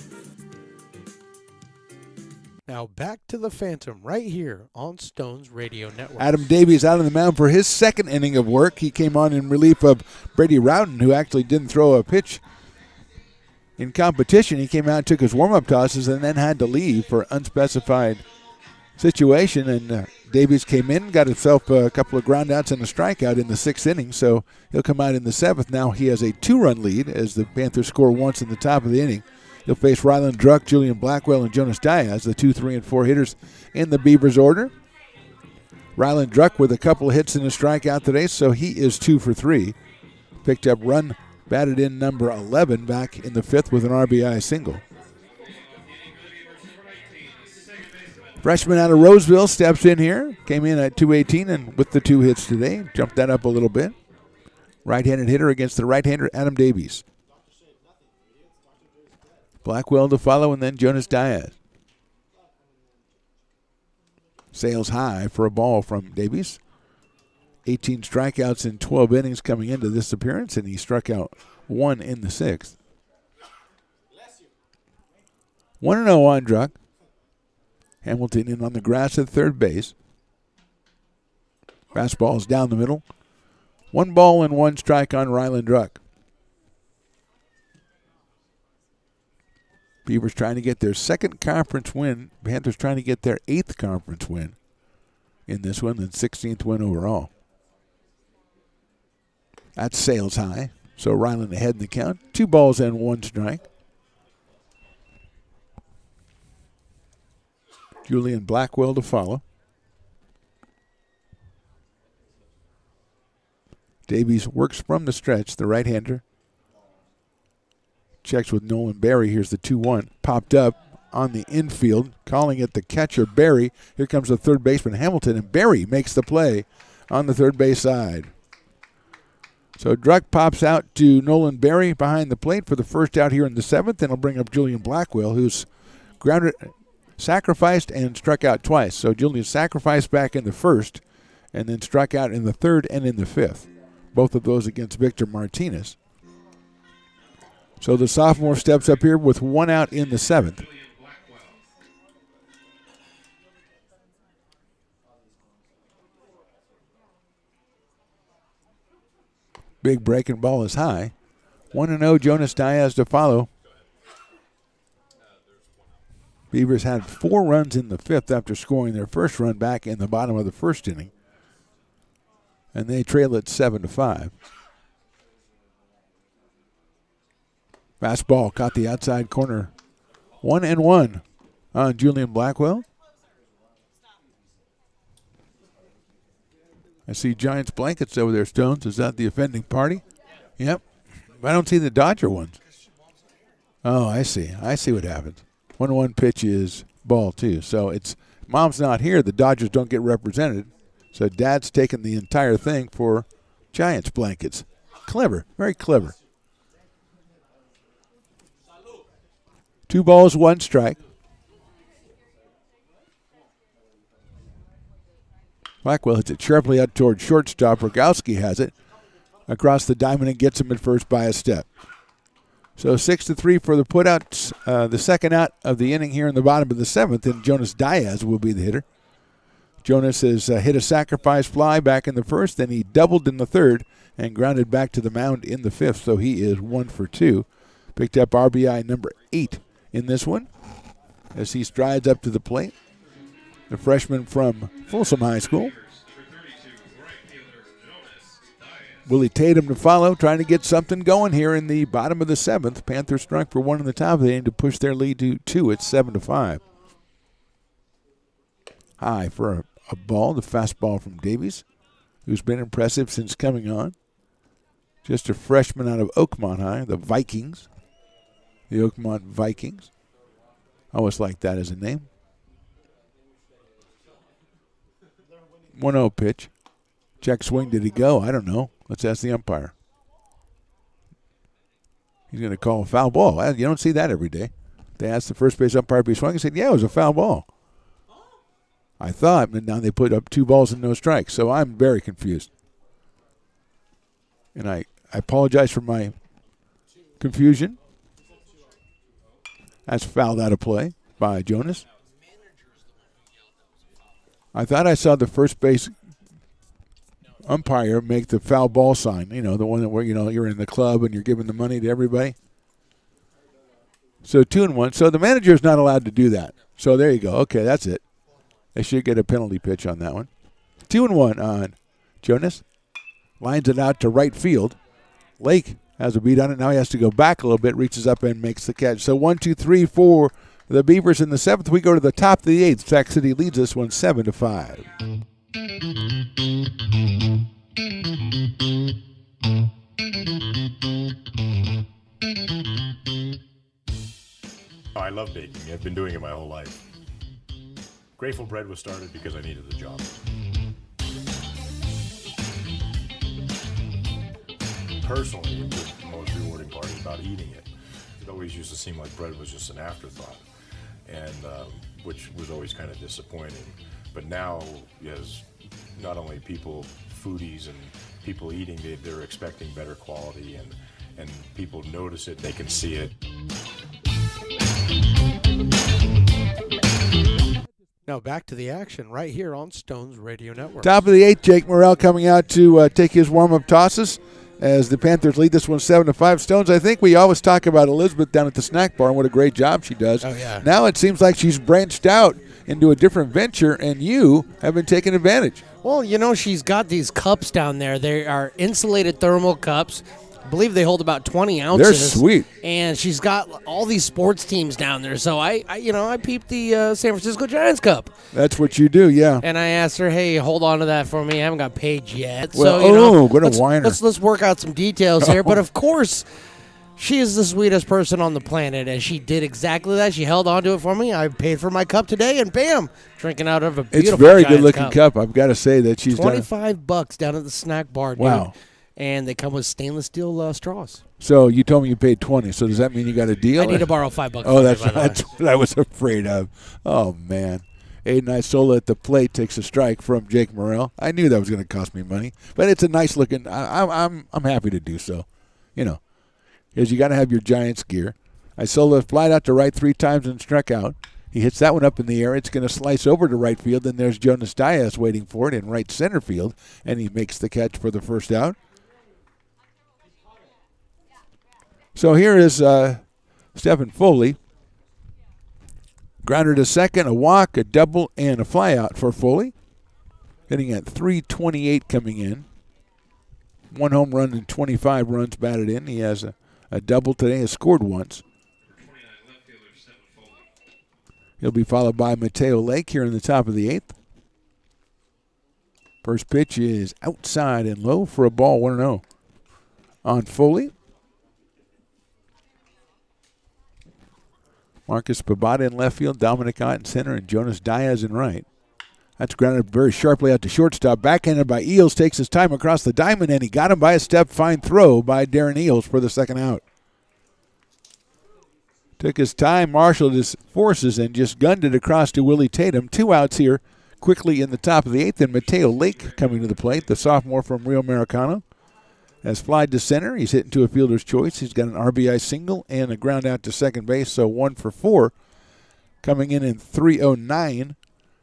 Now back to the Phantom right here on Stones Radio Network. Adam Davies out on the mound for his second inning of work. He came on in relief of Brady Rowden, who actually didn't throw a pitch in competition. He came out and took his warm-up tosses and then had to leave for unspecified situation. And Davies came in, got himself a couple of groundouts and a strikeout in the 6th inning, so he'll come out in the 7th. Now he has a 2-run lead as the Panthers score once in the top of the inning. He'll face Ryland Druck, Julian Blackwell, and Jonas Diaz, the 2, 3, and 4 hitters in the Beavers order. Ryland Druck with a couple of hits and a strikeout today, so he is 2 for 3. Picked up run batted in number 11 back in the 5th with an RBI single. Freshman out of Roseville steps in here. Came in at 218 and with the 2 hits today. Jumped that up a little bit. Right-handed hitter against the right-hander Adam Davies. Blackwell to follow, and then Jonas Diaz. Sails high for a ball from Davies. 18 strikeouts in 12 innings coming into this appearance, and he struck out 1 in the 6th. 1-0 on Druck. Hamilton in on the grass at third base. Fastball is down the middle. 1 ball and 1 strike on Ryland Druck. Beavers trying to get their second conference win. Panthers trying to get their 8th conference win in this one, and 16th win overall. That's sails high. So Ryland ahead in the count. 2 balls and 1 strike. Julian Blackwell to follow. Davies works from the stretch, the right-hander. Checks with Nolan Berry. Here's the 2-1. Popped up on the infield, calling it the catcher, Berry. Here comes the third baseman, Hamilton, and Berry makes the play on the third base side. So Druck pops out to Nolan Berry behind the plate for the first out here in the 7th, and he'll bring up Julian Blackwell, who's grounded, sacrificed, and struck out twice. So Julian sacrificed back in the 1st, and then struck out in the 3rd and in the 5th. Both of those against Victor Martinez. So the sophomore steps up here with 1 out in the 7th. Big breaking ball is high. 1-0, Jonas Diaz to follow. Beavers had 4 runs in the 5th after scoring their first run back in the bottom of the 1st inning. And they trail it 7-5. Fastball caught the outside corner. 1-1 on Julian Blackwell. I see Giants blankets over there, Stones. Is that the offending party? Yep. I don't see the Dodger ones. Oh, I see. I see what happens. 1-1 pitch is ball 2. So it's Mom's not here. The Dodgers don't get represented. So Dad's taking the entire thing for Giants blankets. Clever. Very clever. 2 balls, 1 strike. Blackwell hits it sharply out toward shortstop. Rogowski has it across the diamond and gets him at first by a step. So 6-3 for the putouts. The second out of the inning here in the bottom of the 7th, and Jonas Diaz will be the hitter. Jonas has hit a sacrifice fly back in the 1st, then he doubled in the 3rd and grounded back to the mound in the 5th, so he is 1 for 2. Picked up RBI number 8 in this one as he strides up to the plate. The freshman from Folsom High School. Willie Tatum to follow, trying to get something going here in the bottom of the 7th. Panthers struck for 1 in the top of the inning to push their lead to 2. It's 7-5. High for a ball, the fastball from Davies, who's been impressive since coming on. Just a freshman out of Oakmont High, the Vikings. The Oakmont Vikings. I always like that as a name. 1-0 pitch. Check swing, did he go? I don't know. Let's ask the umpire. He's going to call a foul ball. You don't see that every day. They asked the first base umpire if he swung. He said, yeah, it was a foul ball. I thought, but now they put up 2 balls and no strikes. So I'm very confused. And I apologize for my confusion. That's fouled out of play by Jonas. I thought I saw the first base umpire make the foul ball sign. You know, the one that where, you know, you're in the club and you're giving the money to everybody. So 2-1. So the manager is not allowed to do that. So there you go. Okay, that's it. They should get a penalty pitch on that one. 2-1 on Jonas. Lines it out to right field. Lake has a beat on it. Now he has to go back a little bit, reaches up and makes the catch. So 1, 2, 3 for the Beavers in the 7th. We go to the top of the 8th. Sac City leads this one 7-5. I love baking. I've been doing it my whole life. Grateful Bread was started because I needed the job. Personally, the most rewarding part is about eating it. It always used to seem like bread was just an afterthought, and which was always kind of disappointing. But now, as not only people, foodies and people eating, they're expecting better quality, and people notice it, they can see it. Now back to the action right here on Stones Radio Network. Top of the 8th, Jake Morrell coming out to take his warm-up tosses as the Panthers lead this one 7-5. Stones, I think we always talk about Elizabeth down at the snack bar and what a great job she does. Oh, yeah. Now it seems like she's branched out into a different venture, and you have been taking advantage. Well, you know, she's got these cups down there. They are insulated thermal cups. I believe they hold about 20 ounces. They're sweet. And she's got all these sports teams down there. So I peeped the San Francisco Giants cup. That's what you do, yeah. And I asked her, hey, hold on to that for me. I haven't got paid yet. Well, so, what a whiner. Let's work out some details here. But, of course, she is the sweetest person on the planet, and she did exactly that. She held on to it for me. I paid for my cup today, and bam, drinking out of a beautiful It's a very Giants good-looking cup. I've got to say that she's done. $25 down at the snack bar, dude. Wow. And they come with stainless steel straws. So you told me you paid 20. So does that mean you got a deal? I need to borrow $5. Oh, that's what I was afraid of. Oh man, Aiden Isola at the plate takes a strike from Jake Morrell. I knew that was going to cost me money, but it's a nice looking. I'm happy to do so. You know, because you got to have your Giants gear. Isola flied out to right 3 times and struck out. He hits that one up in the air. It's going to slice over to right field. Then there's Jonas Diaz waiting for it in right center field, and he makes the catch for the first out. So here is Stephen Foley. Grounder to second, a walk, a double, and a flyout for Foley. Hitting at .328 coming in. 1 home run and 25 runs batted in. He has a double today, has scored once. He'll be followed by Mateo Lake here in the top of the 8th. First pitch is outside and low for a ball, 1-0 on Foley. Marcus Pabada in left field, Dominic Ott in center, and Jonas Diaz in right. That's grounded very sharply out to shortstop. Backhanded by Eels, takes his time across the diamond, and he got him by a step. Fine throw by Darren Eels for the second out. Took his time, marshaled his forces, and just gunned it across to Willie Tatum. 2 outs here quickly in the top of the 8th, and Mateo Lake coming to the plate, the sophomore from Rio Americano. Has flied to center. He's hit into a fielder's choice. He's got an RBI single and a ground out to second base, so 1 for 4. Coming in .309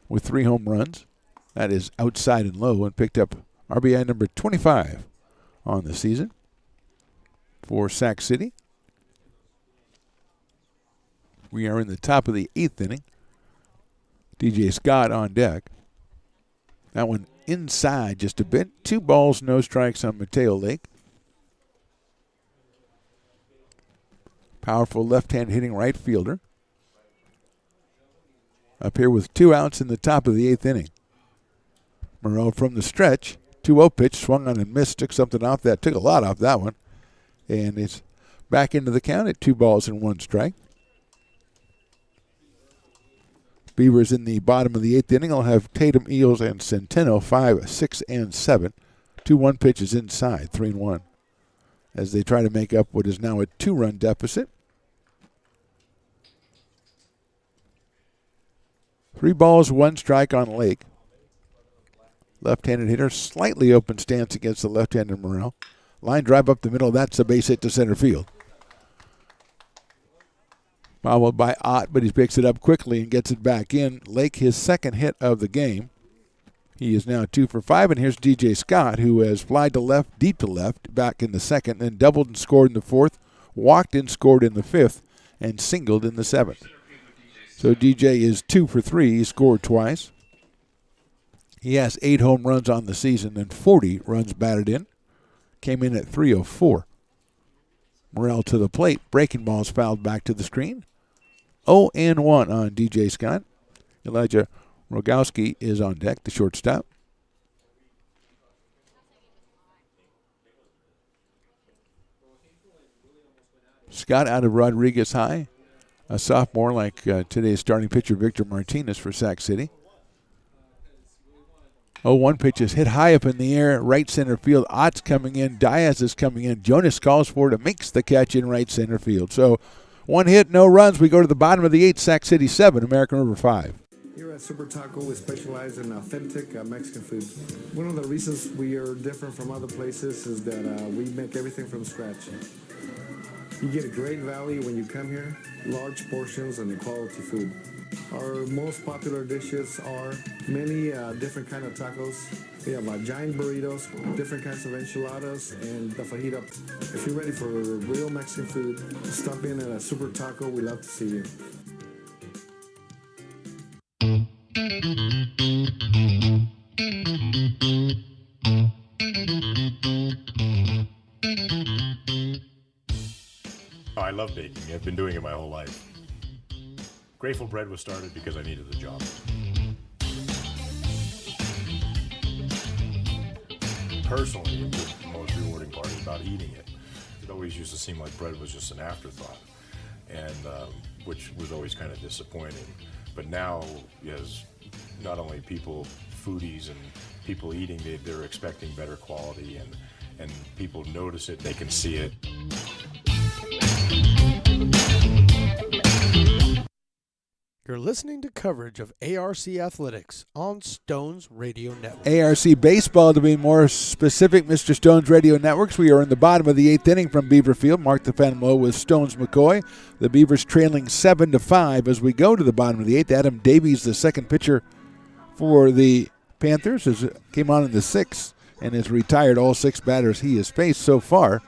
with 3 home runs. That is outside and low, and picked up RBI number 25 on the season for Sac City. We are in the top of the 8th inning. DJ Scott on deck. That one inside just a bit. 2 balls, no strikes on Mateo Lake. Powerful left-hand hitting right fielder. Up here with 2 outs in the top of the 8th inning. Moreau from the stretch. 2-0 pitch, swung on and missed, took something off that, took a lot off that one. And it's back into the count at 2 balls and 1 strike. Beavers in the bottom of the 8th inning will have Tatum, Eels, and Centeno 5, 6, and 7. 2-1 pitches inside, 3-1. As they try to make up what is now a 2-run deficit. 3 balls, 1 strike on Lake. Left-handed hitter, slightly open stance against the left-handed Morrell. Line drive up the middle, that's a base hit to center field. Followed by Ott, but he picks it up quickly and gets it back in. Lake, his second hit of the game. He is now 2 for 5, and here's DJ Scott, who has flied to left, deep to left, back in the second, then doubled and scored in the 4th, walked and scored in the 5th, and singled in the 7th. So DJ is 2 for 3. He scored twice. He has 8 home runs on the season and 40 runs batted in. Came in at .304. Morrell to the plate. Breaking ball is fouled back to the screen. 0-1 on DJ Scott. Elijah Rogowski is on deck, the shortstop. Scott out of Rodriguez High. A sophomore like today's starting pitcher Victor Martinez for Sac City. 0-1 pitch is hit high up in the air, right center field. Ott's coming in, Diaz is coming in. Jonas calls for it and makes the catch in right center field. So 1 hit, no runs. We go to the bottom of the 8th, Sac City 7, American River 5. Here at Super Taco, we specialize in authentic Mexican food. One of the reasons we are different from other places is that we make everything from scratch. You get a great value when you come here, large portions and quality food. Our most popular dishes are many different kind of tacos. We have giant burritos, different kinds of enchiladas, and the fajita. If you're ready for real Mexican food, stop in at a Super Taco. We love to see you. Oh, I love baking. I've been doing it my whole life. Grateful Bread was started because I needed the job. Personally, the most rewarding part is about eating it. It always used to seem like bread was just an afterthought, and which was always kind of disappointing. But now, as not only people, foodies and people eating, they're expecting better quality, and people notice it, they can see it. You're listening to coverage of ARC Athletics on Stones Radio Network. ARC Baseball, to be more specific, Mr. Stones Radio Networks. We are in the bottom of the eighth inning from Beaver Field. Mark the Fenway with Stones McCoy. The Beavers trailing 7-5 as we go to the bottom of the eighth. Adam Davies, the second pitcher for the Panthers, came on in the sixth and has retired all six batters he has faced so far.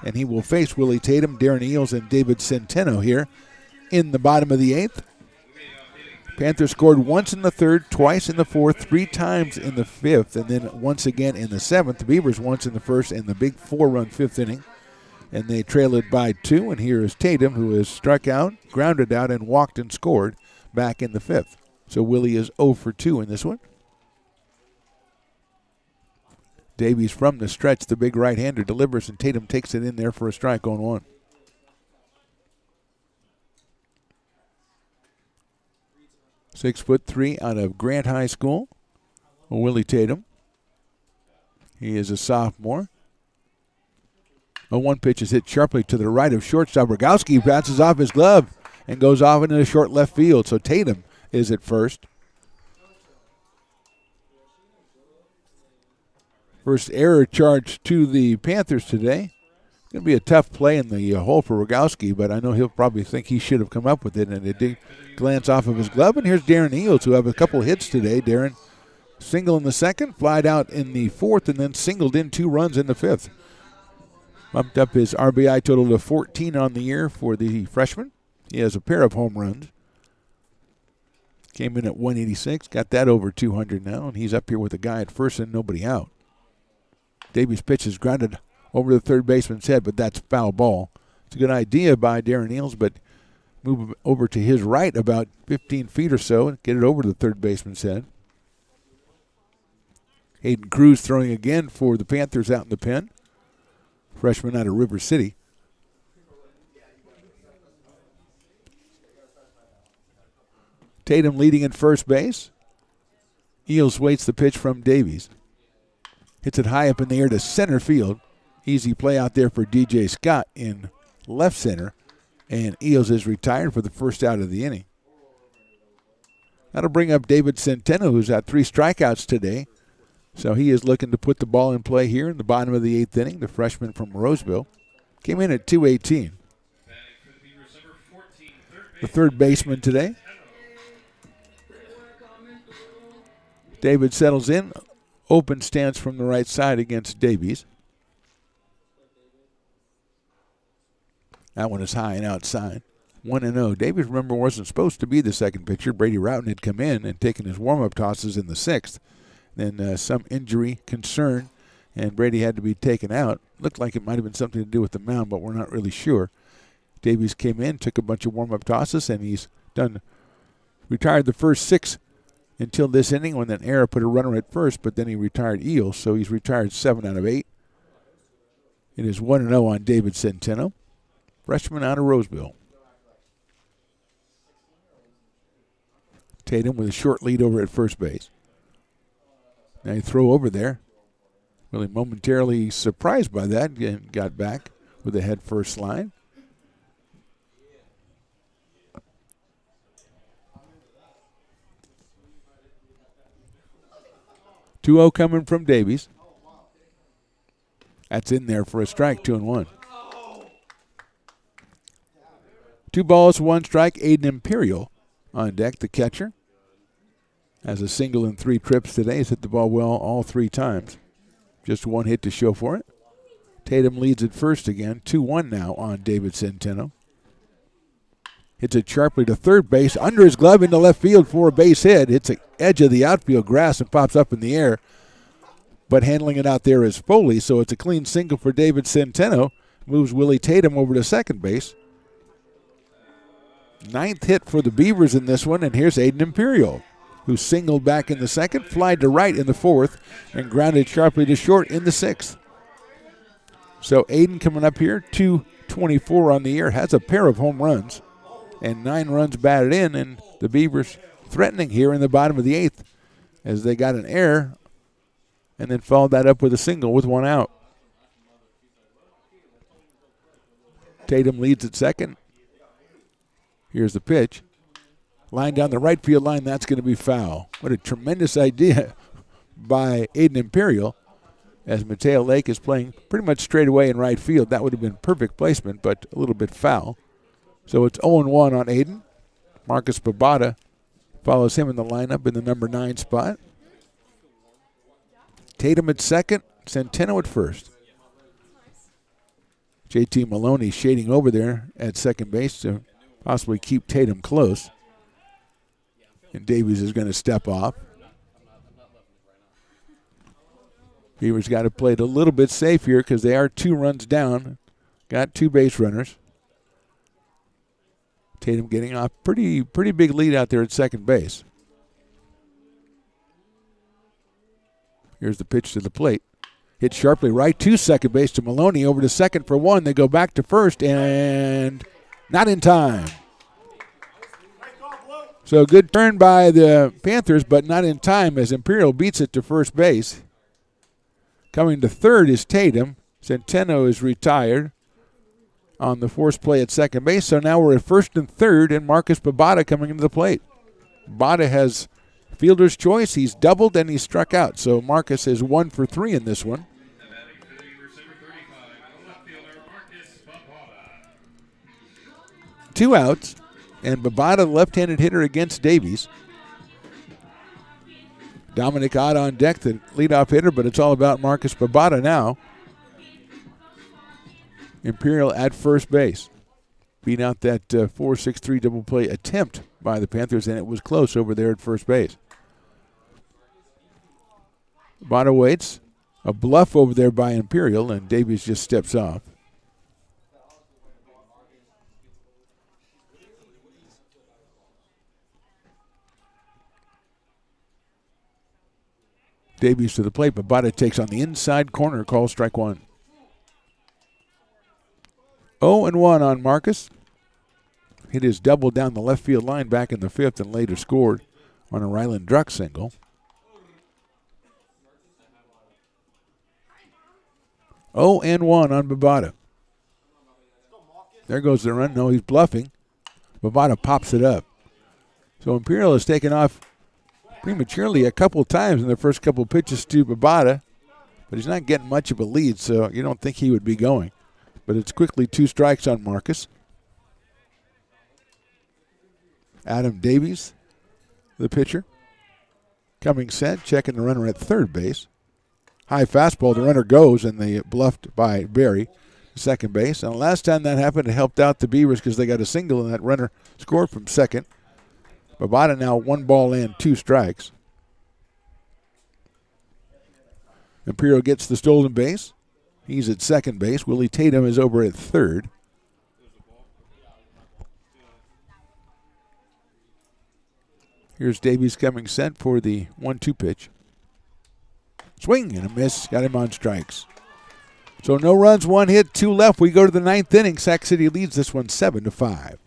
And he will face Willie Tatum, Darren Eales, and David Centeno here in the bottom of the eighth. Panthers scored once in the third, twice in the fourth, three times in the fifth, and then once again in the seventh. The Beavers once in the first and the big 4-run fifth inning. And they trailed it by 2. And here is Tatum, who has struck out, grounded out, and walked and scored back in the fifth. So Willie is 0 for 2 in this one. Davies from the stretch, the big right-hander, delivers, and Tatum takes it in there for a strike on 1. .6'3" out of Grant High School, Willie Tatum. He is a sophomore. A 1 pitch is hit sharply to the right of shortstop. Rogowski bounces off his glove and goes off into the short left field. So Tatum is at first. First error charge to the Panthers today. It's going to be a tough play in the hole for Rogowski, but I know he'll probably think he should have come up with it, and it did glance off of his glove. And here's Darren Eales, who have a couple hits today. Darren single in the second, flied out in the fourth, and then singled in 2 runs in the fifth. Bumped up his RBI total to 14 on the year for the freshman. He has a pair of home runs. Came in at 186, got that over 200 now, and he's up here with a guy at first and nobody out. Davies' pitch is grounded over the third baseman's head, but that's foul ball. It's a good idea by Darren Eales, but move over to his right about 15 feet or so and get it over to the third baseman's head. Hayden Cruz throwing again for the Panthers out in the pen. Freshman out of River City. Tatum leading at first base. Eales waits the pitch from Davies. Hits it high up in the air to center field. Easy play out there for DJ Scott in left center. And Eales is retired for the first out of the inning. That'll bring up David Centeno, who's had 3 strikeouts today. So he is looking to put the ball in play here in the bottom of the 8th inning. The freshman from Roseville came in at 218. The third baseman today. David settles in. Open stance from the right side against Davies. That one is high and outside. 1-0. Davies, remember, wasn't supposed to be the second pitcher. Brady Routon had come in and taken his warm-up tosses in the 6th. Then some injury concern, and Brady had to be taken out. Looked like it might have been something to do with the mound, but we're not really sure. Davies came in, took a bunch of warm-up tosses, and he's retired the first 6 until this inning when an error put a runner at first, but then he retired Eales, so he's retired 7 out of 8. It is 1-0 on David Centeno, freshman out of Roseville. Tatum with a short lead over at first base. Now you throw over there. Really momentarily surprised by that and got back with a head first line. .2-0 coming from Davies. That's in there for a strike, 2-1. 2 balls, 1 strike. Aiden Imperial on deck, the catcher. Has a single in 3 trips today. He's hit the ball well all 3 times. Just 1 hit to show for it. Tatum leads at first again. 2-1 now on David Centeno. Hits it sharply to third base. Under his glove into left field for a base hit. Hits the edge of the outfield grass and pops up in the air. But handling it out there is Foley, so it's a clean single for David Centeno. Moves Willie Tatum over to second base. 9th hit for the Beavers in this one, and here's Aiden Imperial, who singled back in the 2nd, flied to right in the 4th, and grounded sharply to short in the 6th. So Aiden coming up here, 224 on the year, has a pair of home runs, and 9 runs batted in, and the Beavers threatening here in the bottom of the 8th as they got an error and then followed that up with a single with 1 out. Tatum leads at second. Here's the pitch. Line down the right field line, that's going to be foul. What a tremendous idea by Aiden Imperial as Mateo Lake is playing pretty much straight away in right field. That would have been perfect placement, but a little bit foul. So it's 0-1 on Aiden. Marcus Babada follows him in the lineup in the number 9 spot. Tatum at second, Centeno at first. JT Maloney shading over there at second base to possibly keep Tatum close. And Davies is going to step off. Beavers got to play it a little bit safe here because they are 2 runs down. Got 2 base runners. Tatum getting off pretty big lead out there at second base. Here's the pitch to the plate. Hit sharply right to second base to Maloney. Over to second for 1. They go back to first and not in time. So good turn by the Panthers, but not in time as Imperial beats it to first base. Coming to third is Tatum. Centeno is retired on the forced play at second base. So now we're at first and third, and Marcus Babada coming into the plate. Babada has fielder's choice. He's doubled and he's struck out. So Marcus is 1 for 3 in this one. 2 outs, and Babada, left-handed hitter against Davies. Dominic Ott on deck, the leadoff hitter, but it's all about Marcus Babada now. Imperial at first base. Beat out that 4-6-3 double play attempt by the Panthers, and it was close over there at first base. Babada waits. A bluff over there by Imperial, and Davies just steps off. Davies to the plate, but Babada takes on the inside corner, calls strike 1. 0-1 on Marcus. Hit his double down the left field line back in the 5th and later scored on a Ryland Druck single. 0-1 on Babada. There goes the run. No, he's bluffing. Babada pops it up. So Imperial has taken off prematurely a couple times in the first couple pitches to Babada, but he's not getting much of a lead, so you don't think he would be going. But it's quickly 2 strikes on Marcus. Adam Davies, the pitcher, coming set, checking the runner at third base. High fastball, the runner goes, and they bluffed by Barry, second base. And the last time that happened, it helped out the Beavers because they got a single, and that runner scored from second. Babada now 1 ball and 2 strikes. Imperial gets the stolen base. He's at second base. Willie Tatum is over at third. Here's Davies coming set for the 1-2 pitch. Swing and a miss. Got him on strikes. So no runs, 1 hit, 2 left. We go to the 9th inning. Sac City leads this one 7-5.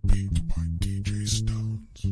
Beat by DJ Stones.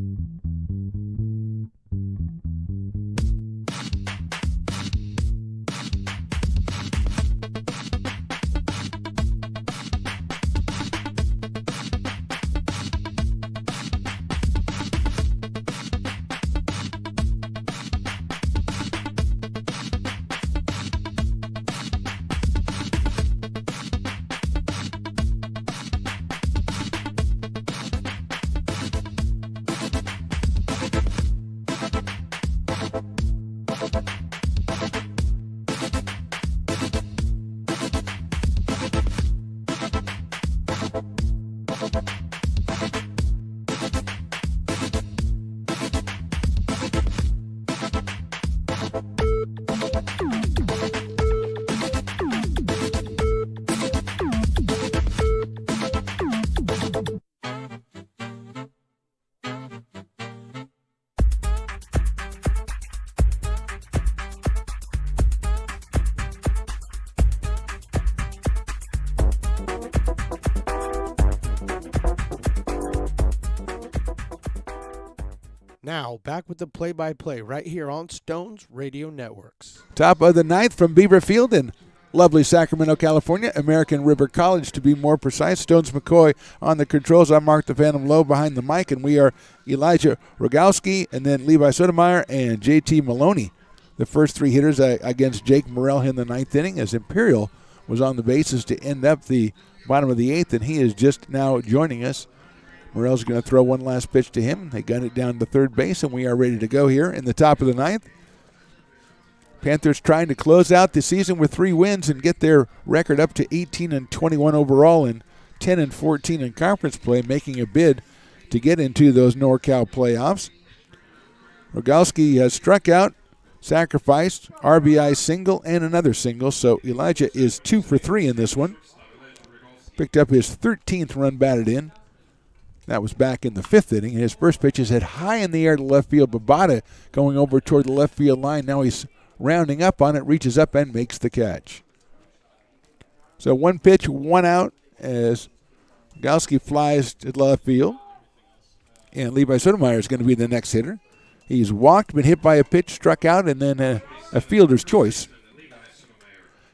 Now, back with the play-by-play right here on Stones Radio Networks. Top of the ninth from Beaver Field in lovely Sacramento, California. American River College, to be more precise. Stones McCoy on the controls. I'm Mark the Phantom Lowe behind the mic, and we are Elijah Rogowski, and then Levi Sotomayor and JT Maloney. The first three hitters against Jake Morrell in the ninth inning, as Imperial was on the bases to end up the bottom of the eighth, and he is just now joining us. Morrell's going to throw one last pitch to him. They gun it down to third base, and we are ready to go here in the top of the ninth. Panthers trying to close out the season with 3 wins and get their record up to 18-21 overall and 10-14 in conference play, making a bid to get into those NorCal playoffs. Rogowski has struck out, sacrificed, RBI single, and another single, so Elijah is 2 for 3 in this one. Picked up his 13th run batted in. That was back in the 5th inning. His first pitch is hit high in the air to left field. Babada going over toward the left field line. Now he's rounding up on it, reaches up and makes the catch. So 1 pitch, 1 out as Rogowski flies to left field. And Levi Sotomayor is going to be the next hitter. He's walked, been hit by a pitch, struck out, and then a fielder's choice.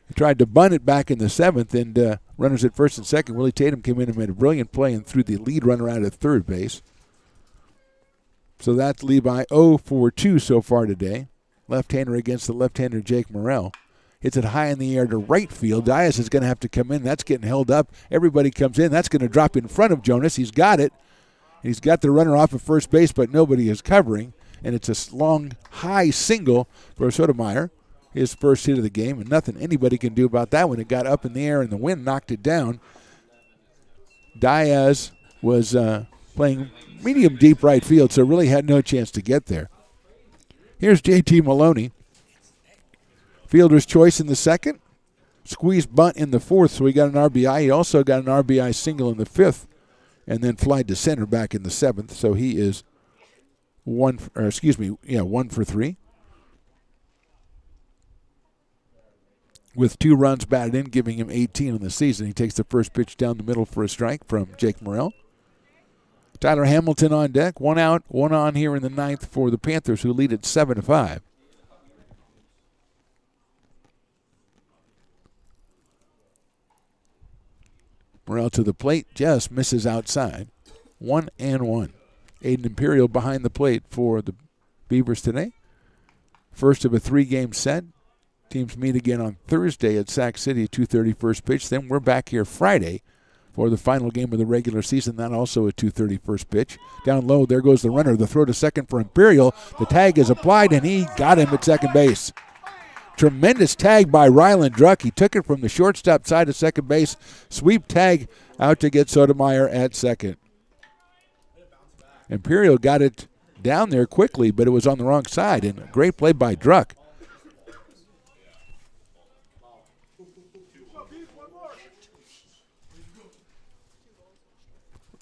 He tried to bunt it back in the 7th, and runners at first and second. Willie Tatum came in and made a brilliant play and threw the lead runner out at third base. So that's Levi 0 for 2 so far today. Left-hander against the left-hander Jake Morrell. Hits it high in the air to right field. Diaz is going to have to come in. That's getting held up. Everybody comes in. That's going to drop in front of Jonas. He's got it. He's got the runner off of first base, but nobody is covering. And it's a long, high single for Sotomayor. His first hit of the game, and nothing anybody can do about that when it got up in the air and the wind knocked it down. Diaz was playing medium deep right field, so really had no chance to get there. Here's JT Maloney. Fielder's choice in the 2nd. Squeezed bunt in the 4th, so he got an RBI. He also got an RBI single in the 5th, and then flied to center back in the 7th. So he is 1 for 3. With 2 runs batted in, giving him 18 in the season. He takes the first pitch down the middle for a strike from Jake Morrell. Tyler Hamilton on deck. 1 out, 1 on here in the 9th for the Panthers, who lead at 7-5. Morrell to the plate, just misses outside. 1-1. Aiden Imperial behind the plate for the Beavers today. First of a 3-game set. Teams meet again on Thursday at Sac City, 2:30 first pitch. Then we're back here Friday for the final game of the regular season. That also a 2:30 first pitch. Down low, there goes the runner. The throw to second for Imperial. The tag is applied, and he got him at second base. Tremendous tag by Ryland Druck. He took it from the shortstop side of second base. Sweep tag out to get Sotomayor at second. Imperial got it down there quickly, but it was on the wrong side, and a great play by Druck.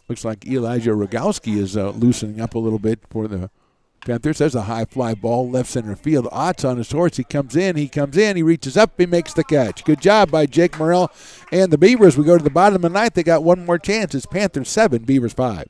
Looks like Elijah Rogowski is loosening up a little bit for the Panthers. There's a high fly ball, left center field. Ott's on his horse. He comes in, he reaches up, he makes the catch. Good job by Jake Morrell and the Beavers. We go to the bottom of the ninth. They got one more chance. It's Panthers 7, Beavers 5.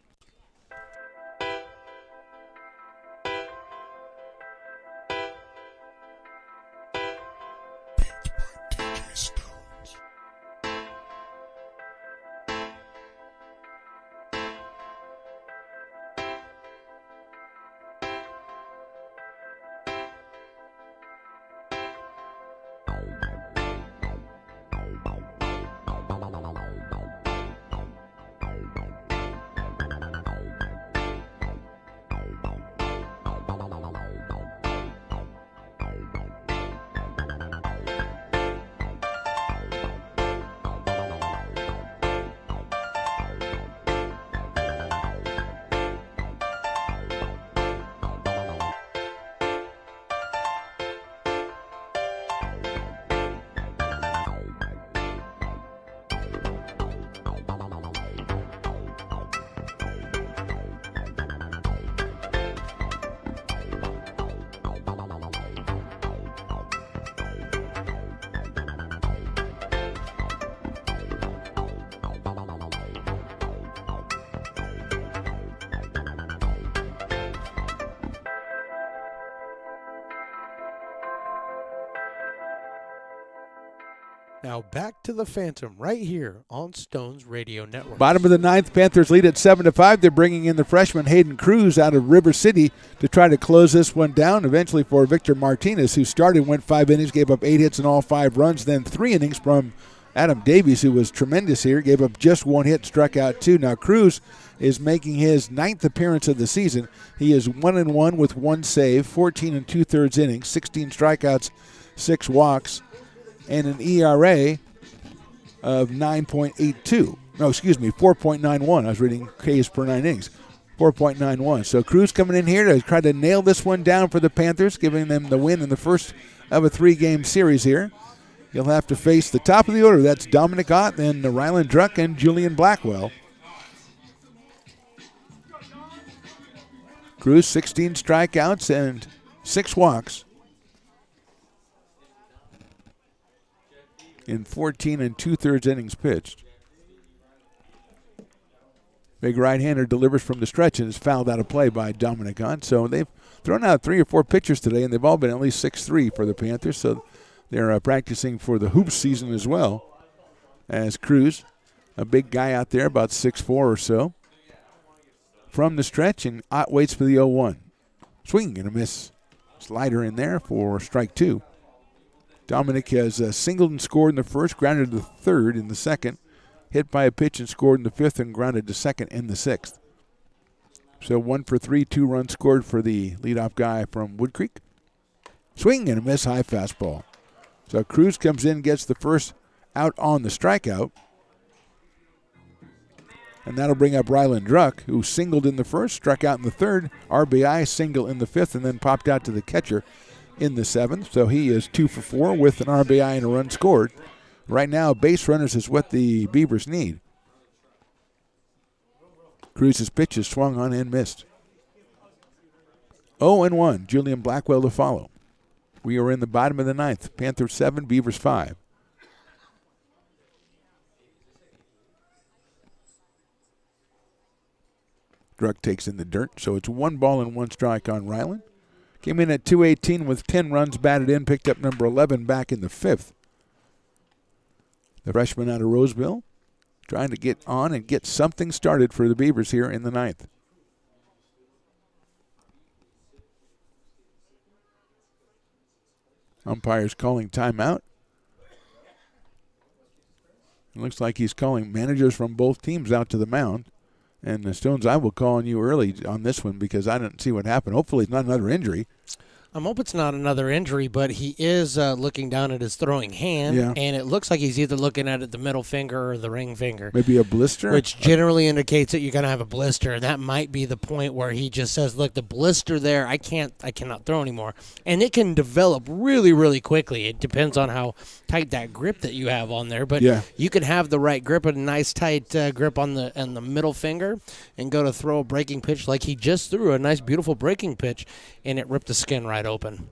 Now back to the Phantom right here on Stones Radio Network. Bottom of the ninth, Panthers lead at 7-5. They're bringing in the freshman Hayden Cruz out of River City to try to close this one down. Eventually for Victor Martinez, who started, went 5 innings, gave up 8 hits and all 5 runs. Then 3 innings from Adam Davies, who was tremendous here, gave up just 1 hit, struck out 2. Now Cruz is making his 9th appearance of the season. He is 1-1 with 1 save, 14 2/3 innings, 16 strikeouts, 6 walks, and an ERA of 9.82. No, excuse me, 4.91. I was reading Ks per 9 innings. 4.91. So Cruz coming in here to try to nail this one down for the Panthers, giving them the win in the first of a 3-game series here. He'll have to face the top of the order. That's Dominic Ott, then Ryland Druck, and Julian Blackwell. Cruz, 16 strikeouts and 6 walks in 14 2/3 innings pitched. Big right-hander delivers from the stretch and is fouled out of play by Dominic Ott. So they've thrown out 3 or 4 pitchers today, and they've all been at least 6-3 for the Panthers. So they're practicing for the hoop season as well. As Cruz, a big guy out there, about 6'4" or so, from the stretch, and Ott waits for the 0-1. Swing and a miss. Slider in there for strike 2. Dominic has singled and scored in the first, grounded to the third in the second, hit by a pitch and scored in the fifth, and grounded to second in the sixth. So 1 for 3, 2 runs scored for the leadoff guy from Wood Creek. Swing and a miss, high fastball. So Cruz comes in, gets the first out on the strikeout. And that'll bring up Ryland Druck, who singled in the first, struck out in the third, RBI single in the fifth, and then popped out to the catcher in the seventh. So he is 2 for 4 with an RBI and a run scored. Right now, base runners is what the Beavers need. Cruz's pitch is swung on and missed. 0-1, Julian Blackwell to follow. We are in the bottom of the ninth. Panthers 7, Beavers 5. Druck takes in the dirt, so it's 1 ball and 1 strike on Ryland. Came in at 218 with 10 runs batted in, picked up number 11 back in the fifth. The freshman out of Roseville trying to get on and get something started for the Beavers here in the ninth. Umpire's calling timeout. It looks like he's calling managers from both teams out to the mound. And Stones, I will call on you early on this one because I didn't see what happened. Hopefully it's not another injury. I'm hoping it's not another injury, but he is looking down at his throwing hand, and it looks like he's either looking at it the middle finger or the ring finger. Maybe a blister? Which generally indicates that you're going to have a blister, and that might be the point where he just says, look, the blister there, I cannot throw anymore. And it can develop really, really quickly. It depends on how tight that grip that you have on there, but you can have the right grip, a nice tight grip on the middle finger, and go to throw a breaking pitch like he just threw, a nice, beautiful breaking pitch, and it ripped the skin right open.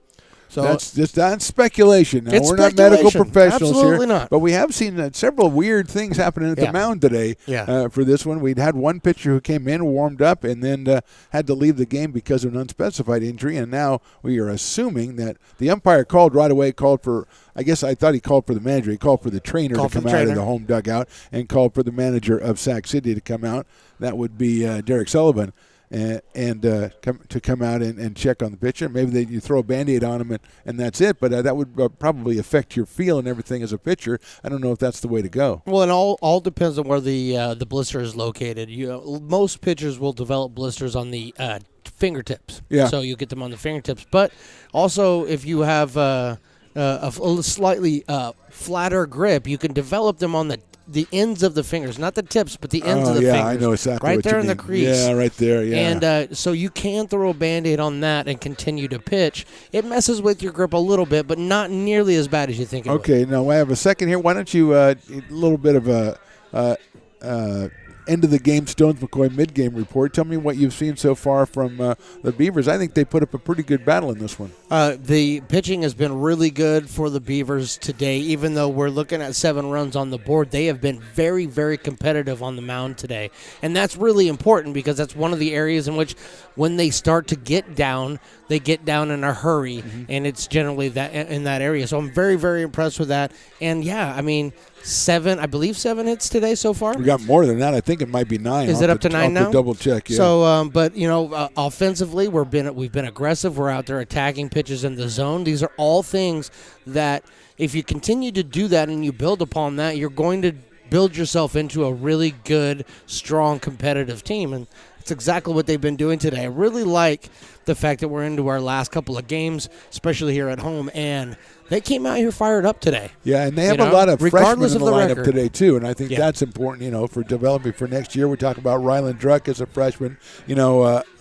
So that's just not speculation. Now, we're not medical professionals here, but we have seen several weird things happening at the mound today. For this one, we'd had one pitcher who came in, warmed up, and then had to leave the game because of an unspecified injury. And now we are assuming that the umpire called right away. Called for, I guess I thought he called for the manager. He called for the trainer to come out of the home dugout, and called for the manager of Sac City to come out. That would be Derek Sullivan. And come out and check on the pitcher. Maybe you throw a Band-Aid on him and that's it, but that would probably affect your feel and everything as a pitcher. I don't know if that's the way to go. Well, and all depends on where the blister is located. Most pitchers will develop blisters on the fingertips. So you get them on the fingertips. But also if you have a slightly flatter grip, you can develop them on the ends of the fingers, not the tips, but the ends of the fingers. I know exactly right what there you in mean. the crease. Yeah, right there, And so you can throw a Band-Aid on that and continue to pitch. It messes with your grip a little bit, but not nearly as bad as you think it would. Okay, now I have a second here. Why don't you, a little bit of a end of the game Stones McCoy mid-game report. Tell me what you've seen so far from the Beavers. I think they put up a pretty good battle in this one. The pitching has been really good for the Beavers today. Even though we're looking at 7 runs on the board, they have been very, very competitive on the mound today. And that's really important because that's one of the areas in which when they start to get down, they get down in a hurry, and it's generally that in that area. So I'm very, very impressed with that. And, yeah, I mean, 7 hits today so far. We got more than that. I think it might be 9. Is it up to 9 now? Double check, yeah. So, but, offensively, we've been aggressive. We're out there attacking pitches in the zone. These are all things that if you continue to do that and you build upon that, you're going to build yourself into a really good, strong, competitive team. And that's exactly what they've been doing today. I really like the fact that we're into our last couple of games, especially here at home, and they came out here fired up today. Yeah, and they have a lot of freshmen in the lineup record today, too, and I think that's important, for developing for next year. We talk about Ryland Druck as a freshman.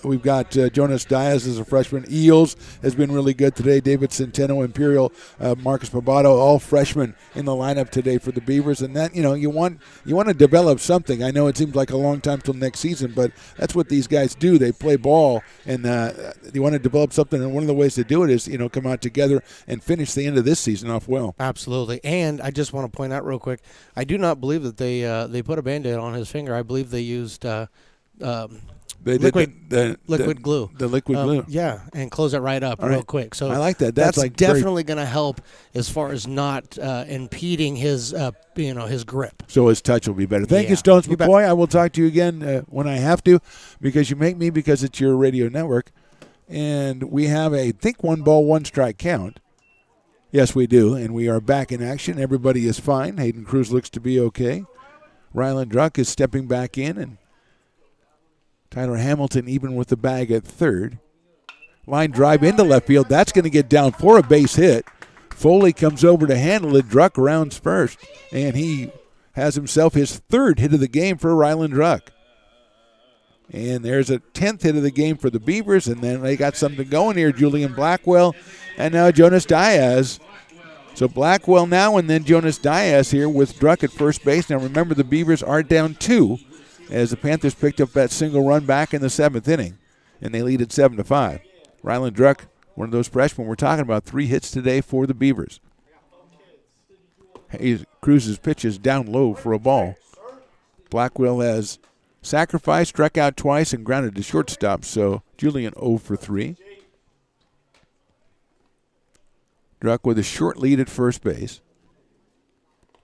We've got Jonas Diaz as a freshman. Eels has been really good today. David Centeno, Imperial, Marcus Pabato, all freshmen in the lineup today for the Beavers. And that, you want to develop something. I know it seems like a long time till next season, but that's what these guys do. They play ball, and you want to develop something. And one of the ways to do it is, come out together and finish the end of this season off well. Absolutely. And I just want to point out real quick, I do not believe that they put a Band-Aid on his finger. I believe they used liquid glue. The liquid glue. Yeah, and close it right up real quick. So I like that. That's like definitely going to help as far as not impeding his his grip. So his touch will be better. Thank you, Stones McCoy. I will talk to you again when I have to, because you make me, because it's your radio network. And we have I think 1 ball, 1 strike count. Yes, we do. And we are back in action. Everybody is fine. Hayden Cruz looks to be okay. Ryland Druck is stepping back in, and Tyler Hamilton even with the bag at third. Line drive into left field. That's going to get down for a base hit. Foley comes over to handle it. Druck rounds first, and he has himself his 3rd hit of the game for Ryland Druck. And there's a 10th hit of the game for the Beavers, and then they got something going here. Julian Blackwell and now Jonas Diaz. So Blackwell now, and then Jonas Diaz here with Druck at first base. Now remember, the Beavers are down 2 as the Panthers picked up that single run back in the 7th inning, and they lead at 7-5. Ryland Druck, one of those freshmen we're talking about, 3 hits today for the Beavers. Cruz's pitch is down low for a ball. Blackwell has sacrificed, struck out twice, and grounded to shortstop, so Julian 0 for 3. Druck with a short lead at first base.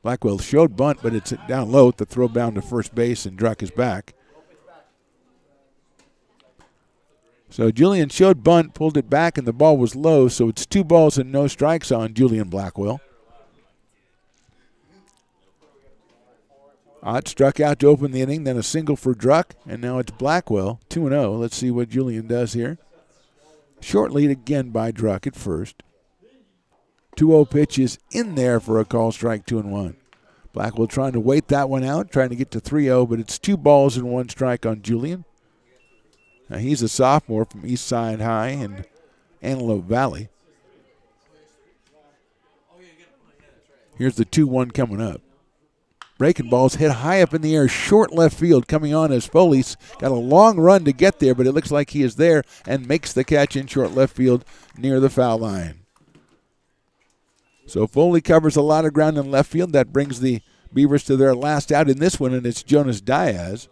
Blackwell showed bunt, but it's down low. The throw bound to first base, and Druck is back. So Julian showed bunt, pulled it back, and the ball was low, so it's 2 balls and no strikes on Julian Blackwell. Ott struck out to open the inning, then a single for Druck, and now it's Blackwell, 2-0. Let's see what Julian does here. Short lead again by Druck at first. 2-0 pitch is in there for a call strike, 2-1. Blackwell trying to wait that one out, trying to get to 3-0, but it's 2 balls and 1 strike on Julian. Now he's a sophomore from East Side High in Antelope Valley. Here's the 2-1 coming up. Breaking balls hit high up in the air, short left field coming on as Foley's got a long run to get there, but it looks like he is there and makes the catch in short left field near the foul line. So Foley covers a lot of ground in left field. That brings the Beavers to their last out in this one, and it's Jonas Diaz.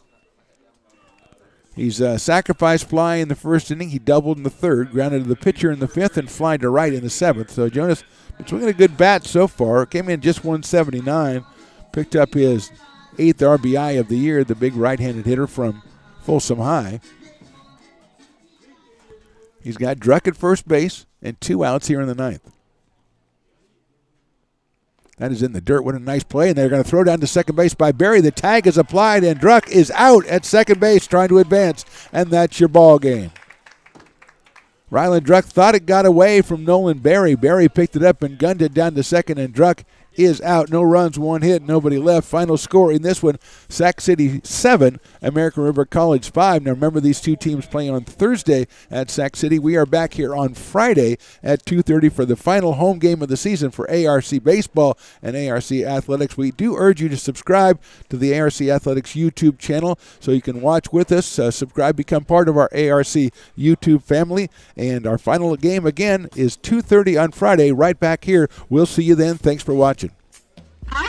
He's a sacrifice fly in the first inning. He doubled in the 3rd, grounded to the pitcher in the 5th, and fly to right in the 7th. So Jonas been swinging a good bat so far. Came in just 179. Picked up his 8th RBI of the year, the big right-handed hitter from Folsom High. He's got Druck at first base and 2 outs here in the 9th. That is in the dirt. What a nice play. And they're going to throw down to second base by Berry. The tag is applied, and Druck is out at second base trying to advance. And that's your ball game. Ryland Druck thought it got away from Nolan Berry. Berry picked it up and gunned it down to second, and Druck is out. No runs, 1 hit, nobody left. Final score in this one, Sac City 7, American River College 5. Now remember, these two teams play on Thursday at Sac City. We are back here on Friday at 2:30 for the final home game of the season for ARC Baseball and ARC Athletics. We do urge you to subscribe to the ARC Athletics YouTube channel so you can watch with us. Subscribe, become part of our ARC YouTube family. And our final game again is 2:30 on Friday, right back here. We'll see you then. Thanks for watching.